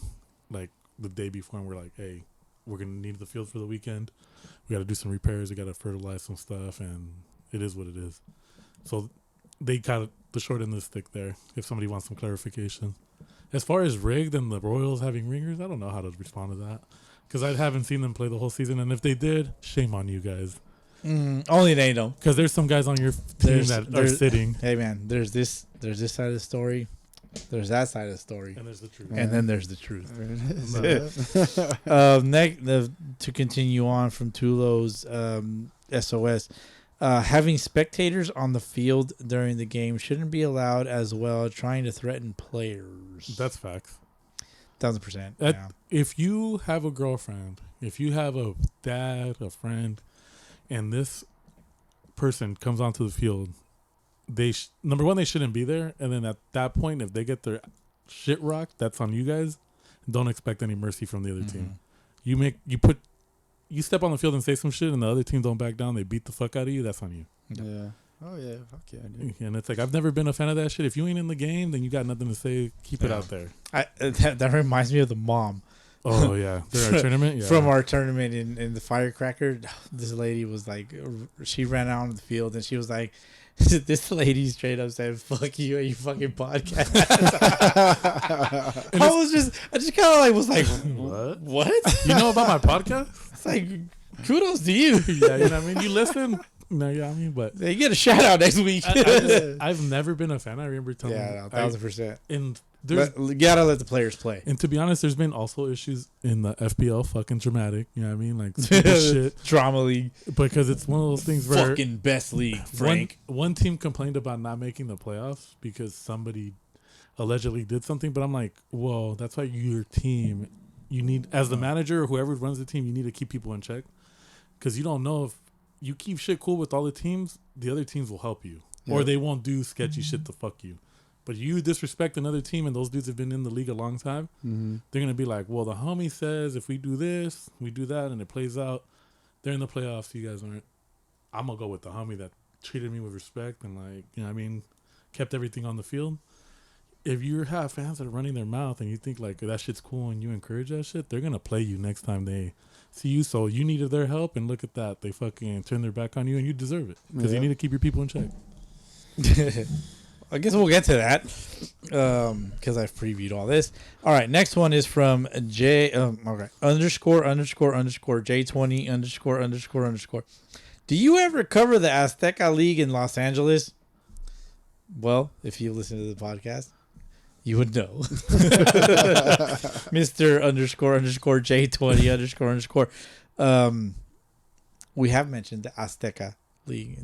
C: like the day before and we're like, hey, we're gonna need the field for the weekend. We got to do some repairs. We got to fertilize some stuff, and it is what it is. So they got the short end of the stick there. If somebody wants some clarification, as far as rigged and the Royals having ringers, I don't know how to respond to that because I haven't seen them play the whole season. And if they did, shame on you guys.
B: Only they know,
C: because there's some guys on your team that are sitting.
B: Hey man, there's this side of the story, there's that side of the story,
C: and there's the truth,
B: and then there's the truth.
C: No.
B: To continue on from Tulo's SOS, having spectators on the field during the game shouldn't be allowed as well. Trying to threaten players.
C: That's facts.
B: 1,000%. Yeah.
C: If you have a girlfriend, if you have a dad, a friend, and this person comes onto the field, number one, they shouldn't be there. And then at that point, if they get their shit rocked, that's on you guys. Don't expect any mercy from the other team. You step on the field and say some shit, and the other team don't back down. They beat the fuck out of you. That's on you.
D: Yeah. Oh yeah. Fuck yeah, dude.
C: And it's like I've never been a fan of that shit. If you ain't in the game, then you got nothing to say. Keep it out there.
B: That reminds me of the mom.
C: Oh yeah, our tournament. Yeah.
B: From our tournament in the Firecracker, this lady was like, she ran out on the field and she was like, this lady straight up said, "Fuck you and your fucking podcast." I just kind of like was like, what?
C: You know about my podcast?
B: It's like, kudos to you.
C: Yeah, you know what I mean. You listen. No, yeah, I mean, but
B: you get a shout out next week.
C: I've never been a fan. I remember telling.
B: Yeah, 1,000%.
C: And
B: you gotta let the players play.
C: And to be honest, there's been also issues in the FBL, fucking dramatic. You know what I mean? Like shit,
B: drama league.
C: Because it's one of those things where
B: fucking best league. Frank.
C: One team complained about not making the playoffs because somebody allegedly did something. But I'm like, well, that's why your team. You need, as the manager or whoever runs the team, you need to keep people in check because you don't know if you keep shit cool with all the teams, the other teams will help you, or they won't do sketchy shit to fuck you. But you disrespect another team, and those dudes have been in the league a long time.
D: Mm-hmm.
C: They're gonna be like, well, the homie says if we do this, we do that, and it plays out. They're in the playoffs. You guys aren't. I'm gonna go with the homie that treated me with respect and like, you know what I mean, kept everything on the field. If you have fans that are running their mouth and you think like that shit's cool and you encourage that shit, they're gonna play you next time they see you. So you needed their help, and look at that, they fucking turn their back on you, and you deserve it because you need to keep your people in check.
B: I guess we'll get to that because I've previewed all this. All right, next one is from J. Okay, ___ J20 _____. Do you ever cover the Azteca League in Los Angeles? Well, if you listen to the podcast, you would know. Mr. ___ J20 ___. We have mentioned the Azteca League,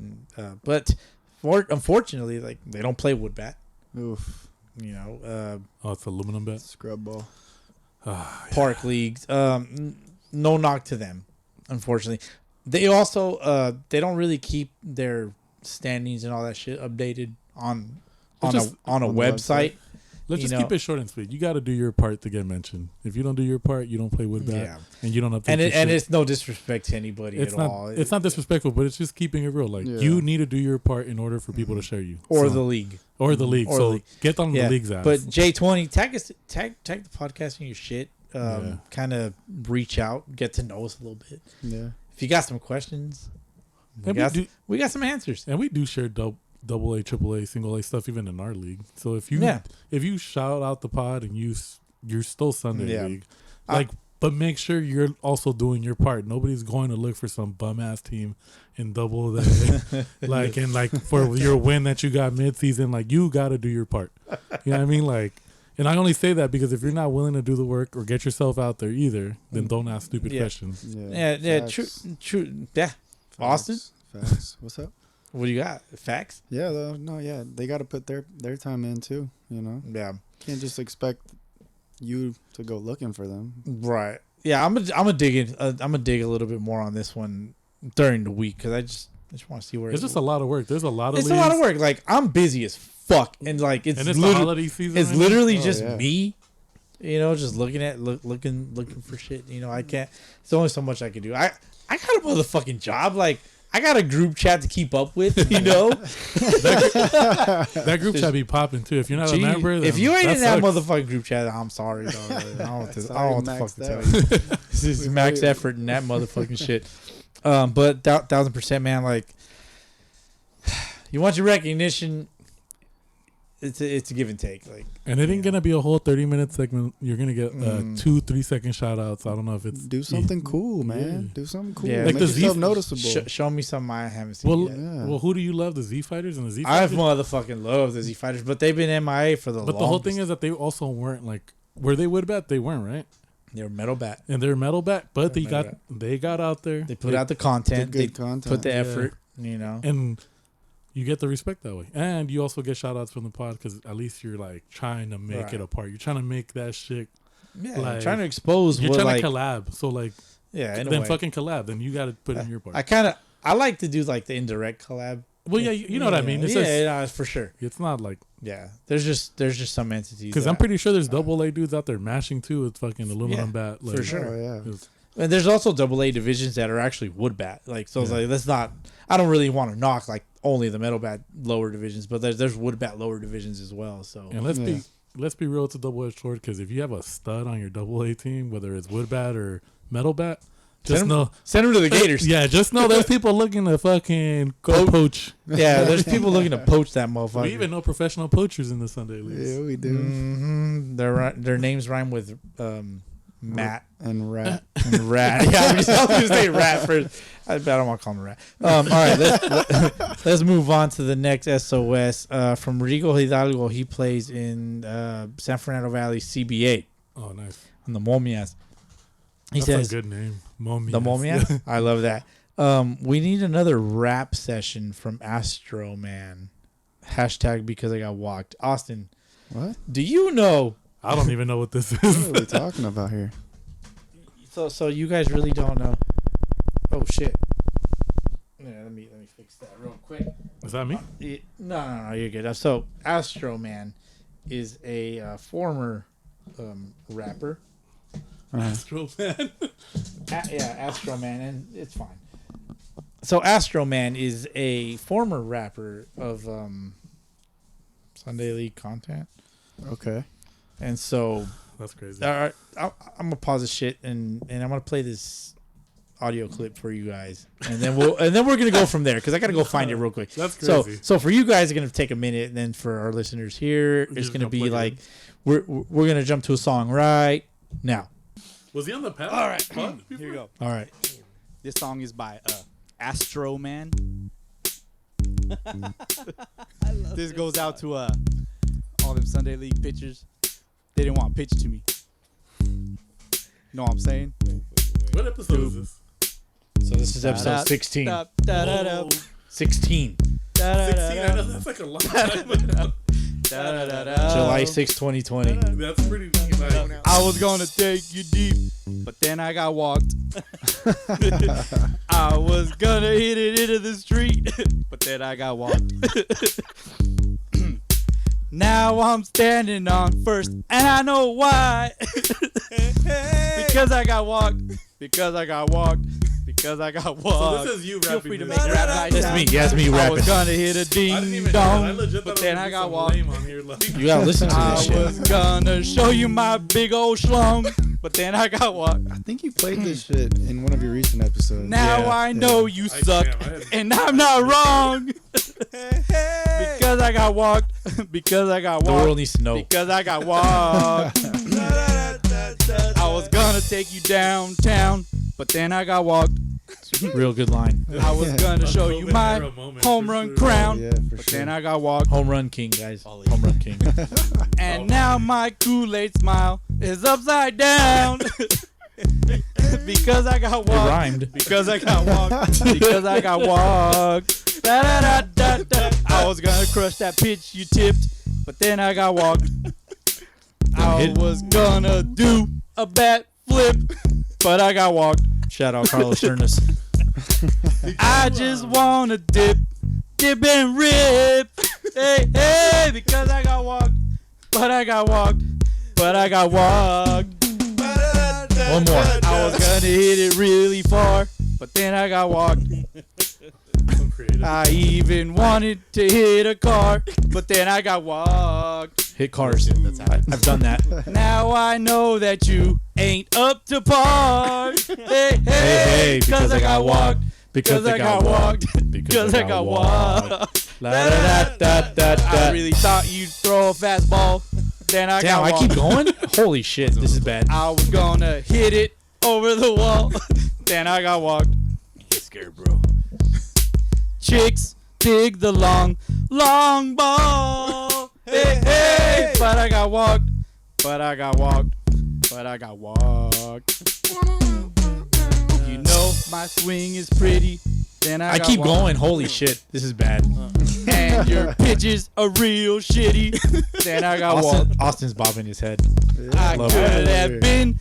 B: but unfortunately, like, they don't play wood bat.
D: Oof.
B: You know,
C: It's aluminum bat.
D: Scrub ball.
B: park leagues. No knock to them, unfortunately. They also they don't really keep their standings and all that shit updated on a website.
C: Let's just keep it short and sweet. You got to do your part to get mentioned. If you don't do your part, you don't play wood bat, and you don't update.
B: And it's no disrespect to anybody at all.
C: It's not disrespectful, but it's just keeping it real. Like you need to do your part in order for people to share you,
B: or the league,
C: get on the league's ass.
B: But J20, tag the podcast in your shit. Kind of reach out, get to know us a little bit. Yeah. If you got some questions, we got some answers,
C: and we do share double A, triple A, single A stuff even in our league. So if you shout out the pod and you're still Sunday league, but make sure you're also doing your part. Nobody's going to look for some bum ass team in double A, for your win that you got mid season. Like, you got to do your part. You know what I mean? Like, and I only say that because if you're not willing to do the work or get yourself out there either, then don't ask stupid questions.
B: Yeah. True. Yeah. Austin,
D: facts. What's up?
B: What do you got? Facts?
D: Yeah, they got to put their time in too, you know?
B: Yeah.
D: Can't just expect you to go looking for them.
B: Right. Yeah, I'm gonna dig in. I'm gonna dig a little bit more on this one during the week because I just want to see where
C: it's just a lot of work. There's a lot of
B: a lot of work. Like, I'm busy as fuck, and like it's
C: the holiday season.
B: It's literally just me, you know, just looking for shit. You know, I can't. There's only so much I can do. I got a motherfucking job. Like, I got a group chat to keep up with, you know.
C: that group chat be popping too. If you're not a member,
B: if you ain't in that motherfucking group chat, I'm sorry, dog. I don't know what the fuck to tell you. This is max effort in that motherfucking shit. But 1000%, man. Like, you want your recognition. It's a give and take, like,
C: and it ain't gonna be a whole 30-minute segment. You're gonna get 2-3 second shout outs. I don't know if it's
D: do something cool, man. Do something cool.
B: Yeah.
D: Like, make yourself noticeable.
B: Show me something I haven't seen yet.
C: Well, who do you love? The Z Fighters and the Z
B: I
C: Fighters?
B: motherfucking love the Z Fighters, but they've been MIA for the longest.
C: But the whole thing is that they also weren't like, were they wood bat? They weren't, right?
B: They were metal bat,
C: and they're metal bat, but they got out there.
B: They put out the content. They
D: content.
B: Put the effort, you know,
C: and you get the respect that way, and you also get shout outs from the pod because at least you're like trying to make it a part. You're trying to make that shit.
B: Yeah, like, trying to expose.
C: You're trying to collab. So like, then fucking collab. Then you got to put in your part.
B: I like to do like the indirect collab.
C: Well, yeah, you know what I mean.
B: It's for sure.
C: It's not like
B: There's just some entities
C: because I'm pretty sure there's double A dudes out there mashing too with fucking aluminum bat. Like,
B: for sure.
D: Oh, yeah.
B: And there's also double A divisions that are actually wood bat. Like, so it's like, that's not. I don't really want to knock like only the metal bat lower divisions, but there's wood bat lower divisions as well. So,
C: and let's be real, it's a double edged sword because if you have a stud on your double A team, whether it's wood bat or metal bat, send him to the Gators. Yeah, just know there's people looking to fucking go poach.
B: Yeah, there's people looking to poach that motherfucker.
C: We even know professional poachers in the Sunday leagues.
D: Yeah, we do.
B: Mm-hmm. Their names rhyme with Matt
D: and Rat.
B: And Rat. Yeah, I was gonna say Rat first. I don't want to call him Rat. All right, let's move on to the next SOS from Rigo Hidalgo. He plays in San Fernando Valley CBA.
C: Oh, nice.
B: On the Momias.
C: That's a good name. Momias.
B: The Momias? I love that. We need another rap session from Astro Man. Hashtag because I got walked. Austin.
D: What?
B: Do you know?
C: I don't even know what this is.
D: What are we talking about here?
B: So you guys really don't know. Oh shit. Yeah, let me fix that real quick.
C: Is that me?
B: No, you're good. So Astro Man is a former rapper.
C: Astro Man.
B: Astro Man, and it's fine. So Astro Man is a former rapper of Sunday League content.
D: Okay.
C: And
B: so
C: that's crazy.
B: All right, I'm gonna pause this shit and I'm gonna play this audio clip for you guys, and then we're gonna go from there because I gotta go find it real quick.
C: That's crazy.
B: So for you guys, it's gonna take a minute, and then for our listeners here, it's gonna be like we're gonna jump to a song right now.
C: Was he on the panel?
E: All right, here we go.
B: All right,
E: this song is by Astro Man. This goes out to all them Sunday League pitchers. They didn't want to pitch to me. Know what I'm saying?
C: What episode is this?
B: So this is episode 16. 16.
C: 16. I know that's like a long time ago.
B: July 6, 2020.
C: That's pretty nice.
E: I was gonna take you deep, but then I got walked. I was gonna hit it into the street, but then I got walked. Now I'm standing on first, and I know why. Because I got walked. Because I got walked. Because I got walked.
C: So this is you rapping.
E: Feel free to make rap nights.
B: That's me. Yeah, that's me rapping.
E: I was gonna hit a ding dong, but then I got walked.
C: On here, like.
B: You gotta listen to this shit.
E: I was gonna show you my big old schlong, but then I got walked.
D: I think you played this shit in one of your recent episodes.
E: Now I know you suck, and I'm not wrong. Because I got walked. Because I got walked.
B: The world needs to know.
E: Because I got walked. I was gonna take you downtown, but then I got walked.
B: Real good line.
E: I was gonna show you my home run crown, but then I got walked.
B: Home run king, guys. Home run king.
E: And now my Kool-Aid smile is upside down. Because I got walked.
B: It rhymed.
E: Because I got walked. Because I got walked. I was gonna crush that pitch you tipped, but then I got walked. I was gonna do a bat flip, but I got walked.
B: Shout out Carlos Sternis.
E: I just wanna dip and rip. Hey, because I got walked, but I got walked, but I got walked.
B: One more.
E: I was gonna hit it really far, but then I got walked. I even wanted to hit a car, but then I got walked.
B: Hit cars. I've done that.
E: Now I know that you ain't up to par. Hey, because I got walked. Because I got walked. Because I got walked. I really thought you'd throw a fastball. Then I got walked.
B: I keep going? Holy shit, this is bad.
E: I was gonna hit it over the wall. Then I got walked.
B: Scared, bro.
E: Chicks dig the long ball. Hey, but I got walked. But I got walked. But I got walked. You know my swing is pretty. Then I got
B: keep
E: walked.
B: going. Holy shit, this is bad.
E: And your pitches are real shitty. Then I got walked.
B: Austin's bobbing his head.
E: I could have been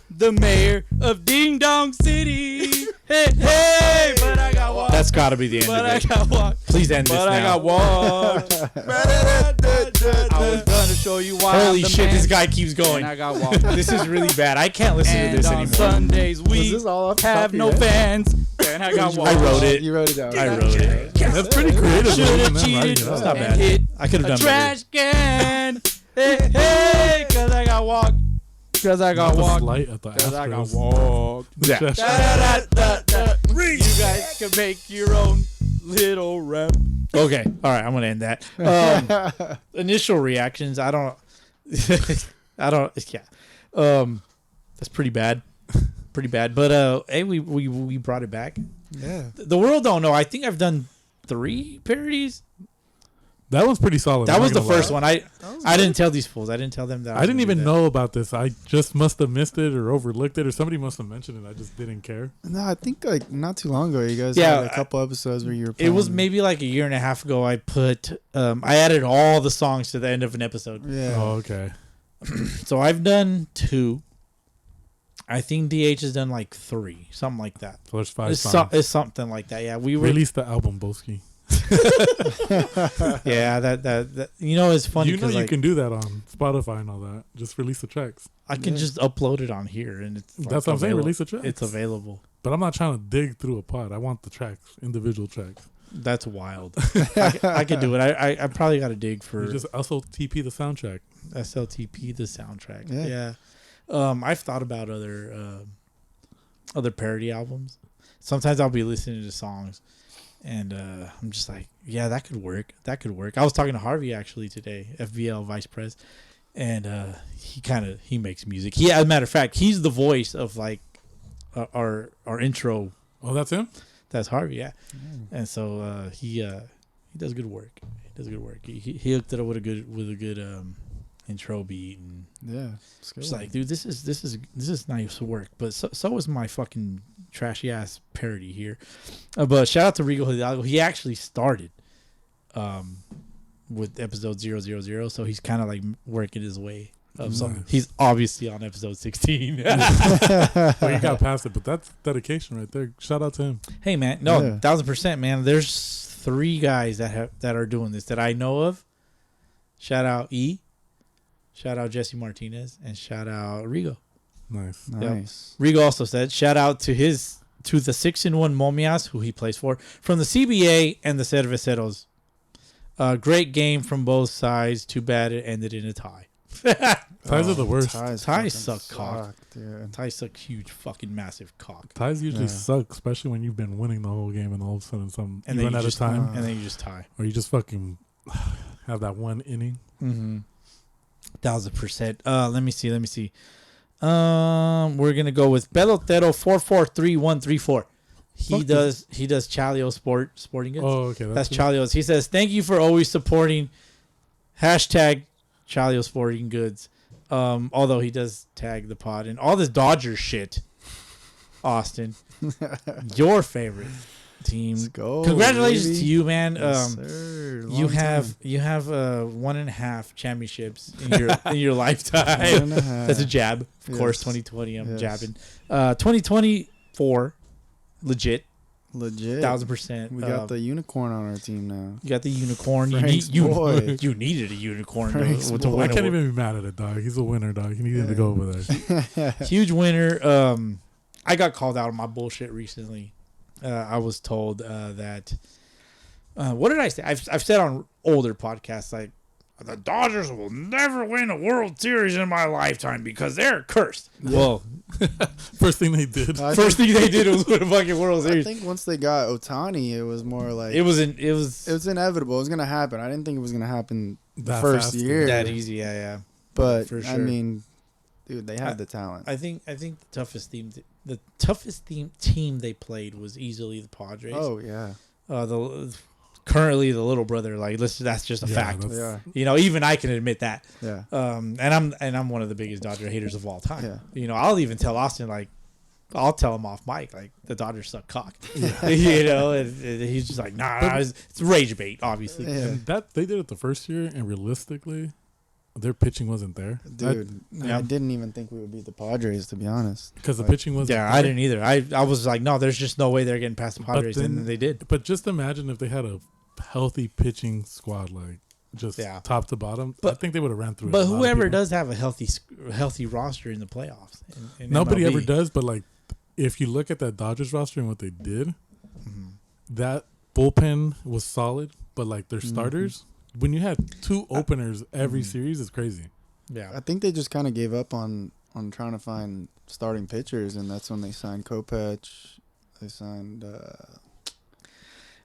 E: the mayor of Ding Dong City. Hey, but I got walked.
B: That's got to be the end
E: But
B: of
E: I
B: it.
E: got walked.
B: Please end this
E: But
B: now.
E: I got walked. I was gonna show you why.
B: Holy
E: I'm the
B: shit,
E: man.
B: this guy keeps going.
E: And I got walked.
B: This is really bad. I can't listen
E: And
B: to this
E: on
B: anymore.
E: Sundays we
D: this all off the top
E: have
D: of
E: no
D: your head?
E: fans. And I got walked.
B: I wrote it.
D: You wrote it down.
B: I wrote it.
C: That's pretty creative.
E: Should have
C: man,
E: cheated
C: writing it
B: That's
C: out.
B: not
E: and
B: bad.
E: hit
B: I could have
E: a
B: done
E: trash can. Hey, cause I got walked. Cause I got
C: Not the
E: walked.
C: slight at the
E: Cause I got
C: Astros.
E: walked.
B: better.
E: You guys can make your own little rap.
B: Okay. All right. I'm going to end that. Initial reactions. I don't. Yeah. That's pretty bad. Pretty bad. But hey, we brought it back.
D: Yeah.
B: The world don't know. I think I've done 3 parodies.
C: That one's pretty solid.
B: That
C: I'm
B: was
C: not
B: the
C: gonna
B: first
C: lie.
B: one. I didn't tell these fools. I didn't tell them that.
C: I didn't even know about this. I just must have missed it or overlooked it, or somebody must have mentioned it. I just didn't care.
D: No, I think like not too long ago, you guys
B: Yeah,
D: had a couple episodes where you were
B: It was
D: playing-
B: maybe like a year and a half ago. I put I added all the songs to the end of an episode.
D: Yeah.
C: Oh, okay.
B: So I've done 2. I think DH has done like 3, something like that.
C: So there's 5
B: It's,
C: songs.
B: it's something like that. Yeah, we were.
C: Release the album, Boski.
B: Yeah, that you know it's funny.
C: You know, you
B: like,
C: can do that on Spotify and all that. Just release the tracks.
B: I can just upload it on here, and it's
C: That's what I'm saying. Release the tracks.
B: It's available.
C: But I'm not trying to dig through a pod. I want the tracks, individual tracks.
B: That's wild. I could do it. I probably got to dig for
C: You just also TP the soundtrack.
B: SLTP the soundtrack.
D: Yeah.
B: I've thought about other parody albums. Sometimes I'll be listening to songs, and I'm just like, yeah, that could work. That could work. I was talking to Harvey actually today, FBL vice pres, and he makes music. As a matter of fact, he's the voice of like our intro.
C: Oh, that's him?
B: That's Harvey, yeah. And so he does good work. He does good work. He hooked it up with a good intro beat, and it's like, dude, this is nice work. But so is my fucking trashy ass parody here. But shout out to Rigo Hidalgo. He actually started with episode 000, so he's kind of like working his way. He's obviously on episode 16.
C: Well, you got past it, but that's dedication right there. Shout out to him.
B: Hey man, 1000%, man. There's 3 guys that are doing this that I know of. Shout out E, shout out Jesse Martinez, and shout out Rigo.
C: Nice.
B: Yep. Rigo also said shout out to the 6-1 Momias, who he plays for, from the CBA and the Cerveceros. Great game from both sides. Too bad it ended in a tie.
C: Ties are the worst.
B: Ties suck cock.
D: Dude.
B: Ties suck huge fucking massive cock.
C: Ties usually suck, especially when you've been winning the whole game and all of a sudden you run out of time.
B: And then you just tie.
C: Or you just fucking have that one inning.
B: 1000%. Let me see. We're gonna go with Pelotero 443134. He does Chalio sporting goods.
C: Oh, okay.
B: That's Chalio's. He says, thank you for always supporting hashtag Chalio Sporting Goods. Although he does tag the pod and all this Dodgers shit. Austin, your favorite team.
D: Let's go.
B: Congratulations
D: baby.
B: to you, man.
D: Yes, sir.
B: You have 1.5 championships in your lifetime. That's a jab, of course. 2020, I'm jabbing. 2024, legit. 1000%.
D: We got the unicorn on our team now.
B: You got the unicorn.
D: Frank's
B: You
D: boy.
B: you needed a unicorn
D: Frank's
B: to
D: boy.
B: win.
C: I can't even be mad at it, dog. He's a winner, dog. He needed to go over there.
B: Huge winner. I got called out on my bullshit recently. I was told that. What did I say? I've said on older podcasts like, the Dodgers will never win a World Series in my lifetime because they're cursed. Yeah. Well,
C: first thing they did
B: thing they did was win a fucking World Series.
D: I think once they got Ohtani, it was more like
B: it was
D: inevitable. It was gonna happen. I didn't think it was gonna happen the
C: That
D: first
C: fast.
D: year.
B: that easy. Yeah.
D: But
B: for sure.
D: I mean, dude, they have the talent.
B: I think the toughest team they played was easily the Padres.
D: Oh yeah.
B: Currently the little brother, like that's just a fact.
D: Yeah.
B: You know, even I can admit that.
D: Yeah.
B: And I'm one of the biggest Dodger haters of all time.
D: Yeah.
B: You know, I'll even tell Austin, like, I'll tell him off mic, like, the Dodgers suck cock. Yeah. You know, and he's just like, nah, it's rage bait, obviously.
D: Yeah.
C: And that they did it the first year, and realistically, their pitching wasn't there.
D: Dude, I didn't even think we would beat the Padres, to be honest.
C: Because the pitching wasn't there.
B: I didn't either. I was like, no, there's just no way they're getting past the Padres, and then they did.
C: But just imagine if they had a healthy pitching squad, like just top to bottom. But I think they would have ran through it.
B: But whoever does have a healthy roster in the playoffs, in
C: nobody
B: MLB.
C: ever does. But like, if you look at that Dodgers roster and what they did, that bullpen was solid. But like their starters, when you had 2 openers every series, it's crazy.
B: Yeah,
D: I think they just kind of gave up on trying to find starting pitchers, and that's when they signed Kopech. They signed.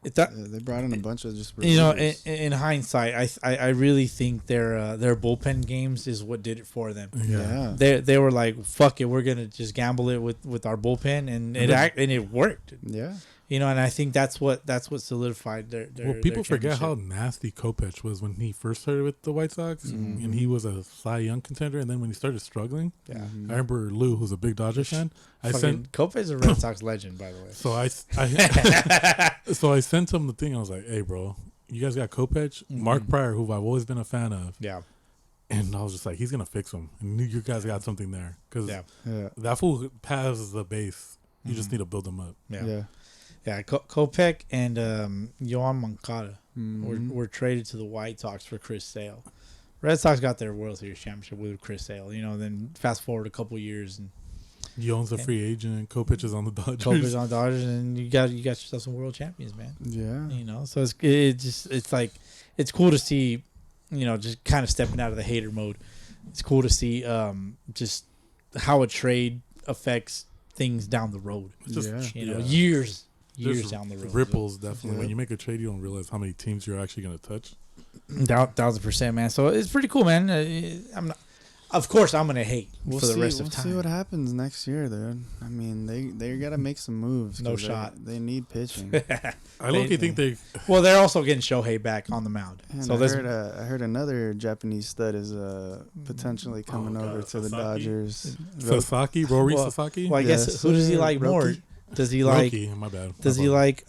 D: They brought in a bunch of just relievers.
B: You know, in hindsight, I really think their bullpen games is what did it for them.
C: Yeah.
B: They were like, fuck it, we're gonna just gamble it with our bullpen, and it worked.
D: Yeah.
B: You know, and I think that's what solidified their
C: people
B: their
C: forget how
B: championship.
C: nasty Kopech was when he first started with the White Sox, and he was a Cy Young contender. And then when he started struggling, I remember Lou, who's a big Dodgers fan.
B: Kopech is a Red Sox legend, by the way.
C: So I sent him the thing. I was like, "Hey, bro, you guys got Kopech, Mark Pryor, who I've always been a fan of."
B: Yeah.
C: And I was just like, he's gonna fix him. And you guys got something there because
B: Yeah.
C: that fool has the base. You just need to build him up.
B: Yeah. Yeah, Kopech and Yohan Moncada
D: Mhm.
B: were traded to the White Sox for Chris Sale. Red Sox got their World Series championship with Chris Sale. Then fast forward a couple years and
C: Yohan's a free agent. Kopech is on the Dodgers.
B: Kopech's on Dodgers, and you got yourself some world champions, man.
D: Yeah.
B: So it's like it's cool to see, just kind of stepping out of the hater mode. It's cool to see just how a trade affects things down the road.
C: Just,
B: Years
C: There's
B: down the road.
C: ripples, definitely.
D: Yeah.
C: When you make a trade, you don't realize how many teams you're actually going to touch.
B: 1,000%, man. So it's pretty cool, man. Of course, I'm gonna hate for the rest of time.
D: We'll see what happens next year, dude. I mean, they gotta make some moves.
B: No shot.
D: They need pitching.
C: I low-key think they...
B: Well, they're also getting Shohei back on the mound.
D: And
B: So
D: I heard another Japanese stud is potentially coming over to the
C: Sasaki?
D: Dodgers.
C: Sasaki? Rory
B: Well,
C: Sasaki?
B: Well, I guess
D: Yes.
B: who does he like more?
D: Roki.
B: Does he like?
C: Roki, my bad.
B: Does
C: My
B: he
C: bad.
B: like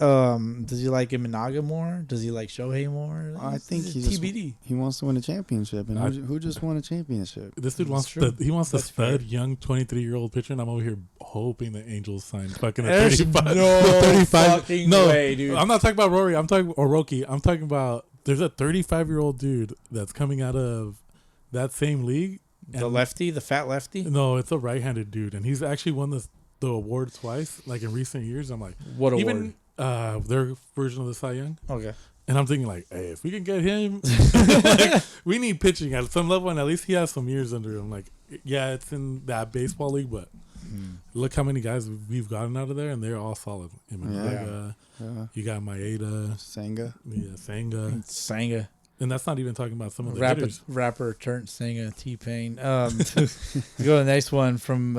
B: Imanaga more? Does he like Shohei more?
D: I think
B: It's
D: he just
B: TBD.
D: he wants to win a championship, and
C: I-
D: who just won a championship?
C: This dude
B: That's
C: wants
B: true.
C: he wants a
B: That's
C: stud, young 23-year-old pitcher, and I'm over here hoping the Angels sign fucking a
B: There's
C: 35.
B: no
C: 35
B: fucking
C: no,
B: way, dude.
C: I'm not talking about Rory. I'm talking or Roki. I'm talking about there's a 35-year-old dude that's coming out of that same league.
B: The lefty, the fat lefty.
C: No, it's a right-handed dude, and he's actually won the award twice, like in recent years. I'm like,
B: What award?
C: even their version of the Cy Young.
B: Okay.
C: And I'm thinking like, hey, if we can get him, like, we need pitching at some level, and at least he has some years under him. Like, yeah, it's in that baseball league, but look how many guys we've gotten out of there, and they're all solid.
D: Yeah.
C: You got Maeda,
D: Senga.
C: yeah, Sanga,
B: Sanga.
C: and that's not even talking about some of the hitters.
B: Rapper turned singer T-Pain. Go to the next one from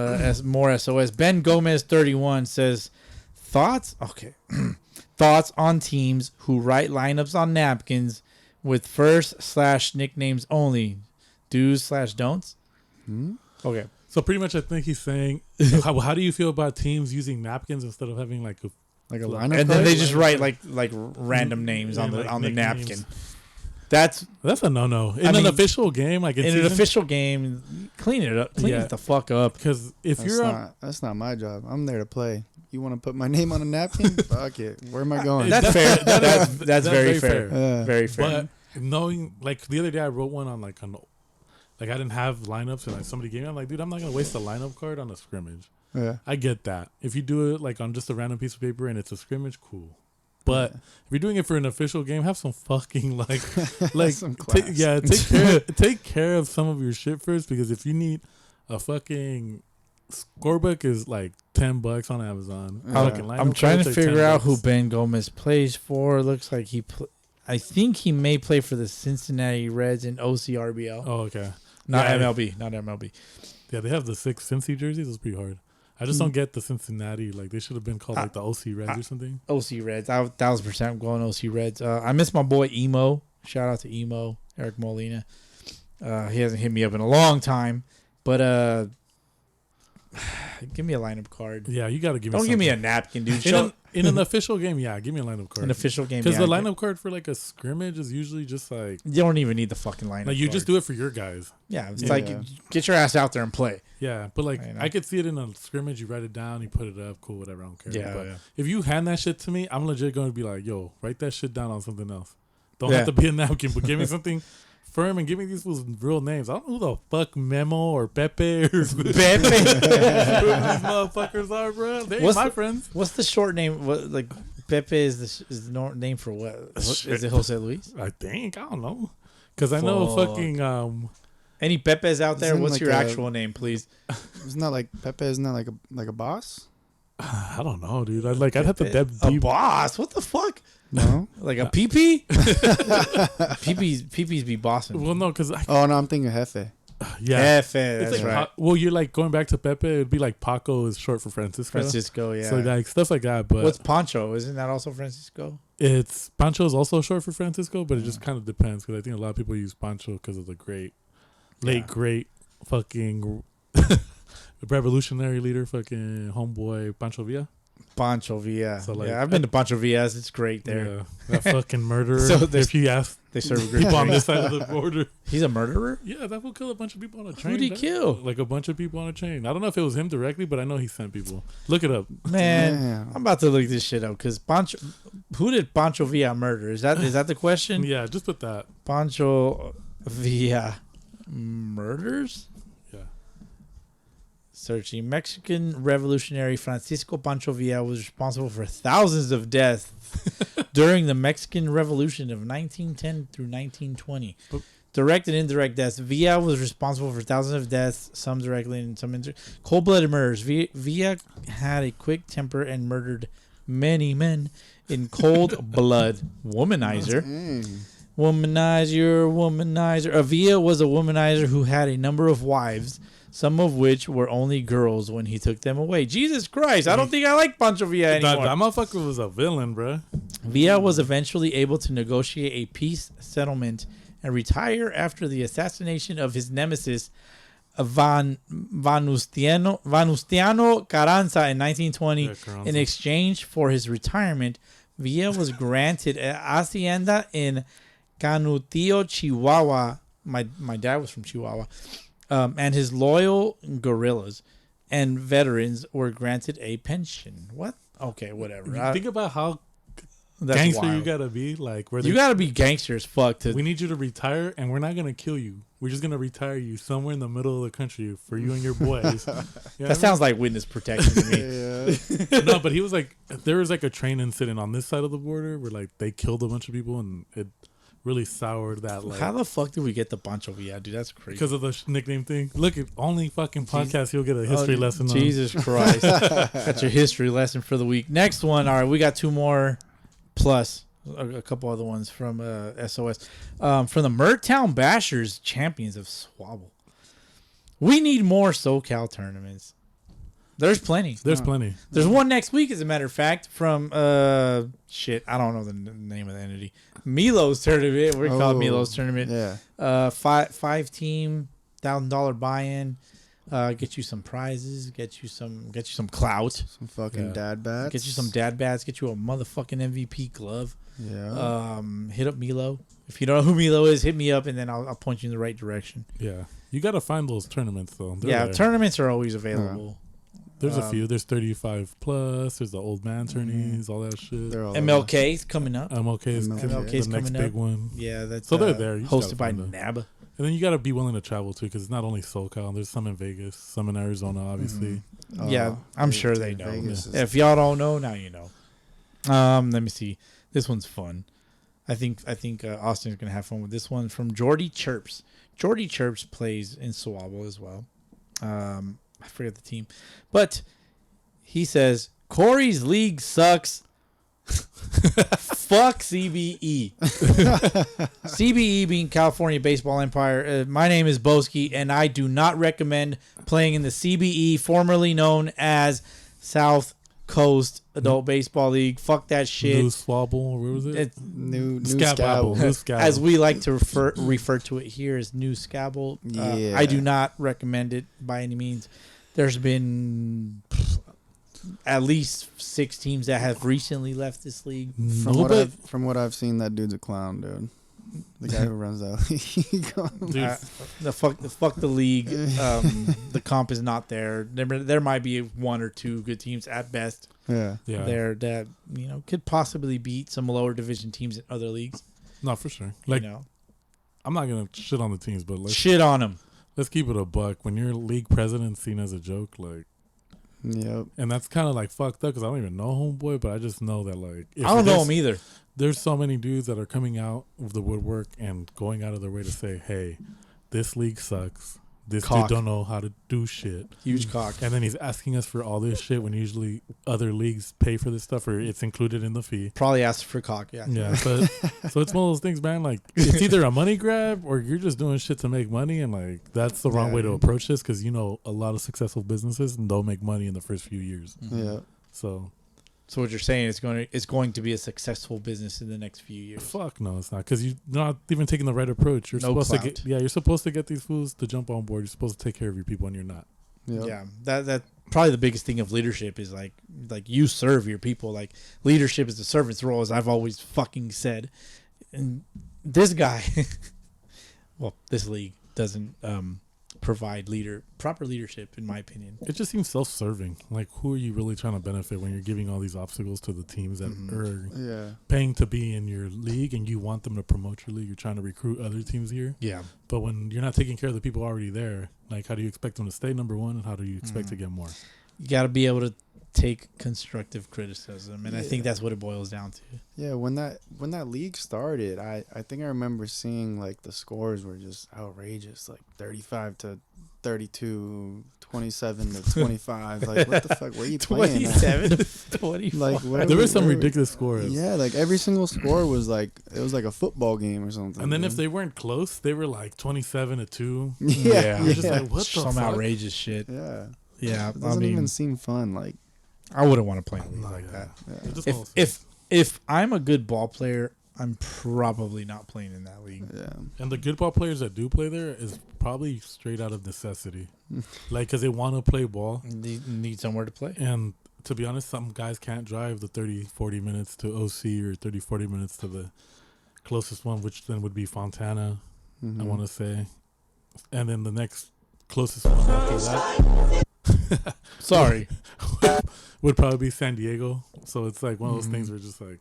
B: more SOS. Ben Gomez 31 says, thoughts? Okay. Thoughts on teams who write lineups on napkins with first/nicknames only. Do's/don'ts? Okay.
C: So pretty much, I think he's saying, how do you feel about teams using napkins instead of having like a
D: Like a lineup.
B: And then
D: card?
B: they just write like random names
C: Yeah,
B: on the
C: like
B: on the
C: nicknames.
B: napkin. That's
C: a no-no in
B: I
C: an
B: mean,
C: official game, like
B: in an official game. Clean it up. Clean
C: Yeah.
B: it the fuck up.
C: Because if
D: That's
C: you're
D: that's not my job. I'm there to play. You want to put my name on a napkin? Fuck it. Where am I going?
B: That's fair. That's very fair.
D: Yeah.
B: Very fair.
C: But knowing, like the other day, I wrote one on like I didn't have lineups, and like somebody gave me. I'm like, dude, I'm not gonna waste a lineup card on a scrimmage.
D: Yeah.
C: I get that. If you do it like on just a random piece of paper and it's a scrimmage, cool. But if you're doing it for an official game, have some fucking like
D: Some class.
C: take care of some of your shit first, because if you need a fucking scorebook is like $10 on Amazon.
D: Yeah.
C: Fucking lineup
B: I'm trying to
C: cards are
B: figure out who
C: $10.
B: Ben Gomez plays for. Looks like I think he may play for the Cincinnati Reds in OCRBL.
C: Oh, okay.
B: Not
C: Yeah.
B: MLB. Not MLB.
C: Yeah, they have the 6 Cincy jerseys. It's pretty hard. I just don't get the Cincinnati. Like, they should have been called like the OC Reds or something.
B: OC Reds. 1,000% going OC Reds. I miss my boy Emo. Shout out to Emo, Eric Molina. He hasn't hit me up in a long time, but give me a lineup card.
C: Yeah, you got to give me
B: Don't give me a
C: something.
B: napkin, dude.
C: In an official game, yeah, give me a lineup card.
B: An official game.
C: Because
B: yeah,
C: the lineup card for like a scrimmage is usually just like
B: you don't even need the fucking lineup.
C: you
B: card.
C: just do it for your guys.
B: Yeah, it's
C: Yeah.
B: like get your ass out there and play.
C: Yeah, but like
B: I know.
C: I could see it in a scrimmage. You write it down, you put it up, cool, whatever. I don't care.
B: Yeah,
C: but
B: yeah.
C: if you hand that shit to me, I'm legit going to be like, yo, write that shit down on something else. Don't
B: Yeah.
C: have to be a napkin, but give me something firm and give me these people's real names. I don't know who the fuck Memo or Pepe or who these motherfuckers are, bro. They ain't
B: What's
C: my
B: the-
C: friends.
B: What's the short name? What like Pepe is the name for what? Is it Jose Luis?
C: I think I don't know, because I know
B: Fuck.
C: fucking
B: Any Pepes out there?
D: Isn't
B: What's
D: like
B: your
D: a-
B: actual name, please?
D: Isn't that like Pepe? Isn't that like a boss?
C: I don't know, dude. I'd have to
B: A
C: deep.
B: boss? What the fuck?
D: No.
B: Like a PP? PPs be bossing.
C: Well, no, because
D: Oh no, I'm thinking Jefe.
C: yeah.
B: Jefe, that's
C: It's like
B: right.
C: well, you're like going back to Pepe. It'd be like Paco is short for Francisco.
B: Francisco, yeah.
C: So like stuff like that. But
B: What's Pancho? Isn't that also Francisco?
C: it's Pancho is also short for Francisco, but it just kind of depends, because I think a lot of people use Pancho because of the great fucking revolutionary leader, fucking homeboy Pancho Villa.
B: Pancho Villa.
C: So, like,
B: yeah, I've been to Pancho Villa's. It's great there.
C: Yeah, that fucking murderer.
B: So
C: if you ask
B: they serve a great
C: people on
B: drink.
C: this side of the border.
B: He's a murderer?
C: Yeah, that will kill a bunch of people on a train.
B: Who'd he kill?
C: Like a bunch of people on a train. I don't know if it was him directly, but I know he sent people. Look it up.
B: Man,
D: Damn.
B: I'm about to look this shit up because who did Pancho Villa murder? Is that the question?
C: Yeah, just put that.
B: Pancho Villa murders?
C: Yeah.
B: Searching. Mexican revolutionary Francisco Pancho Villa was responsible for thousands of deaths during the Mexican Revolution of 1910 through 1920. Direct and indirect deaths. Villa was responsible for thousands of deaths, some directly and some cold-blooded murders. Villa had a quick temper and murdered many men in cold blood. Womanizer. Womanizer. Villa was a womanizer who had a number of wives, some of which were only girls when he took them away. Jesus Christ, I don't think I like Pancho Villa anymore.
C: That motherfucker was a villain, bro.
B: Villa was eventually able to negotiate a peace settlement and retire after the assassination of his nemesis, Venustiano Carranza in 1920.
C: Yeah, Carranza.
B: In exchange for his retirement, Villa was granted an hacienda in Canutillo, Chihuahua. My dad was from Chihuahua. And his loyal guerrillas and veterans were granted a pension. What? Okay, whatever.
C: Think about how
B: That's
C: gangster
B: wild.
C: You gotta be. Like, where
B: You gotta be gangster as fuck to.
C: we need you to retire, and we're not gonna kill you. We're just gonna retire you somewhere in the middle of the country for you and your boys. You know what I
B: That sounds like witness protection to me.
D: Yeah.
C: No, but he was like, there was like a train incident on this side of the border where like they killed a bunch of people, and it really soured that. Like,
B: How the fuck did we get the Pancho Villa, dude? That's crazy.
C: because of the nickname thing. Look, at only fucking podcast you'll get a history lesson on.
B: Jesus Christ. That's your history lesson for the week. Next one. All right, we got two more plus a couple other ones from SOS. From the Murtown Bashers, champions of Swabble. We need more SoCal tournaments. There's plenty.
C: There's plenty.
B: There's one next week, as a matter of fact, from I don't know the name of the entity. Milo's tournament. We call it Milo's tournament.
D: Yeah.
B: 5-team $1,000 buy-in. Get you some prizes. Get you some clout.
D: Some fucking dad bats.
B: Get you some dad bats. Get you a motherfucking MVP glove.
D: Yeah.
B: Hit up Milo. If you don't know who Milo is, hit me up and then I'll point you in the right direction.
C: Yeah, you gotta find those tournaments though.
B: Yeah,
C: there.
B: tournaments are always available.
C: There's a few. There's 35 plus. There's the old man tourneys, all that shit.
D: They're all
B: MLK's coming up.
C: MLK's
B: MLK's
C: the next
B: coming
C: big
B: up.
C: one.
B: Yeah, that's
C: So they're there. You just
B: hosted by
C: gotta find
B: NABA.
C: And then you got to be willing to travel too, because it's not only SoCal. There's some in Vegas, some in Arizona, obviously.
B: Yeah, I'm sure they
D: dude,
B: know.
D: Vegas is-
B: If y'all don't know, now you know. Let me see. This one's fun. I think Austin's gonna have fun with this one from Jordy Chirps. Jordy Chirps plays in Swabble as well. I forget the team, but he says Corey's league sucks. Fuck CBE. CBE being California Baseball Empire. My name is Boski, and I do not recommend playing in the CBE, formerly known as South Coast Adult Baseball League. Fuck that shit.
C: New Swabble, where was it?
B: It's,
D: New
C: Scabble.
D: Scabble.
C: New Scabble.
B: as we like to refer to it here as New Scabble.
D: Yeah.
B: I do not recommend it by any means. There's been at least 6 teams that have recently left this league.
D: From what I've seen, that dude's a clown, dude. The guy who runs that league.
C: Dude,
B: The fuck the league. The comp is not there. There might be 1 or 2 good teams at best
D: Yeah.
C: yeah.
B: there that could possibly beat some lower division teams in other leagues.
C: No, for sure. Like, I'm not going to shit on the teams, but
B: shit on them.
C: let's keep it a buck. When you're league president seen as a joke, like,
D: Yep.
C: and that's kind of like fucked up because I don't even know homeboy, but I just know that like if
B: I don't know
C: there's-
B: him either.
C: There's so many dudes that are coming out of the woodwork and going out of their way to say, "Hey, this league sucks. This
B: Cock.
C: dude don't know how to do shit."
B: Huge cock.
C: And then he's asking us for all this shit when usually other leagues pay for this stuff or it's included in the fee.
B: Probably asked for cock. Yeah.
C: Yeah, but so it's one of those things, man. Like it's either a money grab or you're just doing shit to make money, and like that's the wrong way to approach this because a lot of successful businesses don't make money in the first few years.
D: Yeah.
C: So
B: what you're saying is it's going to be a successful business in the next few years.
C: fuck no, it's not because you're not even taking the right approach. You're
B: No
C: supposed
B: clout.
C: to get you're supposed to get these fools to jump on board. You're supposed to take care of your people, and you're not.
D: Yep.
B: Yeah, that probably the biggest thing of leadership is like you serve your people. Like leadership is the servant's role, as I've always fucking said. And this guy, well, this league doesn't provide proper leadership, in my opinion.
C: It just seems self-serving. Like, who are you really trying to benefit when you're giving all these obstacles to the teams that are paying to be in your league, and you want them to promote your league? You're trying to recruit other teams here.
B: Yeah.
C: But when you're not taking care of the people already there, like, how do you expect them to stay number one, and how do you expect to get more?
B: You got to be able to take constructive criticism, and I think that's what it boils down to.
D: Yeah, when that league started, I think I remember seeing like the scores were just outrageous, like 35 to 32, 27 to 25. Like, what the fuck were you playing?
B: 27 to 25.
D: Like,
C: there were some ridiculous scores.
D: Yeah, like every single score was like it was like a football game or something.
C: And then if they weren't close, they were like 27 to 2.
B: Yeah.
C: You're just like, what the
B: Some
C: fuck?
B: outrageous shit.
D: Yeah.
B: Yeah,
D: It doesn't even seem fun. Like,
B: I wouldn't want to play in a league like that.
D: Yeah.
B: If I'm a good ball player, I'm probably not playing in that league.
D: Yeah.
C: And the good ball players that do play there is probably straight out of necessity. Like, because they want to play ball.
B: They need somewhere to play.
C: And to be honest, some guys can't drive the 30, 40 minutes to OC or 30, 40 minutes to the closest one, which then would be Fontana, I want to say. And then the next closest one after that.
B: Sorry.
C: would probably be San Diego. So it's like one of those things where just like,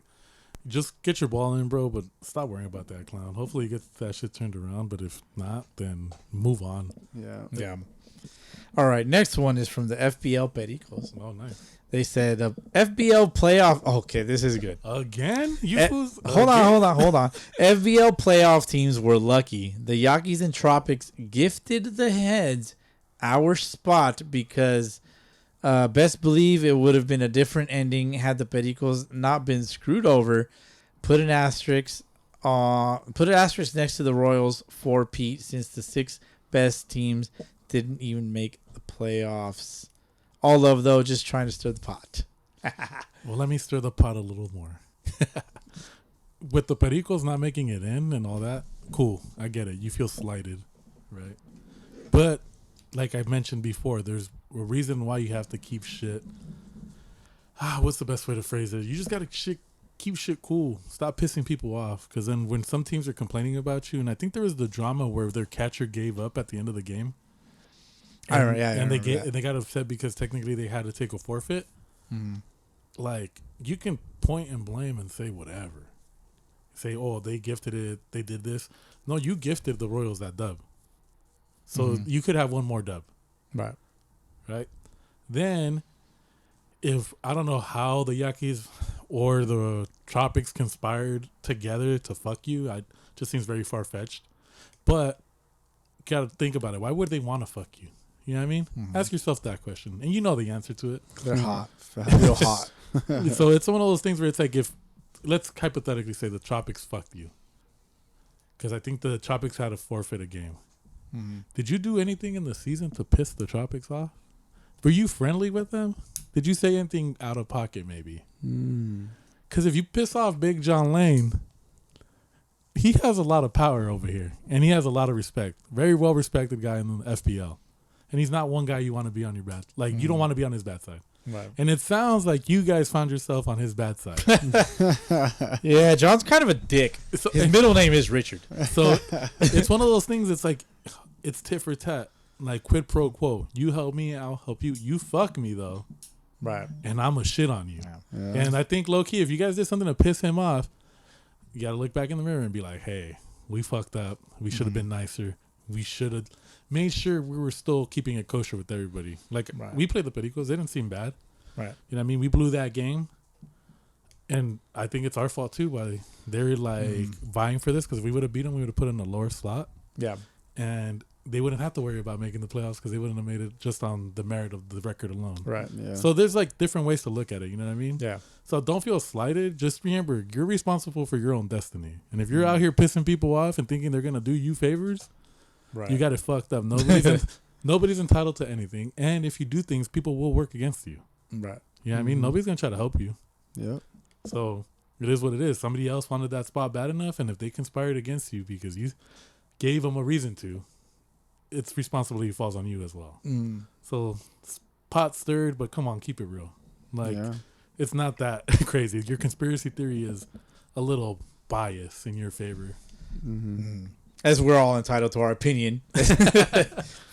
C: just get your ball in, bro, but stop worrying about that clown. Hopefully you get that shit turned around, but if not, then move on.
B: Yeah. All right, next one is from the FBL Pericos.
C: Oh, nice.
B: They said FBL playoff. Okay, this is good.
C: Again?
B: Hold on. FBL playoff teams were lucky. The Yakis and Tropics gifted the Heads our spot because best believe it would have been a different ending had the Pericos not been screwed over. Put an asterisk next to the Royals for Pete, since the 6 best teams didn't even make the playoffs. All love, though, just trying to stir the pot.
C: Well, let me stir the pot a little more. With the Pericos not making it in and all that, cool. I get it. You feel slighted, right? But like I mentioned before, there's a reason why you have to keep shit. What's the best way to phrase it? You just got to keep shit cool. Stop pissing people off. Because then when some teams are complaining about you, and I think there was the drama where their catcher gave up at the end of the game. And they got upset because technically they had to take a forfeit. Like, you can point and blame and say whatever. Say, oh, they gifted it, they did this. No, you gifted the Royals that dub. So you could have one more dub. Right? Then, if I don't know how the Yakis or the Tropics conspired together to fuck you, it just seems very far-fetched. But you got to think about it. Why would they want to fuck you? You know what I mean? Ask yourself that question. And you know the answer to it.
B: They're hot. Real hot.
C: So it's one of those things where it's like, let's hypothetically say the Tropics fucked you. Because I think the Tropics had to forfeit a game. Did you do anything in the season to piss the Tropics off? Were you friendly with them? Did you say anything out of pocket maybe? Because if you piss off Big John Lane, he has a lot of power over here. And he has a lot of respect. Very well respected guy in the FBL. And he's not one guy you want to be on your bad. Like, you don't want to be on his bad side.
B: Right.
C: And it sounds like you guys found yourself on his bad side.
B: Yeah, John's kind of a dick. His middle name is Richard.
C: So it's one of those things. It's like, it's tit for tat. Like, quid pro quo. You help me, I'll help you. You fuck me, though.
B: Right.
C: And I'm a shit on you.
D: Yeah.
C: And I think, low-key, if you guys did something to piss him off, you got to look back in the mirror and be like, hey, we fucked up. We should have been nicer. We should have made sure we were still keeping it kosher with everybody. Like, we played the Pericos. They didn't seem bad.
B: Right.
C: You know what I mean? We blew that game. And I think it's our fault, too, why they're, like, vying for this. Because if we would have beat them, we would have put in a lower slot.
B: Yeah.
C: And they wouldn't have to worry about making the playoffs because they wouldn't have made it just on the merit of the record alone.
B: Right.
D: Yeah.
C: So there's, like, different ways to look at it. You know what I mean?
B: Yeah.
C: So don't feel slighted. Just remember, you're responsible for your own destiny. And if you're out here pissing people off and thinking they're going to do you favors, you got it fucked up. Nobody's entitled to anything. And if you do things, people will work against you.
B: Right.
C: You know what I mean? Nobody's going to try to help you.
D: Yep.
C: So it is what it is. Somebody else wanted that spot bad enough, and if they conspired against you because you gave them a reason to, its responsibility falls on you as well. So pot stirred, but come on, keep it real. Like it's not that crazy. Your conspiracy theory is a little biased in your favor.
B: As we're all entitled to our opinion.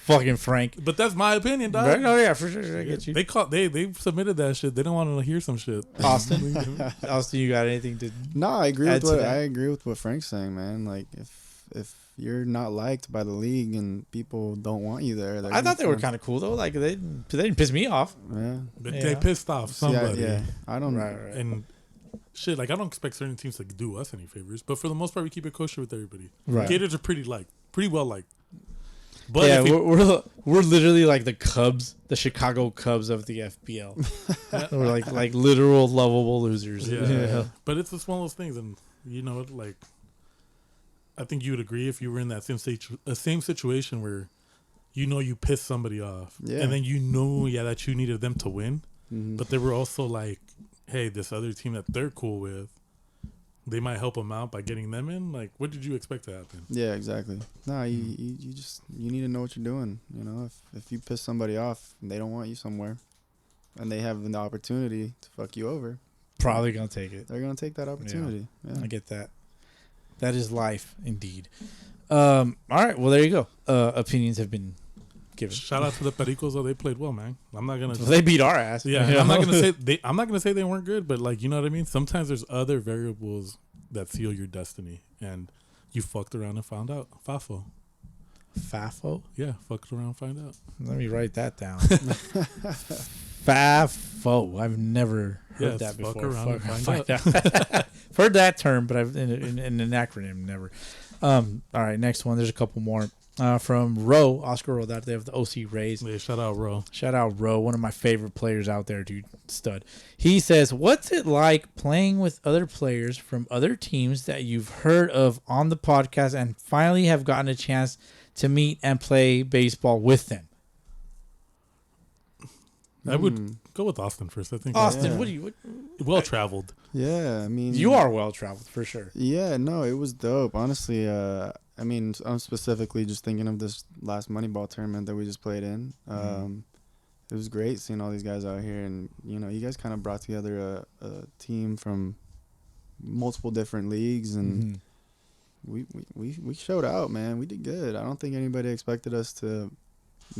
B: Fucking Frank.
C: But that's my opinion, dog.
B: Right? Oh yeah, for sure. I get you.
C: They submitted that shit. They don't want to hear some shit.
B: Austin, you got anything to?
D: No, I agree with what Frank's saying, man. Like if you're not liked by the league and people don't want you there,
B: I thought they were kind of cool though. Like they didn't piss me off.
D: Yeah,
C: but they pissed off somebody.
D: Yeah, I don't.
B: Right.
C: And shit, like I don't expect certain teams to do us any favors, but for the most part, we keep it kosher with everybody.
B: Right.
C: Gators are pretty well liked. But
B: yeah, we're literally like the Cubs, the Chicago Cubs of the FBL. We're like literal lovable losers.
C: Yeah. But it's just one of those things, and you know, like I think you would agree if you were in that same situation where you know you pissed somebody off, and then you know that you needed them to win, but they were also like, hey, this other team that they're cool with, they might help them out by getting them in. Like, what did you expect to happen?
D: Yeah, exactly. No, you need to know what you're doing. You know, if you piss somebody off and they don't want you somewhere, and they have the opportunity to fuck you over,
B: probably gonna take it.
D: They're gonna take that opportunity. Yeah.
B: I get that. That is life, indeed. All right, well there you go. Opinions have been given.
C: Shout out to the Pericos, though. They played well, man. I'm not gonna.
B: They beat our ass.
C: Yeah, I'm not gonna say they weren't good, but like, you know what I mean. Sometimes there's other variables that seal your destiny, and you fucked around and found out. Fafo. Yeah, fucked around and find out.
B: Let me write that down. Fafo. I've never heard that before.
C: Fuck around and find out.
B: Heard that term, but I've in an acronym never. All right, next one. There's a couple more. From Roe, Oscar Roe, that they have the OC Rays.
C: Yeah, shout out Roe.
B: Shout out Roe, one of my favorite players out there, dude. Stud. He says, what's it like playing with other players from other teams that you've heard of on the podcast and finally have gotten a chance to meet and play baseball with them?
C: I would go with Austin first. I think
B: Austin,
C: well traveled.
D: Yeah, I mean,
B: you are well traveled for sure.
D: Yeah, no, it was dope. Honestly, I mean, I'm specifically just thinking of this last Moneyball tournament that we just played in. It was great seeing all these guys out here, and you know, you guys kind of brought together a team from multiple different leagues, and we showed out, man. We did good. I don't think anybody expected us to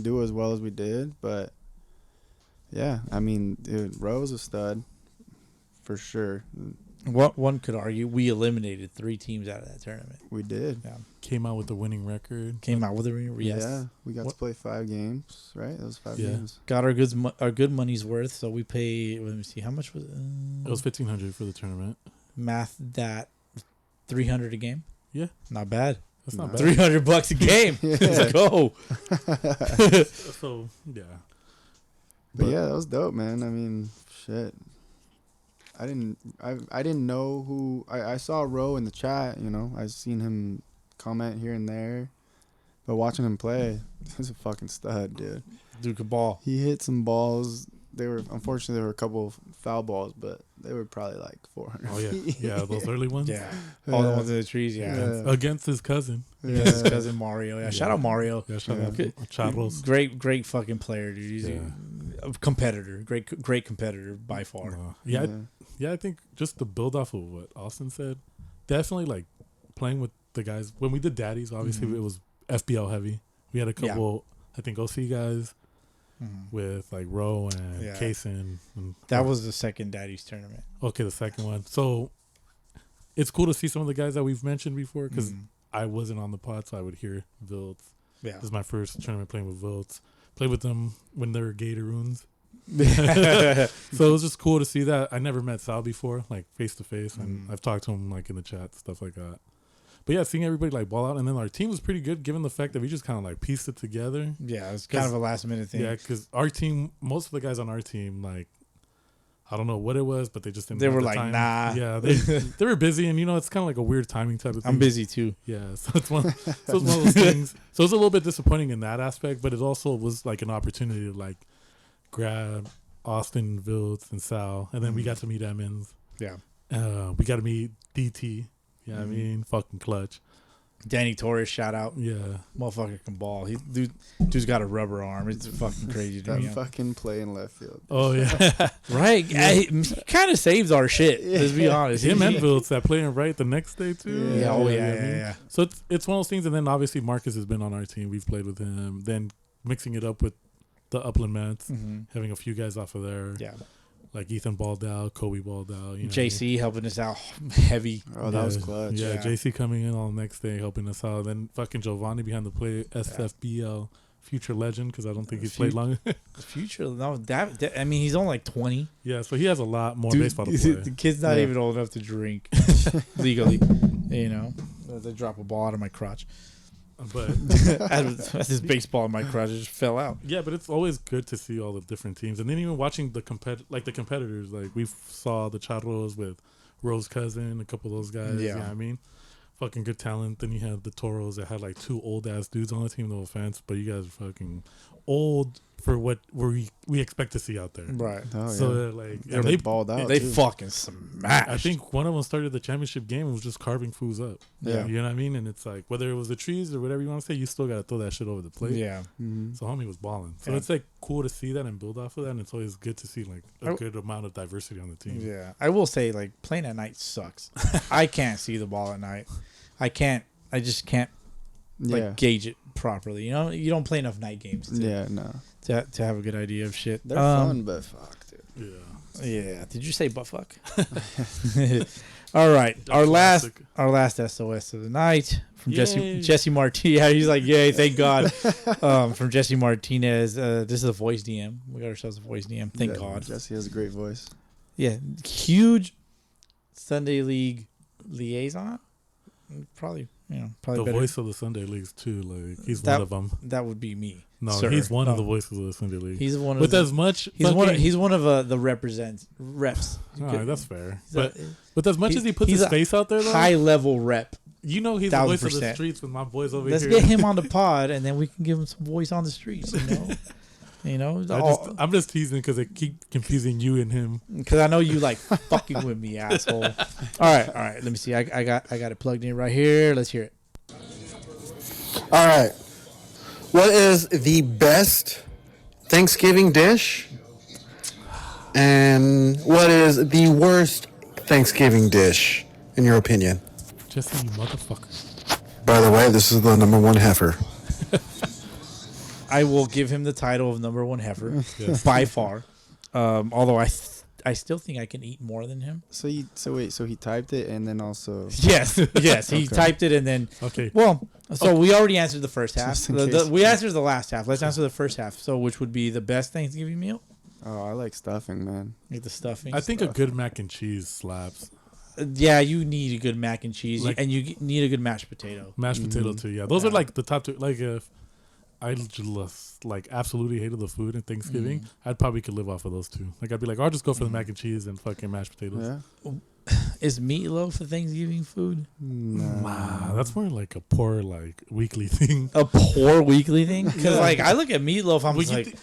D: do as well as we did, but yeah, I mean, dude, Roe's a stud for sure.
B: What one could argue, we eliminated 3 teams out of that tournament.
D: We did.
B: Yeah.
C: Came out with a winning record.
B: Yes.
D: Yeah, we got to play 5 games, right? That was 5 games.
B: Got our good money's worth. So we paid. Let me see, how much was it?
C: It was $1,500 for the tournament.
B: Math that, $300 a game.
C: Yeah,
B: not bad.
C: That's not bad.
B: $300 a game. Let's go.
C: So yeah.
D: But yeah, that was dope, man. I mean, shit. I didn't know who I saw Roe in the chat, you know. I seen him comment here and there. But watching him play, he's a fucking stud, dude.
B: Duke a ball.
D: He hit some balls. Unfortunately there were a couple of foul balls, but they were probably like 400.
C: Oh yeah. Yeah, those early ones.
B: Yeah. All the ones in the trees, yeah.
C: Against his cousin.
B: His cousin Mario. Yeah. Shout out Mario.
C: Yeah, shout out Charlos.
B: Great fucking player, dude. He's a competitor. Great competitor by far.
C: Yeah, I think just to build off of what Austin said, definitely like playing with the guys. When we did Daddies, obviously it was FBL heavy. We had a couple, I think, OC guys with like Roe and Kaysen.
B: That was the second Daddies tournament.
C: Okay, the second one. So it's cool to see some of the guys that we've mentioned before because I wasn't on the pod, so I would hear Vilts. Yeah. This is my first tournament playing with Vilts. Played with them when they were Gatorunes. So it was just cool to see that. I never met Sal before, like face to face, and I've talked to him like in the chat, stuff like that. But yeah, seeing everybody like ball out, and then our team was pretty good given the fact that we just kind of like pieced it together.
B: Yeah, it was kind of a last minute thing.
C: Yeah, because our team, most of the guys on our team, like I don't know what it was, but they just didn't.
B: They
C: have
B: were
C: the
B: like,
C: time.
B: nah.
C: Yeah, they were busy, and you know it's kind of like a weird timing type of thing.
B: I'm busy too.
C: Yeah, so it's one of those things. So it was a little bit disappointing in that aspect, but it also was like an opportunity to like grab Austin, Vilts, and Sal, and then we got to meet Emmons.
B: Yeah.
C: We got to meet DT. Yeah, I mean, fucking clutch.
B: Danny Torres, shout out.
C: Yeah.
B: Motherfucker can ball. Dude's got a rubber arm. It's fucking crazy to
D: That
B: me.
D: fucking play in left field.
C: Oh yeah.
B: Right? He kind of saves our shit. Let's be honest.
C: Him and Viltz that playing right the next day too.
B: Yeah. Oh yeah.
C: I mean? So it's one of those things, and then obviously Marcus has been on our team. We've played with him. Then mixing it up with the Upland Mets, having a few guys off of there.
B: Yeah.
C: Like Ethan Baldau, Kobe Baldau,
B: JC helping us out heavy.
D: Oh, that was clutch.
C: Yeah, JC coming in on the next day helping us out. Then fucking Giovanni behind the play, SFBL, future legend, because I don't think he's played long.
B: Future, no, that I mean, he's only like 20.
C: Yeah, so he has a lot more baseball to play.
B: The kid's not even old enough to drink legally. They drop a ball out of my crotch.
C: But
B: as this baseball in my crotch, it just fell out.
C: Yeah, but it's always good to see all the different teams, and then even watching the competitors. Like we saw the Charros with Rose Cousin, a couple of those guys. Yeah, you know what I mean, fucking good talent. Then you have the Toros that had like 2 old ass dudes on the team. No offense, but you guys are fucking old for what we expect to see out there.
B: Right.
D: Oh,
C: So
D: yeah. They balled out.
B: They
D: too.
B: fucking smashed.
C: I think one of them started the championship game and was just carving fools up.
B: Yeah.
C: You know what I mean? And it's like, whether it was the trees or whatever you want to say, you still got to throw that shit over the plate.
B: Yeah.
C: So homie was balling. So
B: Yeah.
C: it's like cool to see that and build off of that. And it's always good to see like a good amount of diversity on the team.
B: Yeah. I will say, like, playing at night sucks. I can't see the ball at night. I just can't gauge it properly. You don't play enough night games to have a good idea of shit.
D: They're fun, but fuck, dude.
C: Yeah.
B: Did you say butt fuck? All right. Our last SOS of the night from Jesse Martinez. Yeah, he's like, yay, thank God. From Jesse Martinez. This is a voice DM. We got ourselves a voice DM. Thank God.
D: Jesse has a great voice.
B: Yeah. Huge Sunday League liaison. Probably
C: the
B: better.
C: voice of the Sunday Leagues too. Like he's one of them.
B: That would be me.
C: No,
B: sir.
C: he's one of the voices of the Sunday League.
B: He's one of
C: with
B: the,
C: as much.
B: He's one of the reps.
C: That's fair. But with as much as he puts his face out there, though,
B: high level rep.
C: You know he's the voice of the streets with my boys over
B: Let's
C: here.
B: get him on the pod, and then we can give him some voice on the streets.
C: I'm just teasing because I keep confusing you and him.
B: Because I know you like fucking with me, asshole. All right. Let me see. I got it plugged in right here. Let's hear it.
F: All right. What is the best Thanksgiving dish? And what is the worst Thanksgiving dish, in your opinion?
C: Jesse, you motherfucker.
F: By the way, this is the number 1 heifer.
B: I will give him the title of number 1 heifer by far. Although I still think I can eat more than him.
D: So he typed it and then also
B: Yes. He typed it and then Well, we already answered the first half. We answered the last half. Let's answer the first half. So which would be the best Thanksgiving meal?
D: Oh, I like stuffing, man.
B: Like the stuffing.
C: I think a good mac and cheese slaps.
B: Yeah, you need a good mac and cheese, and you need a good mashed potato.
C: Mashed potato too. Yeah, those are like the top 2. Like if I just like absolutely hated the food at Thanksgiving, I'd probably could live off of those 2. Like I'd be like, I'll just go for the mac and cheese and fucking mashed potatoes.
D: Yeah.
B: Is meatloaf a Thanksgiving food?
C: Nah, that's more like a poor like weekly thing.
B: A poor weekly thing? Because like I look at meatloaf, I'm just like,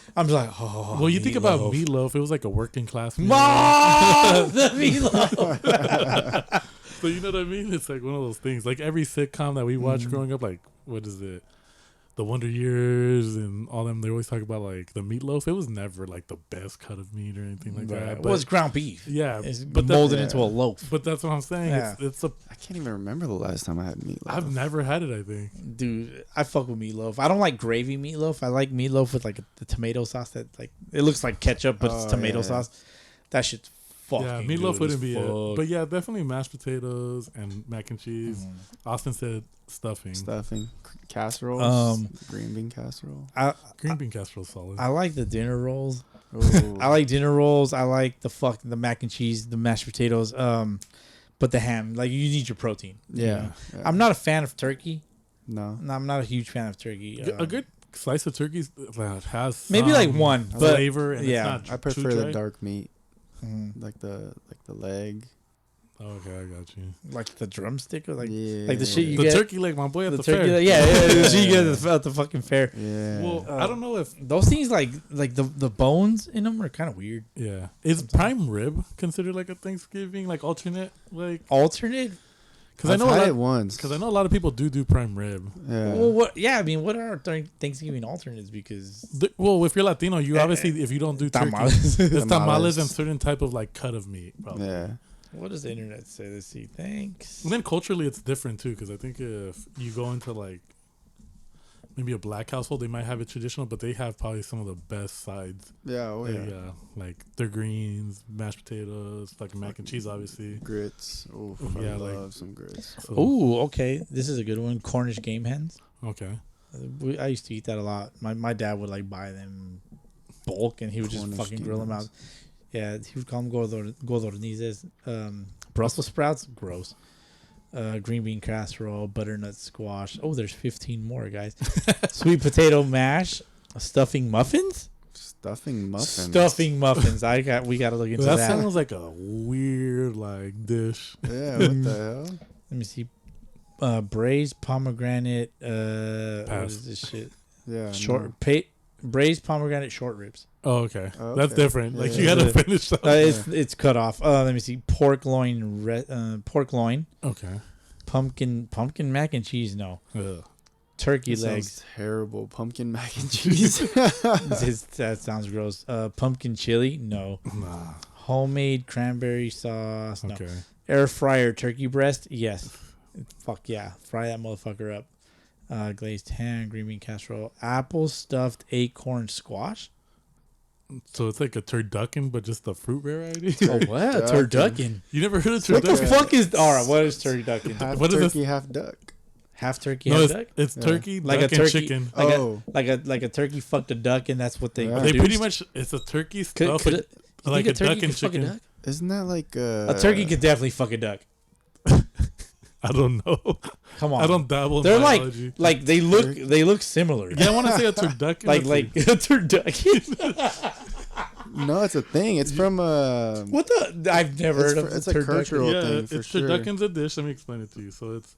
B: oh.
C: Well, you think about meatloaf, it was like a working class meal.
B: The meatloaf.
C: So you know what I mean? It's like one of those things. Like every sitcom that we watched growing up, like what is it? The Wonder Years and all them, they always talk about like the meatloaf. It was never like the best cut of meat or anything like that.
B: It was ground beef.
C: Yeah,
B: but molded into a loaf.
C: But that's what I'm saying.
B: Yeah.
C: I
D: can't even remember the last time I had meatloaf.
C: I've never had it, I think.
B: Dude, I fuck with meatloaf. I don't like gravy meatloaf. I like meatloaf with like the tomato sauce that like it looks like ketchup, but it's tomato sauce. That shit's fucking
C: meatloaf
B: good
C: wouldn't be
B: fuck.
C: it. But yeah, definitely mashed potatoes and mac and cheese. Austin said stuffing.
D: Casseroles. Green bean casserole.
C: Green bean casserole solid.
B: I like the dinner rolls. I like dinner rolls. I like the mac and cheese, the mashed potatoes. But the ham, like you need your protein.
D: Yeah.
B: I'm not a fan of turkey.
D: No,
B: I'm not a huge fan of turkey.
C: A good slice of turkey that has
B: maybe like one
C: flavor. And
B: yeah,
C: it's not
D: I prefer
C: too
D: the
C: dry.
D: dark meat, like the leg.
C: Okay, I got you.
B: Like the drumstick or like
D: Yeah.
B: the shit you
C: The
B: get.
C: turkey leg, my boy, at the
B: turkey
C: fair.
B: leg, yeah, the shit you get at the fucking fair.
D: Yeah.
C: Well, I don't know if
B: Those things like the bones in them are kind of weird.
C: is prime rib considered like a Thanksgiving like alternate like
B: Alternate?
C: Because I know
D: had it once.
C: Because I know a lot of people do prime rib.
D: Yeah.
B: Well, what? Yeah, I mean, what are our Thanksgiving alternates? Because
C: Well, if you're Latino, you obviously, if you don't do turkey,
B: tamales.
C: it's tamales and certain type of like cut of meat. Probably.
D: Yeah.
B: What does the internet say? Let's see. Thanks.
C: And then culturally, it's different too. Because I think if you go into like maybe a black household, they might have it traditional, but they have probably some of the best sides.
D: Yeah. Oh yeah.
C: Like their greens, mashed potatoes, fucking mac and cheese, obviously.
D: Grits. Oh,
C: Yeah,
D: I love
C: like-
D: some grits.
C: So,
B: Oh, okay. This is a good one. Cornish game hens.
C: okay.
B: I used to eat that a lot. My dad would like buy them bulk, and he would just
D: Cornish
B: fucking
D: game
B: grill them out.
D: hens.
B: Yeah, he would call them codornices. Brussels sprouts, gross. Green bean casserole, butternut squash. Oh, there's 15 more, guys. Sweet potato mash, stuffing muffins.
D: Stuffing muffins.
B: Stuffing muffins. We got to look into
C: That
B: that.
C: sounds like a weird like dish.
D: Yeah. What the hell?
B: Let me see. Braised pomegranate. What
C: Pass.
B: is this shit?
D: Yeah.
B: Braised pomegranate short ribs.
C: Oh, okay.
D: Oh,
C: That's
D: okay.
C: different. Like
D: Yeah,
C: you
D: yeah.
C: gotta finish that.
B: It's cut off. Let me see. Pork loin. Pork loin.
C: Okay.
B: Pumpkin mac and cheese. No.
C: Ugh.
B: Turkey
D: That
B: legs.
D: sounds terrible. Pumpkin mac and cheese.
B: That sounds gross. Pumpkin chili. No.
C: Nah.
B: Homemade cranberry sauce. No.
C: Okay.
B: Air fryer turkey breast. Yes. Fuck yeah. Fry that motherfucker up. Glazed ham, green bean casserole, apple stuffed acorn squash.
C: So it's like a turducken, but just the fruit variety.
B: Oh what? Turducken.
C: You never heard of
B: What the
C: turducken?
B: fuck is? All right. What is turducken?
D: half
C: What is
D: turkey,
C: this?
D: half duck.
B: Half turkey,
C: No,
B: half
C: it's,
B: duck.
C: it's
D: Yeah.
C: turkey,
B: Like
C: duck,
B: a
C: and
B: turkey.
C: chicken.
B: Like a turkey fucked a duck, and that's what they.
D: Yeah.
C: They
B: produced?
C: pretty much it's a turkey stuffed
B: Could
C: with
B: you
C: like
B: think
C: a duck
B: turkey
C: and
B: could fuck a
C: chicken.
B: duck?
D: Isn't that like
B: A turkey could definitely fuck a duck.
C: I don't know.
B: Come on.
C: I don't dabble in
B: They're
C: biology.
B: like they look similar.
C: Yeah, I want to say a turducken.
B: like a turducken.
D: No, it's a thing. It's from
B: What the? I've never heard of
D: it's
B: a
D: a
B: turducken.
D: cultural
C: yeah,
D: thing for
C: it's
D: sure.
C: turducken's a dish. Let me explain it to you. So it's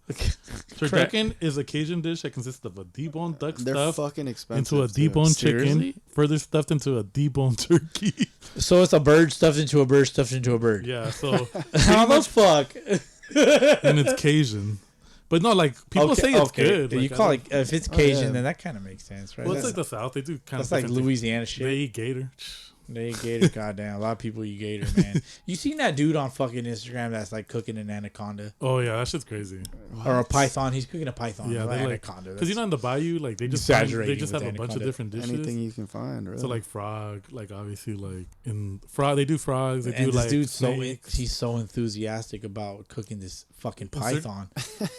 C: turducken is a Cajun dish that consists of a deboned duck
D: They're
C: stuffed
D: fucking expensive.
C: into a
D: too.
C: deboned chicken,
B: Seriously?
C: further stuffed into a deboned turkey.
B: So it's a bird stuffed into a bird stuffed into a bird.
C: Yeah, so
B: How the fuck?
C: and it's Cajun. But no, like people say it's good.
B: You
C: Like,
B: call
C: I
B: it if it's Cajun,
D: yeah.
B: then that kind of makes sense, right?
C: Well, it's
B: that's
C: like the South. They do kind
B: that's
C: of
B: like
C: different things.
B: Louisiana
C: They
B: shit.
C: eat gator.
B: They eat gator. Goddamn, a lot of people eat gator, man. You seen that dude on fucking Instagram that's like cooking an anaconda
C: Oh yeah, that shit's crazy.
B: or a python? He's cooking a python.
C: Yeah,
B: Yeah,
C: they like
B: anaconda.
C: because you know in the bayou, like they just
B: Exaggerating
C: they just
B: with
C: have a bunch of
B: anaconda.
C: different dishes.
D: Anything you can find, really.
C: So like frog, like obviously like in frog they do frogs. They
B: and
C: do
B: this
C: like
B: dude's
C: snakes.
B: he's so enthusiastic about cooking this fucking python.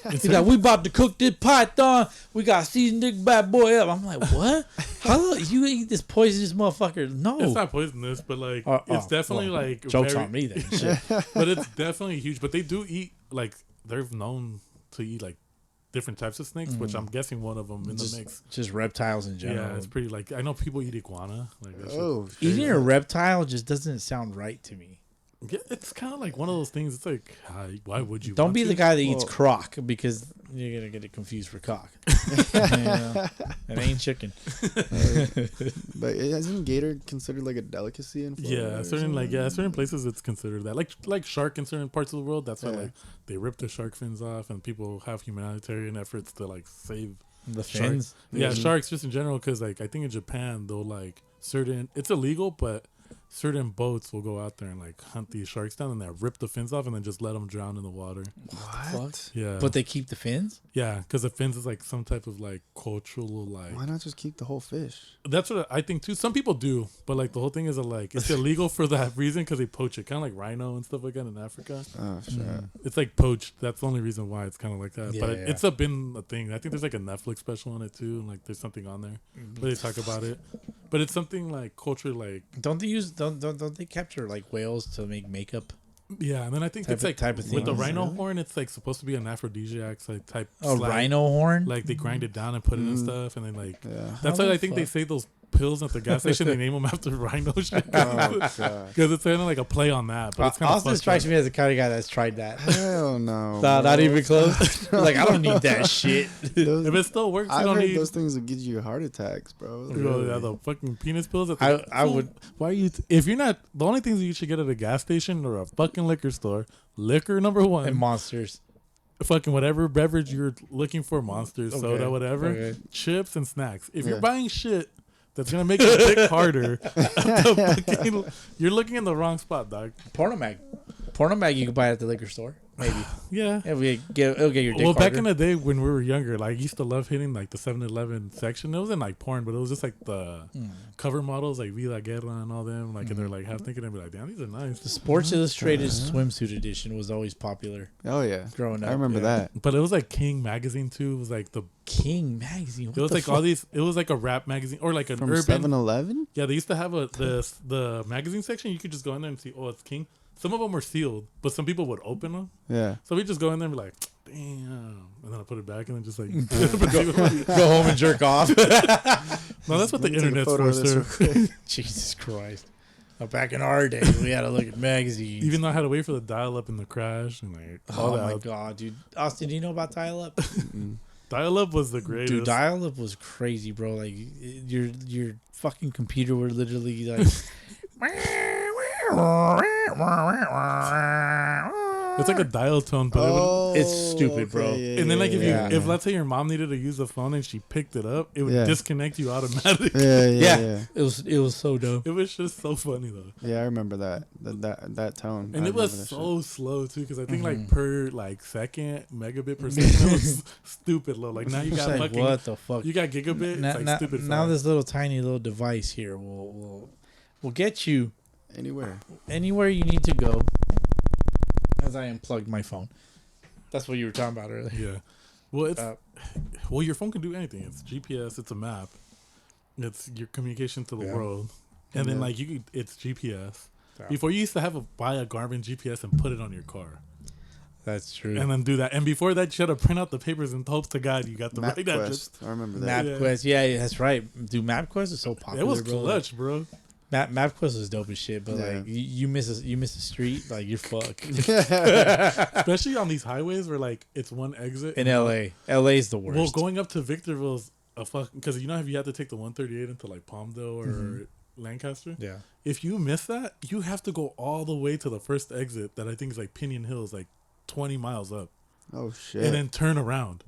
C: In
B: He's
C: certain-
B: like, we about to cook this python. We got seasoned this bad boy up. I'm like, what? How you eat this poisonous motherfucker? No.
C: It's not poisonous, but like it's definitely
B: well,
C: like
B: jokes
C: very-
B: on me then. Shit.
C: But it's definitely huge. But they do eat like they're known to eat like different types of snakes, which I'm guessing one of them in the mix.
B: Just reptiles in general.
C: Yeah, it's pretty like I know people eat iguana. Like that shit.
D: oh,
B: Eating a reptile just doesn't sound right to me.
C: Yeah, it's kind of like one of those things. It's like why would you?
B: Don't
C: want
B: be
C: to?
B: the guy that eats
D: Well-
B: croc because you're gonna get it confused for cock. Yeah, it ain't chicken.
D: but isn't gator considered like a delicacy in Florida?
C: Yeah,
D: or
C: certain places it's considered that. Like shark in certain parts of the world. That's why
D: Yeah.
C: like they rip the shark fins off, and people have humanitarian efforts to like save
B: The
C: sharks.
B: fins.
C: Yeah, sharks just in general, because like I think in Japan they'll like certain it's illegal, but certain boats will go out there and like hunt these sharks down and they rip the fins off and then just let them drown in the water.
D: What?
C: Yeah,
B: But they keep the fins.
C: yeah, because the fins is like some type of like cultural like.
D: Why not just keep the whole fish?
C: That's what I think too. Some people do, but like the whole thing is that like it's illegal for that reason because they poach it, kind of like rhino and stuff like that in Africa.
D: Oh shit.
C: It's like poached. That's the only reason why it's kind of like that. But
B: Yeah.
C: it's been a thing. I think there's like a Netflix special on it too. And like there's something on there where they talk about it. But it's something like culture, like
B: Don't they capture like whales to make makeup?
C: yeah. And then I think
B: Type
C: it's
B: of-
C: like
B: type of
C: with the
B: thing.
C: rhino
D: Really?
C: horn, it's like supposed to be an aphrodisiac like type.
B: A
C: slag.
B: rhino horn.
C: Like they grind it down and put it in stuff, and then like
D: Yeah.
C: that's
B: How
C: why I
B: the
C: think they
B: fuck?
C: say those pills at the gas station. They name them after rhino shit
D: Oh
C: because
D: god.
C: it's kind of like a play on that. But it's kind of
B: Austin strikes me as the kind of guy that's tried that.
D: Hell no.
B: Not
D: bro.
B: even close. Like I don't need that shit.
D: Those-
C: If it still works, you
D: I've
C: don't
D: heard
C: need.
D: those things will give you heart attacks, bro.
C: Yeah, the fucking penis pills. At the,
B: I would.
C: Why are you? If you're not, the only things you should get at a gas station or a fucking liquor store, liquor number one,
B: And monsters.
C: fucking whatever beverage you're looking for, Monster, soda, whatever, chips and snacks. If you're buying shit that's gonna make your dick harder, you're looking in the wrong spot, dog.
B: Porta mag you can buy at the liquor store. Maybe.
C: Yeah.
B: It'll get your dick
C: Well, back
B: harder.
C: in the day when we were younger, like, I used to love hitting, like, the 7-Eleven section. It wasn't, like, porn, but it was just, like, the cover models, like, Vida Guerra and all them. Like, and they're, like, half thinking, they'd be like, damn, these are nice.
B: The Sports Illustrated swimsuit edition was always popular.
D: Oh, yeah.
B: Growing up.
D: I remember that.
C: But it was, like, King Magazine, too. It was, like, the...
B: King Magazine?
C: It was, like, all these... It was, like, a rap magazine. Or, like, an
D: From
C: urban...
D: 7-Eleven?
C: Yeah, they used to have the magazine section. You could just go in there and see, oh, it's King. Some of them were sealed, but some people would open them.
D: Yeah.
C: So we just go in there and be like, damn. And then I put it back and then just like...
B: Go home and jerk off.
C: No, that's what the internet's for, sir.
B: Jesus Christ. Now, back in our day, we had to look at magazines.
C: Even though I had to wait for the dial-up and the crash and like all that.
B: Oh, my God, dude. Austin, do you know about dial-up?
C: Dial-up was the greatest.
B: Dude, dial-up was crazy, bro. Like, your fucking computer would literally, like...
C: It's like a dial tone, but
B: it's stupid, bro.
D: Yeah,
C: and then like
B: yeah.
C: if let's say your mom needed to use the phone and she picked it up, it would disconnect you automatically.
D: Yeah.
B: It was so dope.
C: It was just so funny though.
D: Yeah, I remember that tone.
C: And
D: I
C: it was
D: remember that
C: so slow too, because I think like per like second megabit per second, it was stupid low. Like now you got
B: like,
C: fucking
B: what the fuck?
C: You got gigabit. It's like stupid.
B: Now
C: fast.
B: this little tiny little device here will get you
D: anywhere
B: you need to go. As I unplugged my phone. That's what you were talking about earlier.
C: Yeah. Well, it's well, your phone can do anything. It's GPS. It's a map. It's your communication to the world, and then like it's GPS. Yeah. Before you used to have buy a Garmin GPS and put it on your car.
B: That's true.
C: And then do that. And before that, you had to print out the papers and hopes to God you got the right address.
D: I remember that.
B: MapQuest. Yeah, that's right. Dude, MapQuest is so popular.
C: It was clutch, bro.
B: MapQuest was dope as shit, but like you miss a street, like you're fucked.
C: Especially on these highways where like it's one exit
B: in LA. LA's the worst.
C: Well, going up to Victorville's a fuck because you know if you have to take the 138 into like Palmdale or Lancaster.
B: Yeah.
C: If you miss that, you have to go all the way to the first exit that I think is like Pinion Hills, like 20 miles up.
D: Oh shit!
C: And then turn around.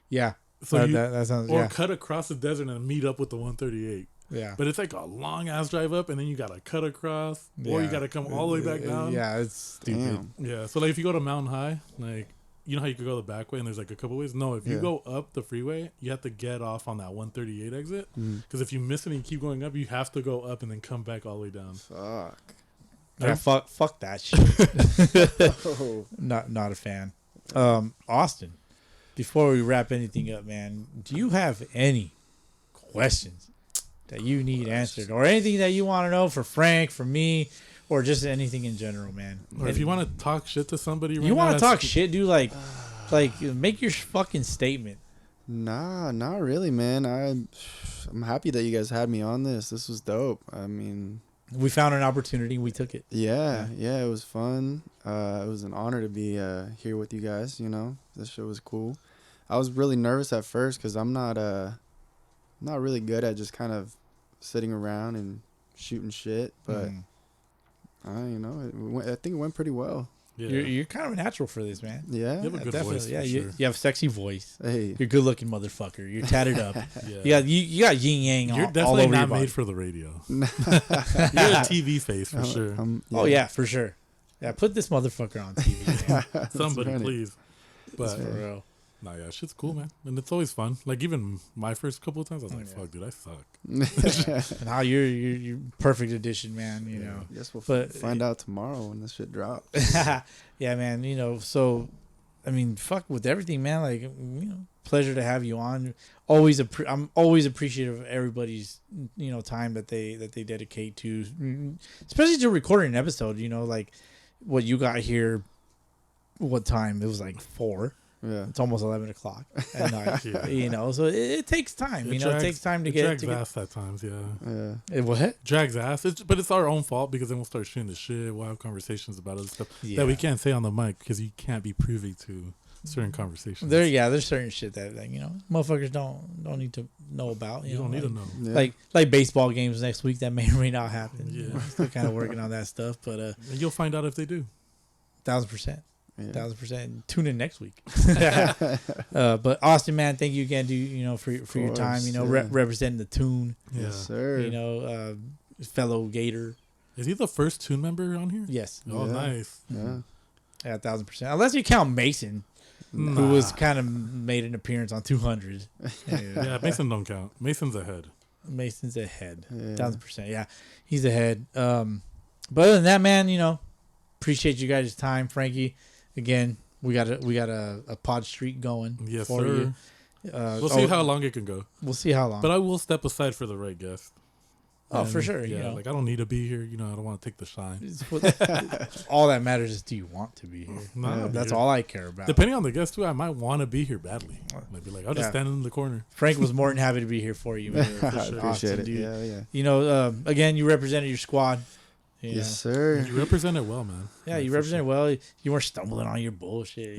B: Yeah.
C: So
B: that sounds.
C: Or cut across the desert and meet up with the 138.
B: Yeah.
C: But it's like a long ass drive up and then you gotta cut across or you gotta come all the way back down.
B: Yeah, it's stupid.
C: Yeah. So like if you go to Mountain High, like you know how you could go the back way and there's like a couple ways? No, if you go up the freeway, you have to get off on that 138 exit. Because if you miss it and you keep going up, you have to go up and then come back all the way down.
D: Fuck.
B: Yeah, fuck that shit. Not a fan. Austin, before we wrap anything up, man, do you have any questions that you need answered or anything that you want to know for Frank, for me, or just anything in general, man?
C: Or if you want to talk shit to somebody,
B: you want to talk shit, dude, like make your fucking statement.
D: Nah, not really, man. I'm happy that you guys had me on this. This was dope. I mean,
B: we found an opportunity, we took it.
D: Yeah, it was fun. It was an honor to be here with you guys. You know, this show was cool. I was really nervous at first because I'm not really good at just kind of sitting around and shooting shit, but I think it went pretty well.
B: Yeah. You're kind of a natural for this, man.
D: Yeah,
C: you have a good voice.
B: Yeah,
C: sure.
B: you have a sexy voice.
D: Hey,
B: you're a good looking motherfucker. You're tatted up. You got yin yang.
C: You're definitely not made for the radio. You're a TV face for sure.
B: Oh yeah, for sure. Yeah, put this motherfucker on TV.
C: Somebody, please. But
B: for real.
C: Nah, yeah, shit's cool, man, and it's always fun. Like even my first couple of times, I was like, "Fuck, dude, I suck."
B: And how you're perfect addition, man. You know.
D: Guess we'll find out tomorrow when this shit drops.
B: Yeah, man. You know, so I mean, fuck with everything, man. Like, you know, pleasure to have you on. I'm always appreciative of everybody's time that they dedicate to, especially to recording an episode. You know, like what you got here. What time? It was like 4.
D: Yeah,
B: it's almost 11 o'clock at night. You know, so it takes time. It takes time to get.
C: Drags ass at times, yeah.
B: It what?
C: Drags ass, but it's our own fault because then we'll start shooting the shit. We'll have conversations about other stuff that we can't say on the mic because you can't be privy to certain conversations.
B: There's certain shit that motherfuckers don't need to know about.
C: You don't need to know.
B: Yeah. Like baseball games next week that may or may not happen. Yeah, still kind of working on that stuff, but
C: and you'll find out if they do.
B: 1,000%. 1,000%. Tune in next week. But Austin, man, thank you again, dude. For your time. Representing the Tune.
D: Yes, sir.
B: Fellow Gator.
C: Is he the first Tune member on here?
B: Yes.
C: Oh, nice.
D: Yeah.
B: 1,000%. Unless you count Mason, who was kind of made an appearance on 200.
C: Yeah, Mason don't count. Mason's ahead.
B: Mason's ahead. 1,000%. Yeah, he's ahead. But other than that, man, appreciate you guys' time, Frankie. Again, we got a pod streak going.
C: Yes,
B: for
C: sir.
B: you.
C: We'll see how long it can go.
B: We'll see how long.
C: But I will step aside for the right guest.
B: For sure.
C: Yeah, like I don't need to be here. I don't want to take the shine.
B: All that matters is, do you want to be here?
C: No,
B: that's all I care about.
C: Depending on the guest too, I might want to be here badly. Might be like, I'll just stand in the corner.
B: Frank was more than happy to be here for you. Man, for sure.
D: Appreciate
B: Austin,
D: it.
B: Dude.
D: Yeah.
B: Again, you represented your squad.
D: Yes, sir.
C: You represent it well, man.
B: Yeah, you represent it well. You weren't stumbling on your bullshit.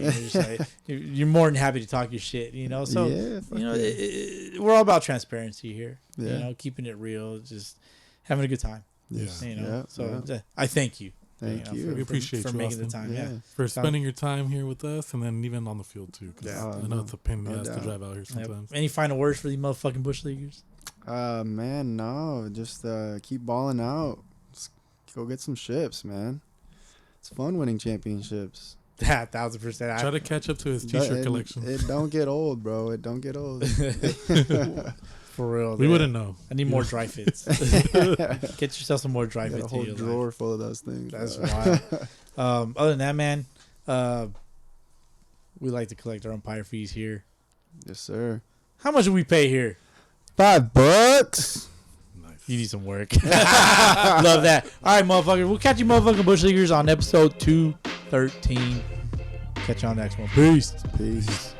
B: You're more than happy to talk your shit. So we're all about transparency here.
D: Yeah.
B: Keeping it real, just having a good time.
C: Yes.
B: I thank you.
D: Thank you.
C: We appreciate
B: for
C: you,
B: making
C: Austin.
B: the time. Yeah.
C: For spending your time here with us, and then even on the field too. I know it's a pain in the ass to drive out here sometimes.
B: Any final words for these motherfucking bush leaguers?
D: Man, no. Just keep balling out. Just go get some ships, man. It's fun winning championships.
B: 1,000%.
C: Try to catch up to his t-shirt collection.
D: It don't get old, bro. It don't get old.
B: For real.
C: We wouldn't know.
B: I need more dry fits. Get yourself some more dry fits.
D: A whole drawer full of those things.
B: That's wild. Other than that, man, we like to collect our umpire fees here.
D: Yes, sir.
B: How much do we pay here?
D: $5.
C: Nice.
B: You need some work. Love that. All right, motherfuckers. We'll catch you motherfucking bush leaguers on episode 213. Catch you on the next one. Peace.
D: Peace.